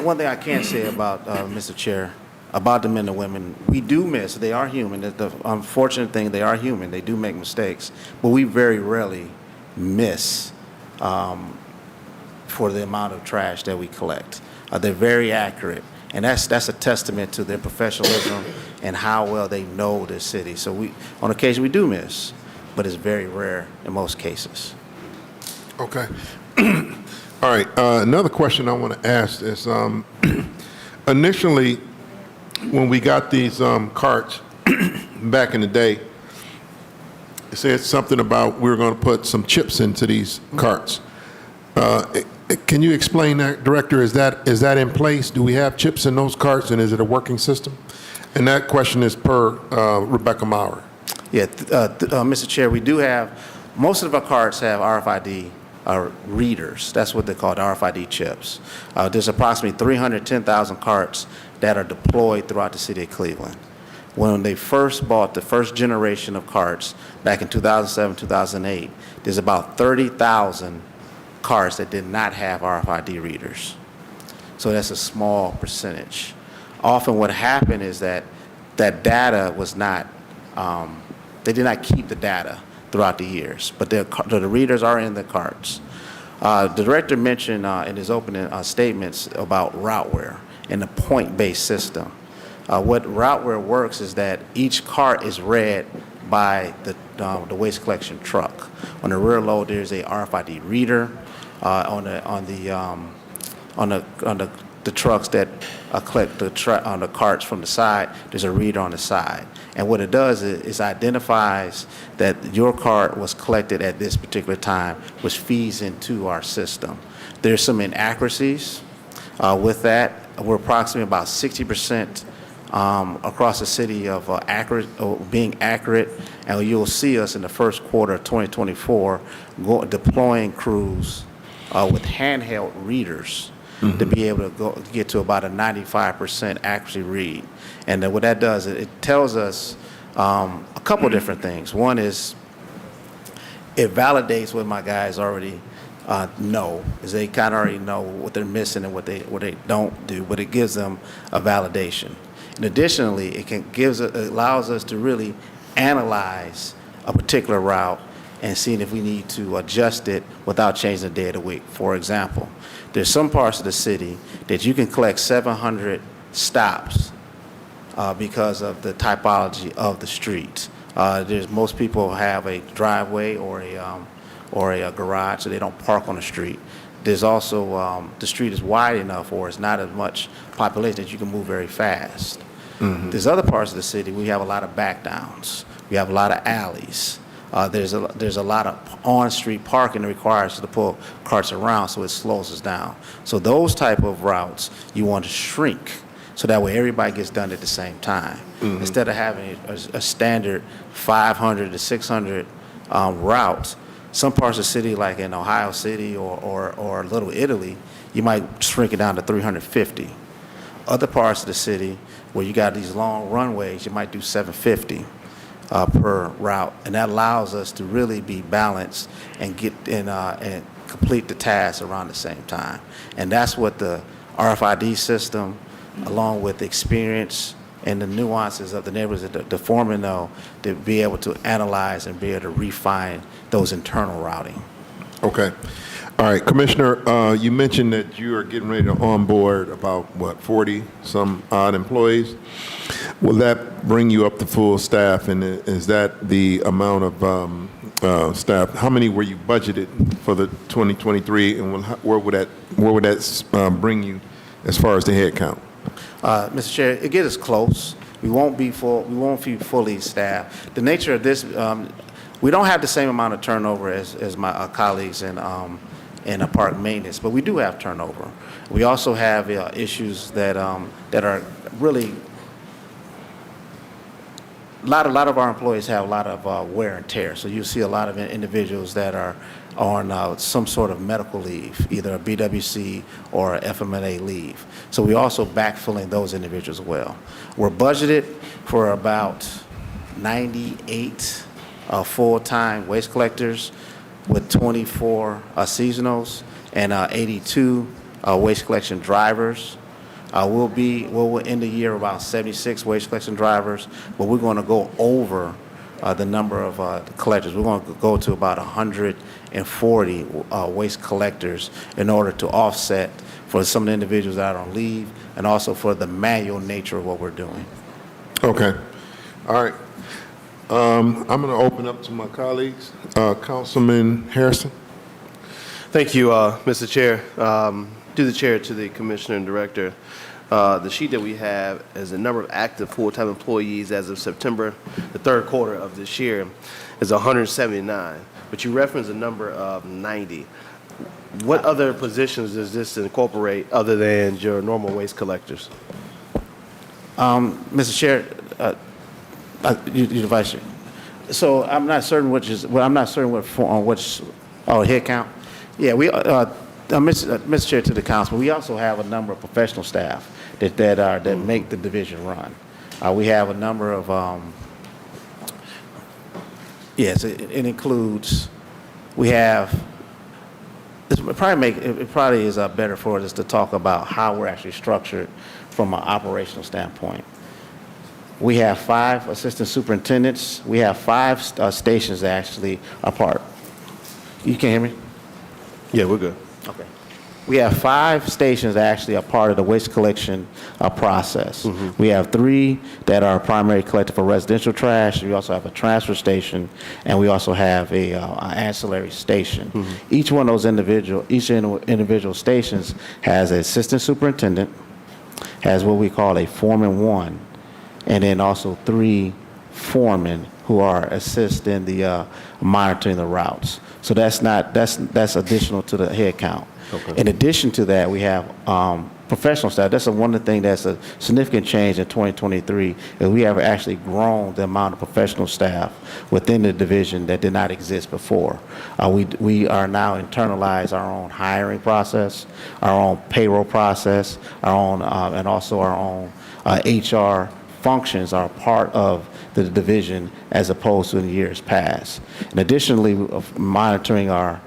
one thing I can say about Mr. Chair, about the men and women. We do miss. They are human. The unfortunate thing, they are human. They do make mistakes, but we very rarely miss for the amount of trash that we collect. They're very accurate, and that's a testament to their professionalism and how well they know the city. So on occasion, we do miss, but it's very rare in most cases. Okay. All right. Another question I want to ask is, initially, when we got these carts back in the day, it said something about we were going to put some chips into these carts. Can you explain that, Director? Is that in place? Do we have chips in those carts, and is it a working system? And that question is per Rebecca Maurer. Yeah, Mr. Chair, we do have, most of our carts have RFID readers. That's what they're called, RFID chips. There's approximately 310,000 carts that are deployed throughout the city of Cleveland. When they first bought the first generation of carts back in 2007, 2008, there's about 30,000 carts that did not have RFID readers. So that's a small percentage. Often what happened is that data was not, they did not keep the data throughout the years, but the readers are in the carts. The director mentioned in his opening statements about routeware and the point-based system. What routeware works is that each cart is read by the waste collection truck. On the rear load, there's a RFID reader. On the trucks that collect on the carts from the side, there's a reader on the side. And what it does is identifies that your cart was collected at this particular time, which feeds into our system. There's some inaccuracies with that. We're approximately about 60% across the city of being accurate, and you'll see us in the first quarter of 2024 deploying crews with handheld readers to be able to get to about a 95% accuracy read. And what that does, it tells us a couple different things. One is it validates what my guys already know, is they kind of already know what they're missing and what they don't do, but it gives them a validation. And additionally, it allows us to really analyze a particular route and seeing if we need to adjust it without changing the day of the week. For example, there's some parts of the city that you can collect 700 stops because of the typology of the street. Most people have a driveway or a garage, so they don't park on the street. There's also, the street is wide enough or it's not as much population that you can move very fast. There's other parts of the city, we have a lot of back downs. We have a lot of alleys. There's a lot of on-street parking that requires us to pull carts around, so it slows us down. So those type of routes, you want to shrink, so that way everybody gets done at the same time. Instead of having a standard 500 to 600 route, some parts of the city, like in Ohio City or Little Italy, you might shrink it down to 350. Other parts of the city, where you got these long runways, you might do 750 per route, and that allows us to really be balanced and get and complete the task around the same time. And that's what the RFID system, along with the experience and the nuances of the neighborhoods that the foreman know, to be able to analyze and be able to refine those internal routing. Okay. All right, Commissioner, you mentioned that you are getting ready to onboard about, 40 some odd employees. Will that bring you up to full staff, and is that the amount of staff? How many were you budgeted for the 2023, and where would that bring you as far as the head count? Mr. Chair, it gets us close. We won't be fully staffed. The nature of this, we don't have the same amount of turnover as my colleagues in park maintenance, but we do have turnover. We also have issues that are really, a lot of our employees have a lot of wear and tear. So you see a lot of individuals that are on some sort of medical leave, either a BWC or a FMLA leave. So we also backfilling those individuals as well. We're budgeted for about 98 full-time waste collectors with 24 seasonals and 82 waste collection drivers. We'll end the year about 76 waste collection drivers, but we're going to go over the number of collectors. We're going to go to about 140 waste collectors in order to offset for some of the individuals that are on leave and also for the manual nature of what we're doing. Okay. All right. I'm going to open up to my colleagues. Councilman Harrison. Thank you, Mr. Chair. To the chair, to the commissioner and director, the sheet that we have is the number of active full-time employees as of September, the third quarter of this year, is 179. But you reference a number of 90. What other positions does this incorporate other than your normal waste collectors? Mr. Chair, you the vice chair. So I'm not certain I'm not certain which head count. Yeah, Mr. Chair, to the council, we also have a number of professional staff that make the division run. We have a number of yes, it includes. We have. It probably is better for us to talk about how we're actually structured from an operational standpoint. We have 5 assistant superintendents. We have 5 stations that actually are part. You can hear me? Yeah, we're good. Okay. We have 5 stations that actually are part of the waste collection process. Mm-hmm. We have 3 that are primary collector for residential trash. We also have a transfer station, and we also have a ancillary station. Mm-hmm. Each one of those individual stations has an assistant superintendent, has what we call a foreman 1, and then also 3 foremen who are assisting the monitoring the routes. So that's additional to the head count. Okay. In addition to that, we have professional staff. That's one of the things that's a significant change in 2023, is we have actually grown the amount of professional staff within the division that did not exist before. We are now internalized our own hiring process, our own payroll process, our own and also our own HR functions are part of the division as opposed to in years past. And additionally, monitoring our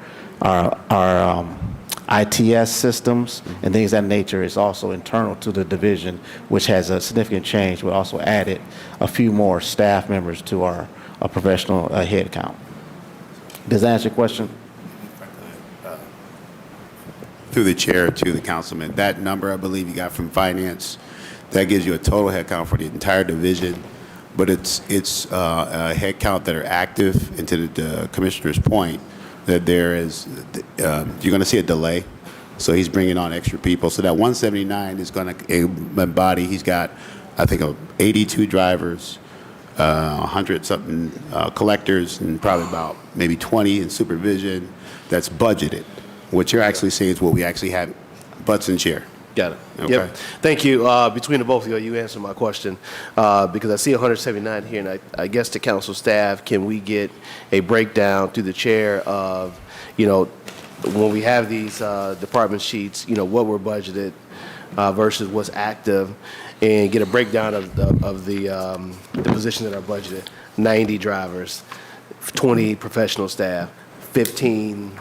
ITS systems and things of that nature is also internal to the division, which has a significant change. We also added a few more staff members to our professional head count. Does that answer your question? Through the chair to the councilman, that number I believe you got from finance, that gives you a total head count for the entire division, but it's a head count that are active, and to the commissioner's point, that there is, you're going to see a delay. So he's bringing on extra people. So that 179 is going to embody, he's got, I think, 82 drivers, 100-something collectors, and probably about maybe 20 in supervision that's budgeted. What you're actually saying is what we actually have butts in chair. Got it. Okay. Yep. Thank you. Between the both of you, you answered my question because I see 179 here, and I guess to council staff, can we get a breakdown through the chair of, when we have these department sheets, what we're budgeted versus what's active, and get a breakdown of the positions that are budgeted. 90 drivers, 20 professional staff, 15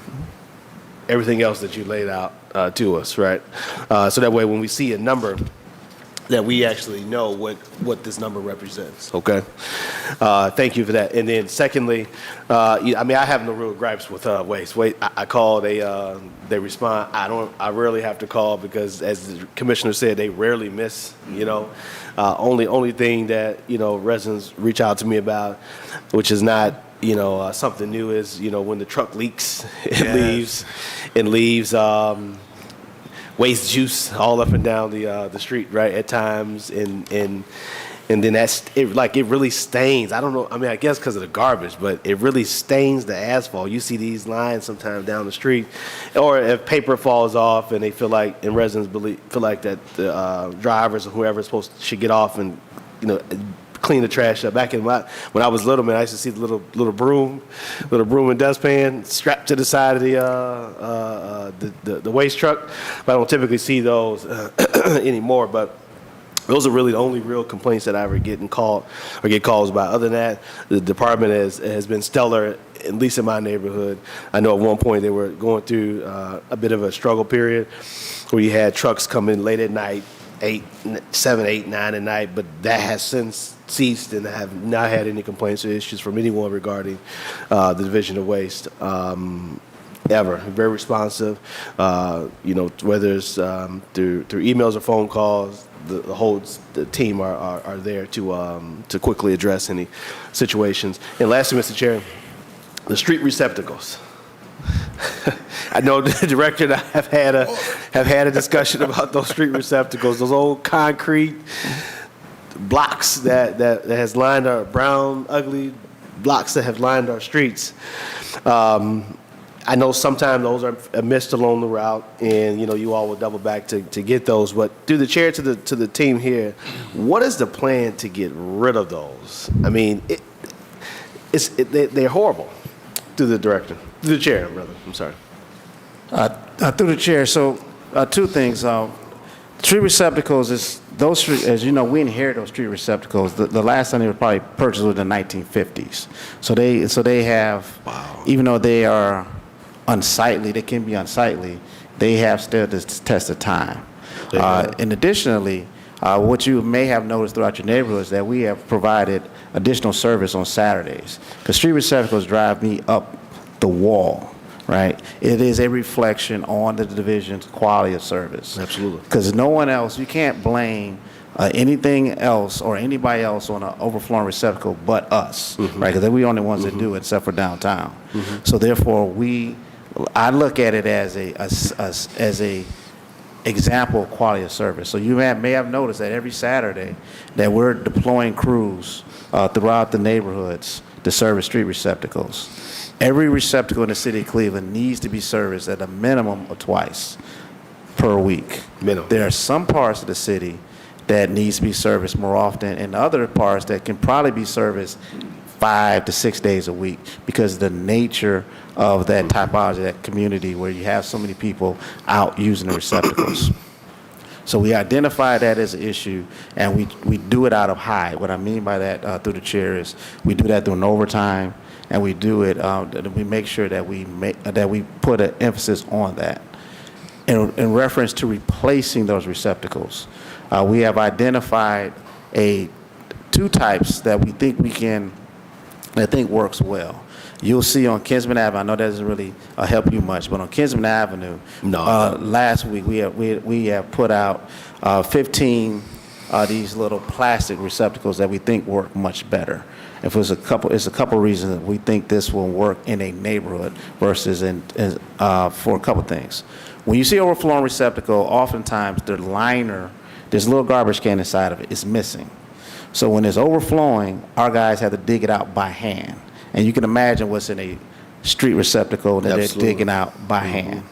everything else that you laid out to us, right? So that way when we see a number, that we actually know what this number represents, okay? Thank you for that. And then secondly, I have no real gripes with waste. I call, they respond. I rarely have to call because, as the commissioner said, they rarely miss, Only thing that, residents reach out to me about, which is not, something new, is, when the truck leaks, it leaves waste juice all up and down the street, right, at times, and then it really stains. I don't know, I guess because of the garbage, but it really stains the asphalt. You see these lines sometimes down the street, or if paper falls off and they feel like, and residents feel like that the drivers or whoever is should get off and, clean the trash up. Back in when I was little, man, I used to see the little broom and dustpan strapped to the side of the waste truck. But I don't typically see those anymore. But those are really the only real complaints that I ever get calls about. Other than that, the department has been stellar, at least in my neighborhood. I know at one point they were going through a bit of a struggle period where you had trucks come in late at night, 7, 8, 9 at night, but that has since ceased, and I have not had any complaints or issues from anyone regarding the division of waste. Ever. Very responsive, whether it's through emails or phone calls, the team are there to quickly address any situations. And lastly, Mr. Chair, the street receptacles. I know the director and I have had a discussion about those street receptacles, those old concrete blocks that has lined our brown, ugly blocks that have lined our streets. I know sometimes those are missed along the route, and you all will double back to get those. But through the chair to the team here, what is the plan to get rid of those? I mean, they're horrible. Through the director, through the chair, brother. I'm sorry. Through the chair, so two things. Street receptacles is those street, as you know, we inherit those street receptacles. The last time they were probably purchased was in the 1950s. So they have, even though they are unsightly, they can be unsightly, they have stood the test of time. And additionally, what you may have noticed throughout your neighborhood is that we have provided additional service on Saturdays. Because street receptacles drive me up the wall, right? It is a reflection on the division's quality of service. Absolutely. Because no one else, you can't blame anything else or anybody else on an overflowing receptacle but us, right? Because we're the only ones that do it, except for downtown. So therefore, I look at it as a example of quality of service. So you may have noticed that every Saturday that we're deploying crews throughout the neighborhoods to service street receptacles. Every receptacle in the city of Cleveland needs to be serviced at a minimum of twice per week. Minimum. There are some parts of the city that needs to be serviced more often, and other parts that can probably be serviced 5 to 6 days a week because of the nature of that typology, that community where you have so many people out using the receptacles. So we identify that as an issue, and we do it out of high. What I mean by that through the chair is we do that during overtime, and we do it. We make sure that we put an emphasis on that. In reference to replacing those receptacles, we have identified two types that we think works well. You'll see on Kinsman Avenue. I know that doesn't really help you much, but on Kinsman Avenue, last week we have put out 15 these little plastic receptacles that we think work much better. If it's a couple reasons that we think this will work in a neighborhood versus for a couple things. When you see overflowing receptacle, oftentimes the liner, there's a little garbage can inside of it, is missing. So when it's overflowing, our guys have to dig it out by hand. And you can imagine what's in a street receptacle that they're digging out by hand.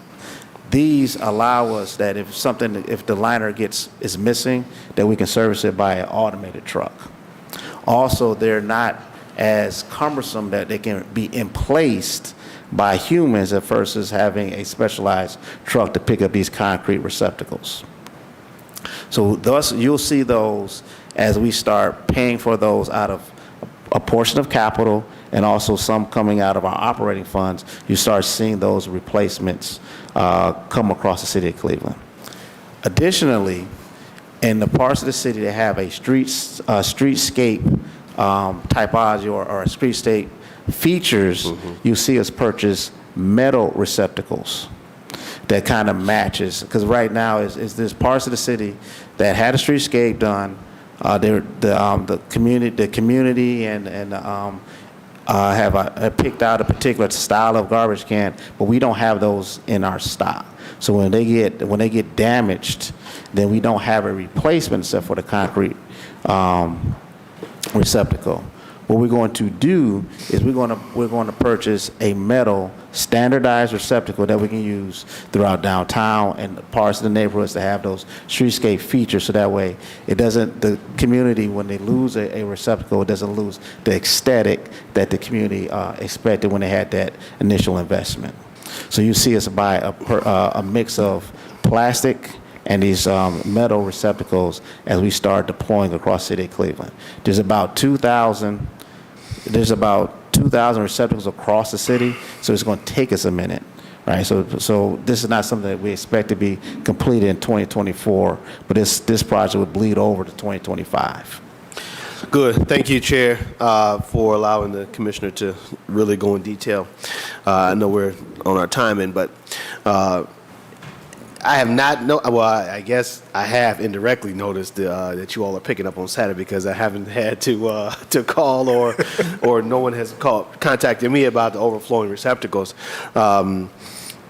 These allow us that if the liner is missing, that we can service it by an automated truck. Also, they're not as cumbersome that they can be emplaced by humans versus having a specialized truck to pick up these concrete receptacles. So thus, you'll see those as we start paying for those out of a portion of capital and also some coming out of our operating funds. You start seeing those replacements come across the city of Cleveland. Additionally, in the parts of the city that have a streetscape typology or a streetscape features, you see us purchase metal receptacles that kind of matches. Because right now is there's parts of the city that had a streetscape done. The community and have picked out a particular style of garbage can, but we don't have those in our stock. So when they get damaged, then we don't have a replacement except for the concrete receptacle. What we're going to do is we're going to purchase a metal standardized receptacle that we can use throughout downtown and parts of the neighborhoods that have those streetscape features, so that way the community, when they lose a receptacle, it doesn't lose the aesthetic that the community expected when they had that initial investment. So you see us buy a mix of plastic and these metal receptacles as we start deploying across the city of Cleveland. There's about 2,000 receptacles across the city, so it's going to take us a minute. right? So this is not something that we expect to be completed in 2024, but this project would bleed over to 2025. Good. Thank you, Chair, for allowing the commissioner to really go in detail. I know we're on our timing, but I have not well, I guess I have indirectly noticed that you all are picking up on Saturday because I haven't had to call or no one has contacted me about the overflowing receptacles.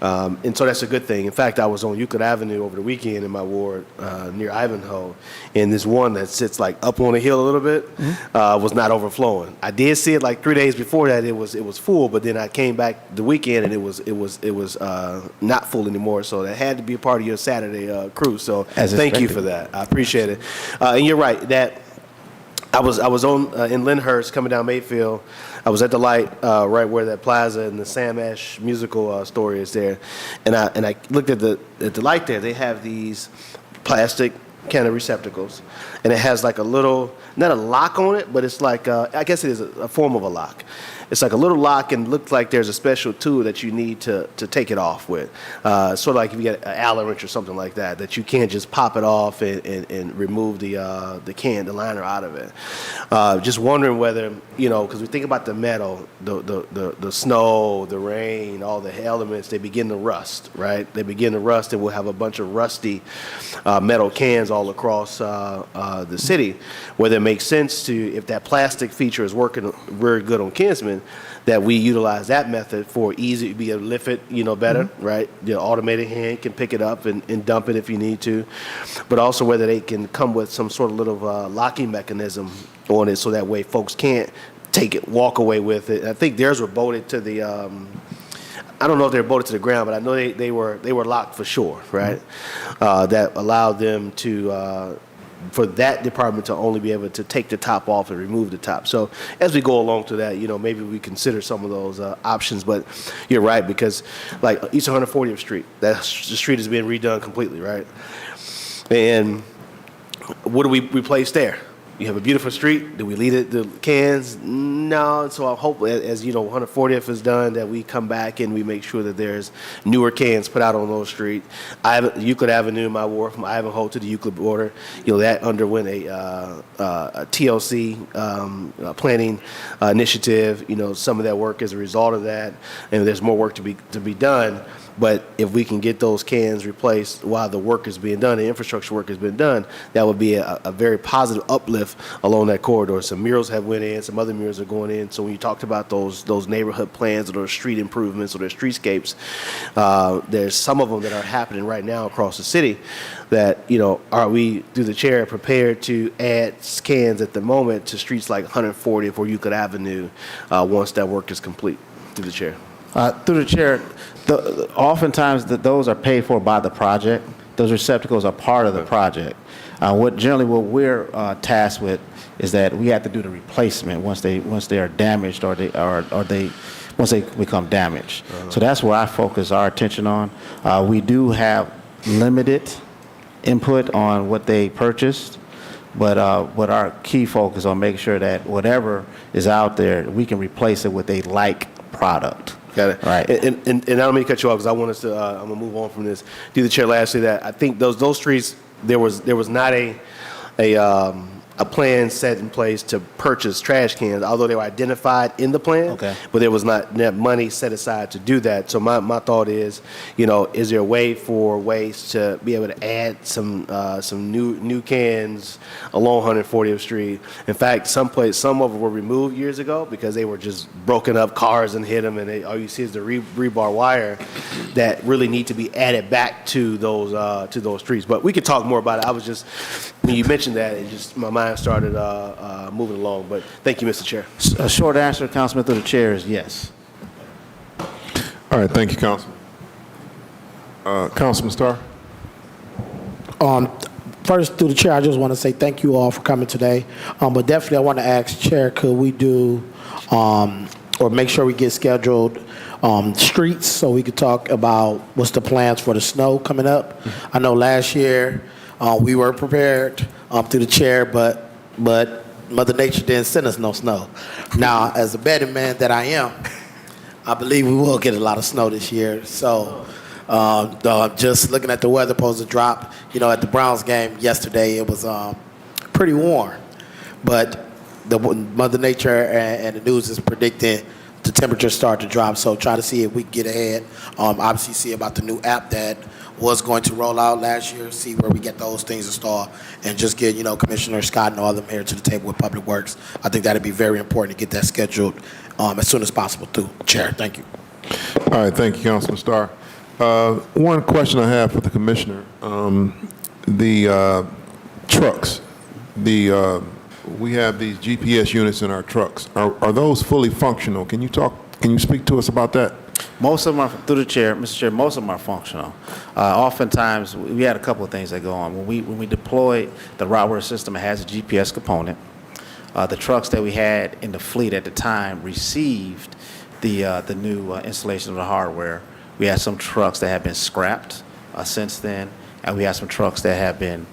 And so that's a good thing. In fact, I was on Euclid Avenue over the weekend in my ward near Ivanhoe, and this one that sits like up on a hill a little bit was not overflowing. I did see it like 3 days before that. It was full, but then I came back the weekend and it was not full anymore. So that had to be a part of your Saturday cruise. So thank you for that. I appreciate it. And you're right that. I was on in Lyndhurst coming down Mayfield. I was at the light right where that plaza and the Sam Ash musical store is there, and I looked at the light there. They have these plastic kind of receptacles, and it has like a little, not a lock on it, but it's like I guess it is a form of a lock. It's like a little lock, and looks like there's a special tool that you need to take it off with. Sort of like if you get an Allen wrench or something like that you can't just pop it off and remove the liner out of it. Just wondering whether, because we think about the metal, the snow, the rain, all the elements, they begin to rust, right? They begin to rust, and we'll have a bunch of rusty metal cans all across the city, whether it makes sense to, if that plastic feature is working very good on Kinsman, that we utilize that method for easy to be able to lift it, better, right? The automated hand can pick it up and dump it if you need to, but also whether they can come with some sort of little locking mechanism on it, so that way folks can't take it, walk away with it. And I think theirs were bolted to the. I don't know if they were bolted to the ground, but I know they were locked for sure, right? That allowed them to. For that department to only be able to take the top off and remove the top. So as we go along to that, maybe we consider some of those options. But you're right, because like East 140th Street, the street is being redone completely, right? And what do we replace there? You have a beautiful street. Do we leave the cans? No. So I hope, as 140th is done, that we come back and we make sure that there's newer cans put out on those streets. Euclid Avenue, my ward, from Ivanhoe to the Euclid border, that underwent a TLC planning initiative. Some of that work is a result of that, and there's more work to be done. But if we can get those cans replaced while the work is being done, the infrastructure work has been done, that would be a very positive uplift along that corridor. Some murals have went in, some other murals are going in. So when you talked about those neighborhood plans or those street improvements or those streetscapes, there's some of them that are happening right now across the city that, are we, through the chair, prepared to add cans at the moment to streets like 140th or Euclid Avenue once that work is complete? Through the chair. Through the chair, oftentimes those are paid for by the project. Those receptacles are part of the project. What we're tasked with is that we have to do the replacement once they are damaged or once they become damaged. So that's where I focus our attention on. We do have limited input on what they purchased, but our key focus on making sure that whatever is out there, we can replace it with a like product. Got it. Right. And I don't mean to cut you off because I want us to. I'm gonna move on from this. Do the chair lastly that I think those streets there was not a plan set in place to purchase trash cans, although they were identified in the plan. Okay. But there was not money set aside to do that. So my thought is, is there a way for Waste to be able to add some new cans along 140th Street? In fact, some of them were removed years ago because they were just broken up cars and hit them, and all you see is the rebar wire that really need to be added back to those streets. But we could talk more about it. I was just, when you mentioned that, it just my mind started moving along. But thank you, Mr. Chair. A short answer, Councilman, through the chair, is yes. All right, thank you, Councilman. Councilman Starr? First, through the chair, I just want to say thank you all for coming today. But definitely, I want to ask Chair, could we do or make sure we get scheduled streets so we could talk about what's the plans for the snow coming up? I know last year we were prepared through the chair, but Mother Nature didn't send us no snow. Now, as a betting man that I am, I believe we will get a lot of snow this year. So just looking at the weather supposed to drop, at the Browns game yesterday, it was pretty warm. But the Mother Nature and the news is predicting the temperature start to drop. So try to see if we can get ahead. Obviously see about the new app that was going to roll out last year, see where we get those things installed, and just get, Commissioner Scott and all of them here to the table with Public Works. I think that'd be very important to get that scheduled as soon as possible, too. Chair, thank you. All right, thank you, Councilman Starr. One question I have for the commissioner, the trucks, we have these GPS units in our trucks. Are those fully functional? Can you speak to us about that? Most of them are, through the chair, Mr. Chair, most of them are functional. Oftentimes, we had a couple of things that go on. When we deployed the route system, it has a GPS component. The trucks that we had in the fleet at the time received the new installation of the hardware. We had some trucks that have been scrapped since then, and we have some trucks that have been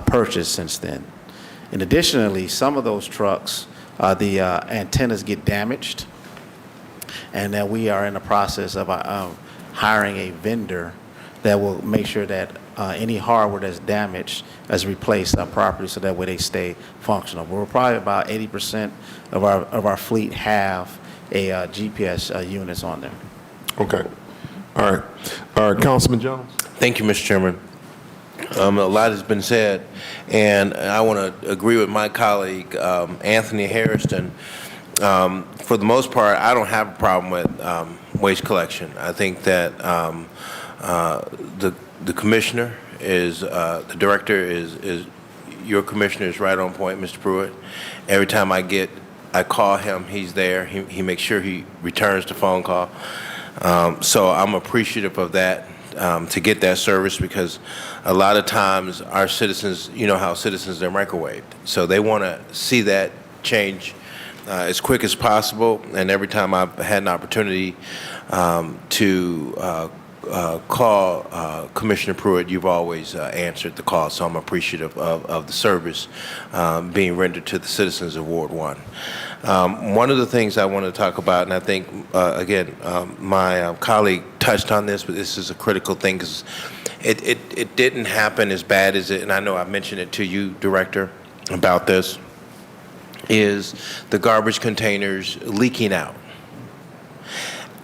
purchased since then. And additionally, some of those trucks, the antennas get damaged, and that we are in the process of hiring a vendor that will make sure that any hardware that's damaged is replaced properly, so that way they stay functional. We're probably about 80% of our fleet have a GPS units on there. Okay. All right, Councilman Jones. Thank you, Mr. Chairman. A lot has been said, and I want to agree with my colleague, Anthony Harrison. For the most part, I don't have a problem with waste collection. I think that the commissioner is, the director is, your commissioner is right on point, Mr. Pruitt. Every time I call him, he's there. He makes sure he returns the phone call. So I'm appreciative of that, to get that service, because a lot of times our citizens, you know how citizens are microwaved. So they want to see that change as quick as possible. And every time I've had an opportunity to call Commissioner Pruitt, you've always answered the call. So I'm appreciative of the service being rendered to the citizens of Ward 1. One of the things I want to talk about, and I think, again, my colleague touched on this, but this is a critical thing because it didn't happen as bad as it, and I know I mentioned it to you, Director, about this, is the garbage containers leaking out.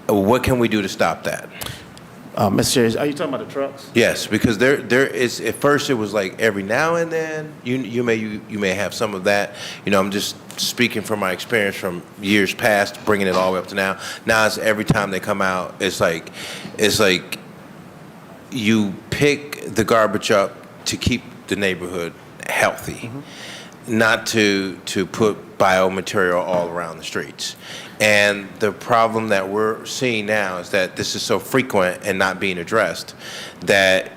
What can we do to stop that? Mr. Chair, are you talking about the trucks? Yes, because there is, at first it was like every now and then you may have some of that. I'm just speaking from my experience from years past, bringing it all the way up to now. Now it's every time they come out, it's like you pick the garbage up to keep the neighborhood healthy, not to put biomaterial all around the streets. And the problem that we're seeing now is that this is so frequent and not being addressed that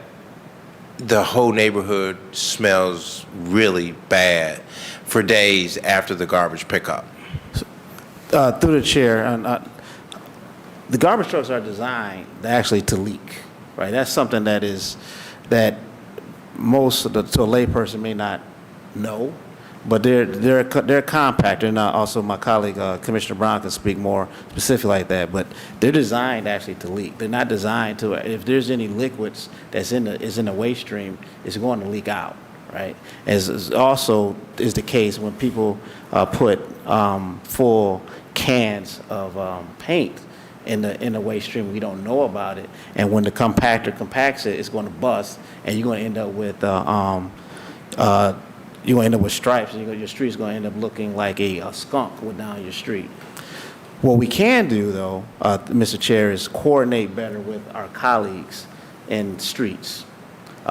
the whole neighborhood smells really bad for days after the garbage pickup. Through the chair, the garbage trucks are designed actually to leak, right? That's something that most of to a layperson may not know. But they're compact, and also my colleague Commissioner Brown can speak more specifically like that. But they're designed actually to leak. They're not designed to. If there's any liquids that's in the waste stream, it's going to leak out, right? As also is the case when people put full cans of paint in the waste stream. We don't know about it, and when the compactor compacts it, it's going to bust, and you're going to end up with you're going to end up with stripes, and your street's going to end up looking like a skunk went down your street. What we can do, though, Mr. Chair, is coordinate better with our colleagues in streets.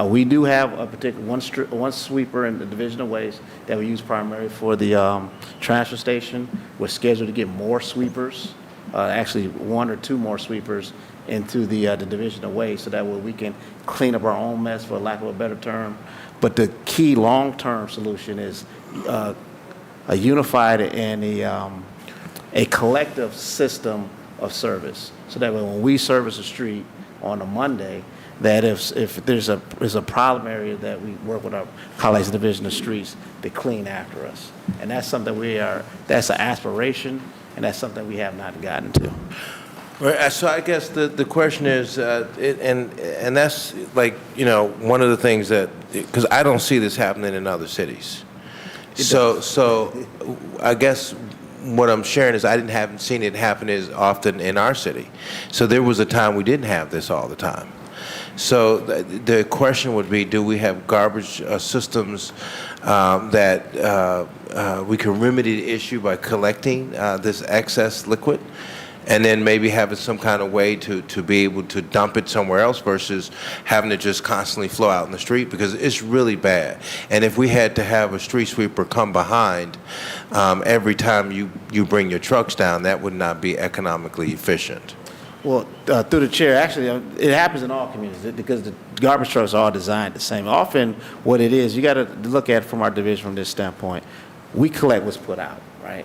We do have a particular one sweeper in the Division of Waste that we use primarily for the transfer station. We're scheduled to get more sweepers, actually 1 or 2 more sweepers into the Division of Waste, so that way we can clean up our own mess, for lack of a better term. But the key long-term solution is a unified and a collective system of service. So that way when we service a street on a Monday, that if there's a problem area, that we work with our colleagues in the Division of Streets to clean after us. And that's something that's an aspiration, and that's something we have not gotten to. Right, so I guess the question is, and that's like, one of the things that, because I don't see this happening in other cities. So I guess what I'm sharing is haven't seen it happen as often in our city. So there was a time we didn't have this all the time. So the question would be, do we have garbage systems that we can remedy the issue by collecting this excess liquid? And then maybe having some kind of way to be able to dump it somewhere else versus having to just constantly flow out in the street, because it's really bad. And if we had to have a street sweeper come behind every time you bring your trucks down, that would not be economically efficient. Well, through the chair, actually, it happens in all communities because the garbage trucks are all designed the same. Often, what it is, you got to look at it from our division from this standpoint. We collect what's put out, right?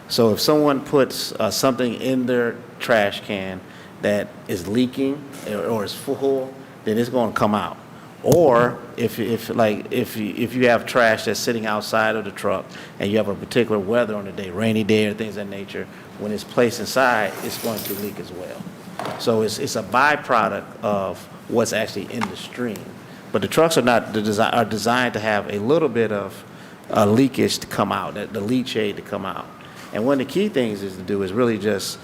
So if someone puts something in their trash can that is leaking or is full, then it's going to come out. Or if you have trash that's sitting outside of the truck and you have a particular weather on the day, rainy day or things of that nature, when it's placed inside, it's going to leak as well. So it's a byproduct of what's actually in the stream. But the trucks are designed to have a little bit of leakage to come out, the leachate to come out. And one of the key things is to do is really just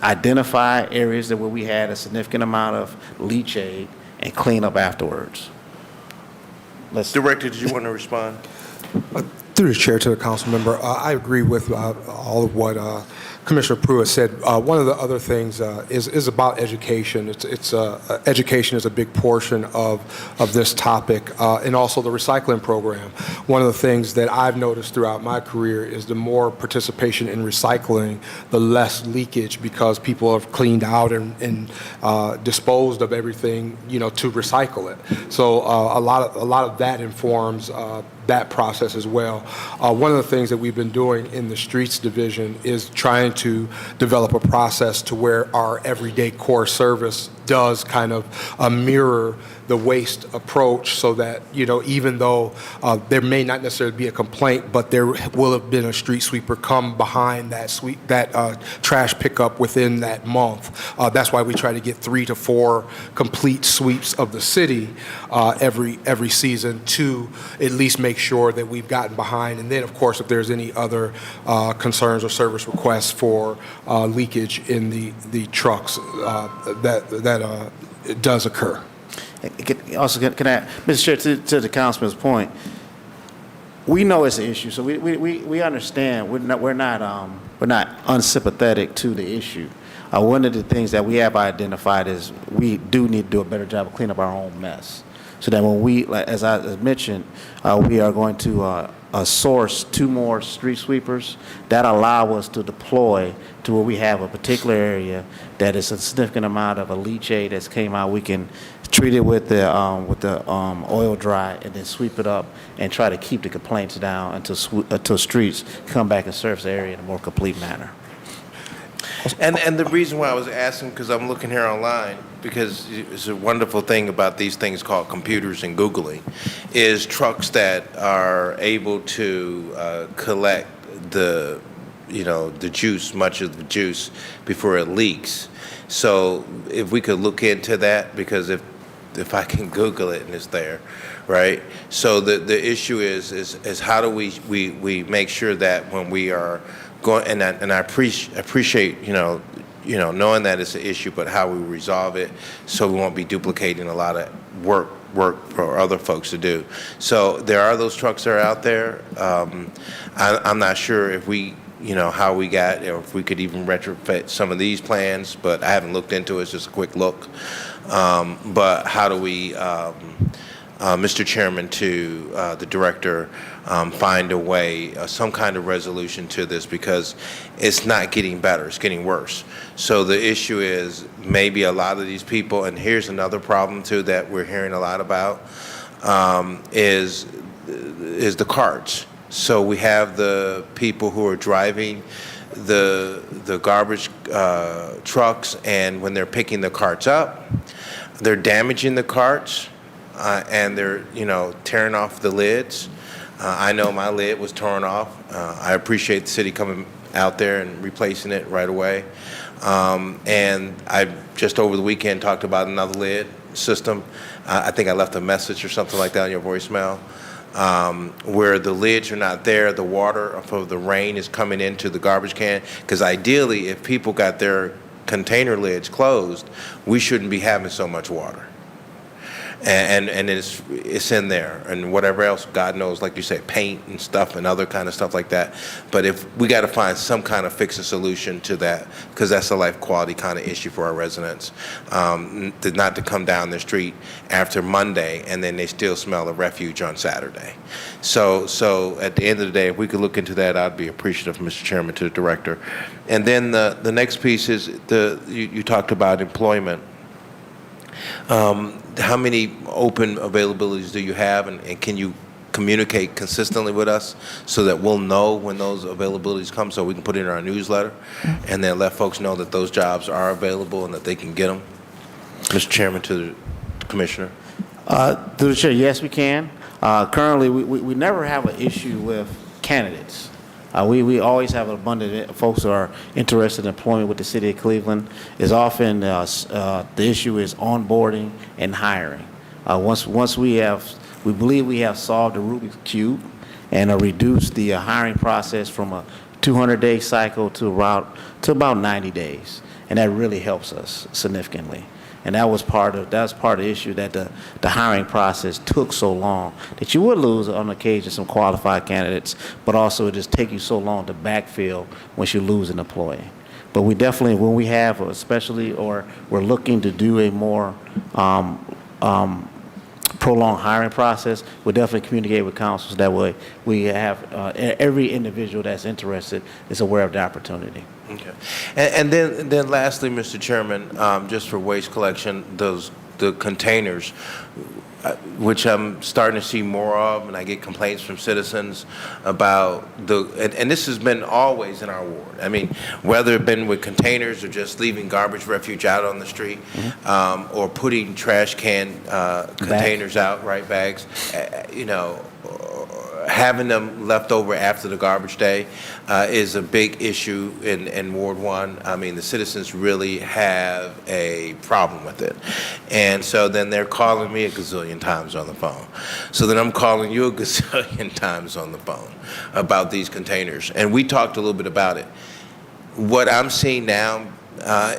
identify areas where we had a significant amount of leachate and clean up afterwards. Director, did you want to respond? Through the chair to the council member, I agree with all of what Commissioner Pruitt said. One of the other things is about education. Education is a big portion of this topic, and also the recycling program. One of the things that I've noticed throughout my career is the more participation in recycling, the less leakage, because people have cleaned out and disposed of everything, to recycle it. So a lot of that informs that process as well. One of the things that we've been doing in the streets division is trying to develop a process to where our everyday core service does kind of mirror the waste approach, so that, even though there may not necessarily be a complaint, but there will have been a street sweeper come behind that trash pickup within that month. That's why we try to get 3 to 4 complete sweeps of the city every season, to at least make sure that we've gotten behind. And then, of course, if there's any other concerns or service requests for leakage in the trucks, that does occur. Also, can I, Mr. Chair, to the councilman's point, we know it's an issue, so we understand. We're not unsympathetic to the issue. One of the things that we have identified is we do need to do a better job of cleaning up our own mess, so that when we, as I mentioned, we are going to source 2 more street sweepers that allow us to deploy to where we have a particular area that is a significant amount of a leachate that's came out. We can treat it with the oil dry and then sweep it up and try to keep the complaints down until streets come back and serve the area in a more complete manner. And the reason why I was asking, because I'm looking here online, because it's a wonderful thing about these things called computers and Googling, is trucks that are able to collect the juice, much of the juice, before it leaks. So if we could look into that, because if I can Google it and it's there, right? So the issue is how do we make sure that when we are going, and I appreciate knowing that it's an issue, but how we resolve it so we won't be duplicating a lot of work for other folks to do. So there are those trucks that are out there. I'm not sure if we, how we got, or if we could even retrofit some of these plans, but I haven't looked into it. It's just a quick look. But how do we, Mr. Chairman, to the director, find a way, some kind of resolution to this, because it's not getting better, it's getting worse. So the issue is maybe a lot of these people, and here's another problem too that we're hearing a lot about, is the carts. So we have the people who are driving the garbage trucks, and when they're picking the carts up, they're damaging the carts, and they're tearing off the lids. I know my lid was torn off. I appreciate the city coming out there and replacing it right away. And I just over the weekend talked about another lid system. I think I left a message or something like that on your voicemail, where the lids are not there, the water of the rain is coming into the garbage can. Because ideally, if people got their container lids closed, we shouldn't be having so much water. And it's in there, and whatever else, God knows, like you say, paint and stuff and other kind of stuff like that. But if we got to find some kind of fix and solution to that, because that's a life quality kind of issue for our residents, not to come down the street after Monday and then they still smell of refuge on Saturday. So at the end of the day, if we could look into that, I'd be appreciative, Mr. Chairman, to the director. And then the next piece is you talked about employment. How many open availabilities do you have, and can you communicate consistently with us so that we'll know when those availabilities come so we can put it in our newsletter and then let folks know that those jobs are available and that they can get them? Mr. Chairman, to the Commissioner. Through the chair, yes, we can. Currently, we never have an issue with candidates. We always have an abundance of folks who are interested in employment with the city of Cleveland. Is often the issue is onboarding and hiring. Once we believe we have solved the Rubik's Cube and reduced the hiring process from a 200-day cycle to about 90 days, and that really helps us significantly. And that's part of the issue, that the hiring process took so long that you would lose on occasion some qualified candidates, but also it just take you so long to backfill once you lose an employee. But we definitely, when we have, especially, or we're looking to do a more prolonged hiring process, we'll definitely communicate with councils. That way we have every individual that's interested is aware of the opportunity. Okay. And then lastly, Mr. Chairman, just for waste collection, the containers, which I'm starting to see more of, and I get complaints from citizens about and this has been always in our ward. I mean, whether it been with containers or just leaving garbage refuge out on the street, or putting trash can containers out, right, bags, having them left over after the garbage day is a big issue in Ward 1. I mean, the citizens really have a problem with it. And so then they're calling me a gazillion times on the phone. So then I'm calling you a gazillion times on the phone about these containers. And we talked a little bit about it. What I'm seeing now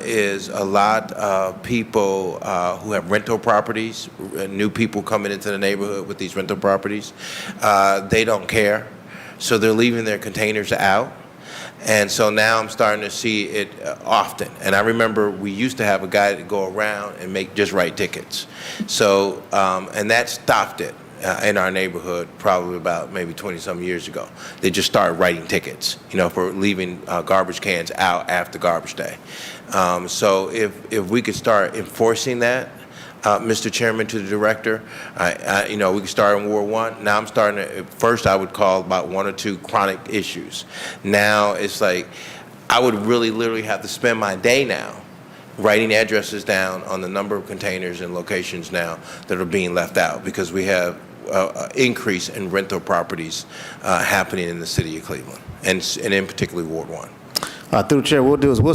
is a lot of people who have rental properties, new people coming into the neighborhood with these rental properties. They don't care, so they're leaving their containers out. And so now I'm starting to see it often. And I remember we used to have a guy that go around and just write tickets. So, and that stopped it. In our neighborhood, probably about maybe 20-some years ago. They just started writing tickets, for leaving garbage cans out after garbage day. So if we could start enforcing that, Mr. Chairman, to the director, we could start in Ward 1. Now I'm starting to, first I would call about 1 or 2 chronic issues. Now it's like, I would really literally have to spend my day now writing addresses down on the number of containers and locations now that are being left out, because we have increase in rental properties happening in the city of Cleveland, and in particular Ward 1. Through the chair, what we'll do is we'll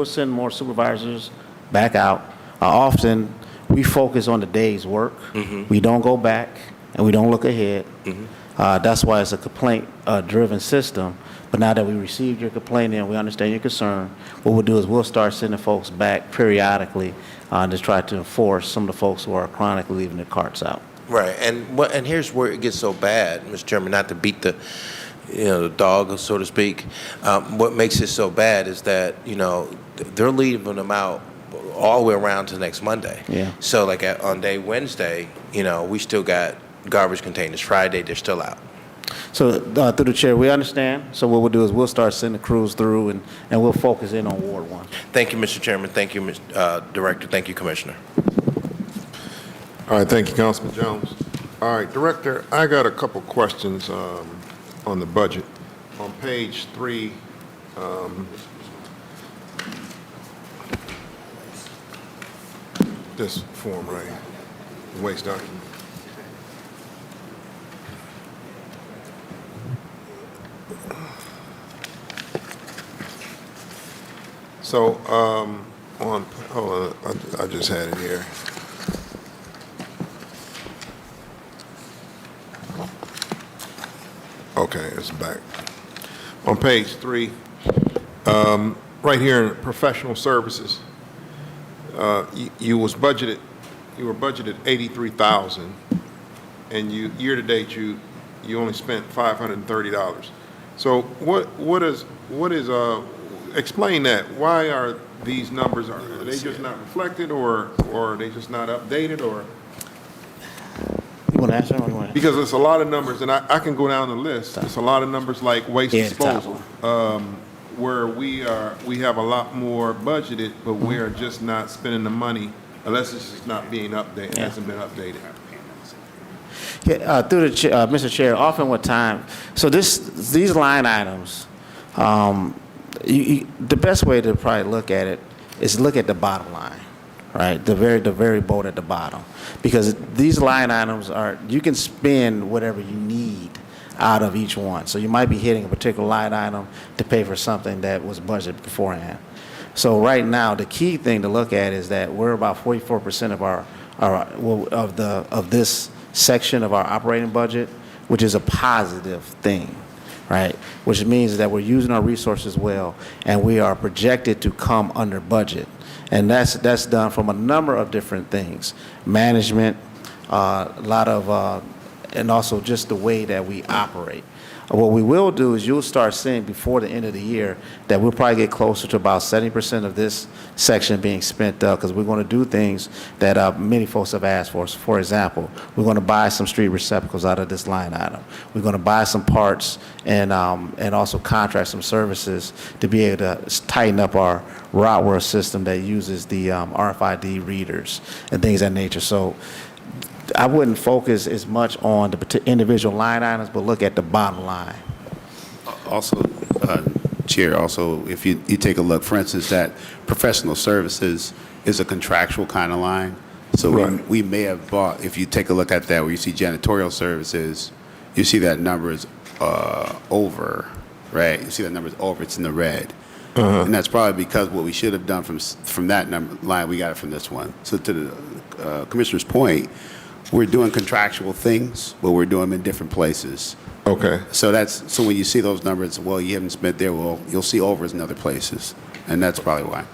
send more supervisors back out. Often we focus on the day's work. We don't go back and we don't look ahead. That's why it's a complaint-driven system. But now that we received your complaint and we understand your concern, what we'll do is we'll start sending folks back periodically to try to enforce some of the folks who are chronically leaving their carts out. Right, and here's where it gets so bad, Mr. Chairman, not to beat the dog, so to speak. What makes it so bad is that, they're leaving them out all the way around to next Monday. Yeah. So like on day Wednesday, we still got garbage containers. Friday, they're still out. So through the chair, we understand. So what we'll do is we'll start sending crews through and we'll focus in on Ward 1. Thank you, Mr. Chairman. Thank you, Director. Thank you, Commissioner. All right, thank you, Councilman Jones. All right, Director, I got a couple questions on the budget. On page 3, this form right here, the waste document. So, hold on, I just had it here. Okay, it's back. On page 3, right here in professional services, you were budgeted 83,000, and year to date you only spent $530. So what is explain that? Why are these numbers, are they just not reflected, or are they just not updated, or? You want to answer? Or you want Because it's a lot of numbers, and I can go down the list. It's a lot of numbers like waste Yeah, the top disposal, where we have a lot more budgeted, but we are just not spending the money unless it's just not being updated, hasn't been updated. Yeah, through the Mr. Chair, often what time, so these line items, the best way to probably look at it is look at the bottom line, right? The very bold at the bottom, because these line items you can spend whatever you need out of each one. So you might be hitting a particular line item to pay for something that was budgeted beforehand. So right now, the key thing to look at is that we're about 44% of this section of our operating budget, which is a positive thing, right? Which means that we're using our resources well, and we are projected to come under budget. And that's done from a number of different things: management, and also just the way that we operate. What we will do is you'll start seeing before the end of the year that we'll probably get closer to about 70% of this section being spent up, because we're going to do things that many folks have asked for. So for example, we're going to buy some street receptacles out of this line item. We're going to buy some parts and also contract some services to be able to tighten up our route system that uses the RFID readers and things of that nature. So I wouldn't focus as much on the individual line items, but look at the bottom line. Also, Chair, also, if you take a look, for instance, that professional services is a contractual kind of line. So Right. we may have bought, if you take a look at that, where you see janitorial services, you see that number is over, right? You see that number is over, it's in the red. And that's probably because what we should have done from that number line, we got it from this one. So to the Commissioner's point, we're doing contractual things, but we're doing them in different places. Okay. So when you see those numbers, well, you haven't spent there, well, you'll see overs in other places, and that's probably why.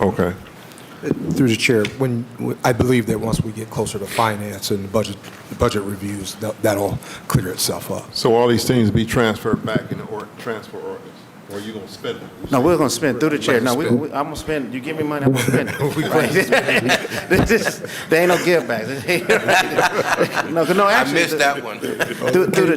Okay. Through the chair, I believe that once we get closer to finance and the budget reviews, that'll clear itself up. So all these things be transferred back in the transfer ordinance, or you gonna spend them? No, we're going to spend through the chair. No, I'm going to spend. You give me money, I'm going to spend it. Right? There ain't no give back. No, I actually, missed that one. We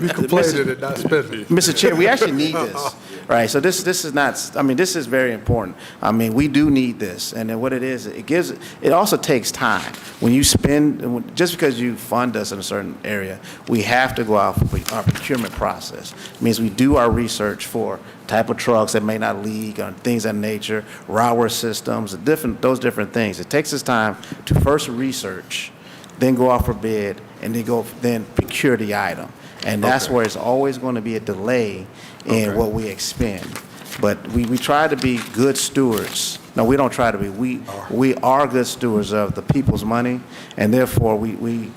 complaining and not spending. Mr. Chair, we actually need this, right? So this is not, I mean, this is very important. I mean, we do need this, and then what it is, it also takes time. When you spend, just because you fund us in a certain area, we have to go out for our procurement process. It means we do our research for type of trucks that may not leak, or things of that nature, route systems, those different things. It takes us time to first research, then go out for bid, and then procure the item. And that's where it's always going to be a delay in what we expend. But we try to be good stewards. No, we don't try to be. We are good stewards of the people's money, and therefore we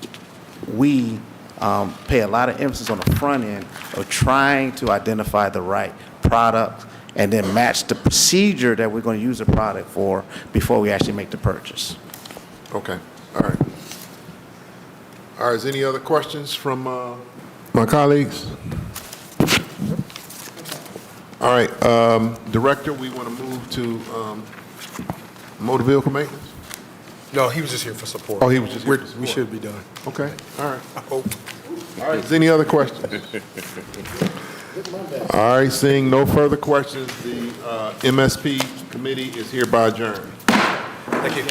pay a lot of emphasis on the front end of trying to identify the right product and then match the procedure that we're going to use the product for before we actually make the purchase. Okay, all right. All right, is any other questions from my colleagues? All right, Director, we want to move to motor vehicle maintenance? No, he was just here for support. Oh, he was just here for support. We should be done. Okay, all right. I hope. All right, is any other questions? All right, seeing no further questions, the MSP committee is hereby adjourned. Thank you.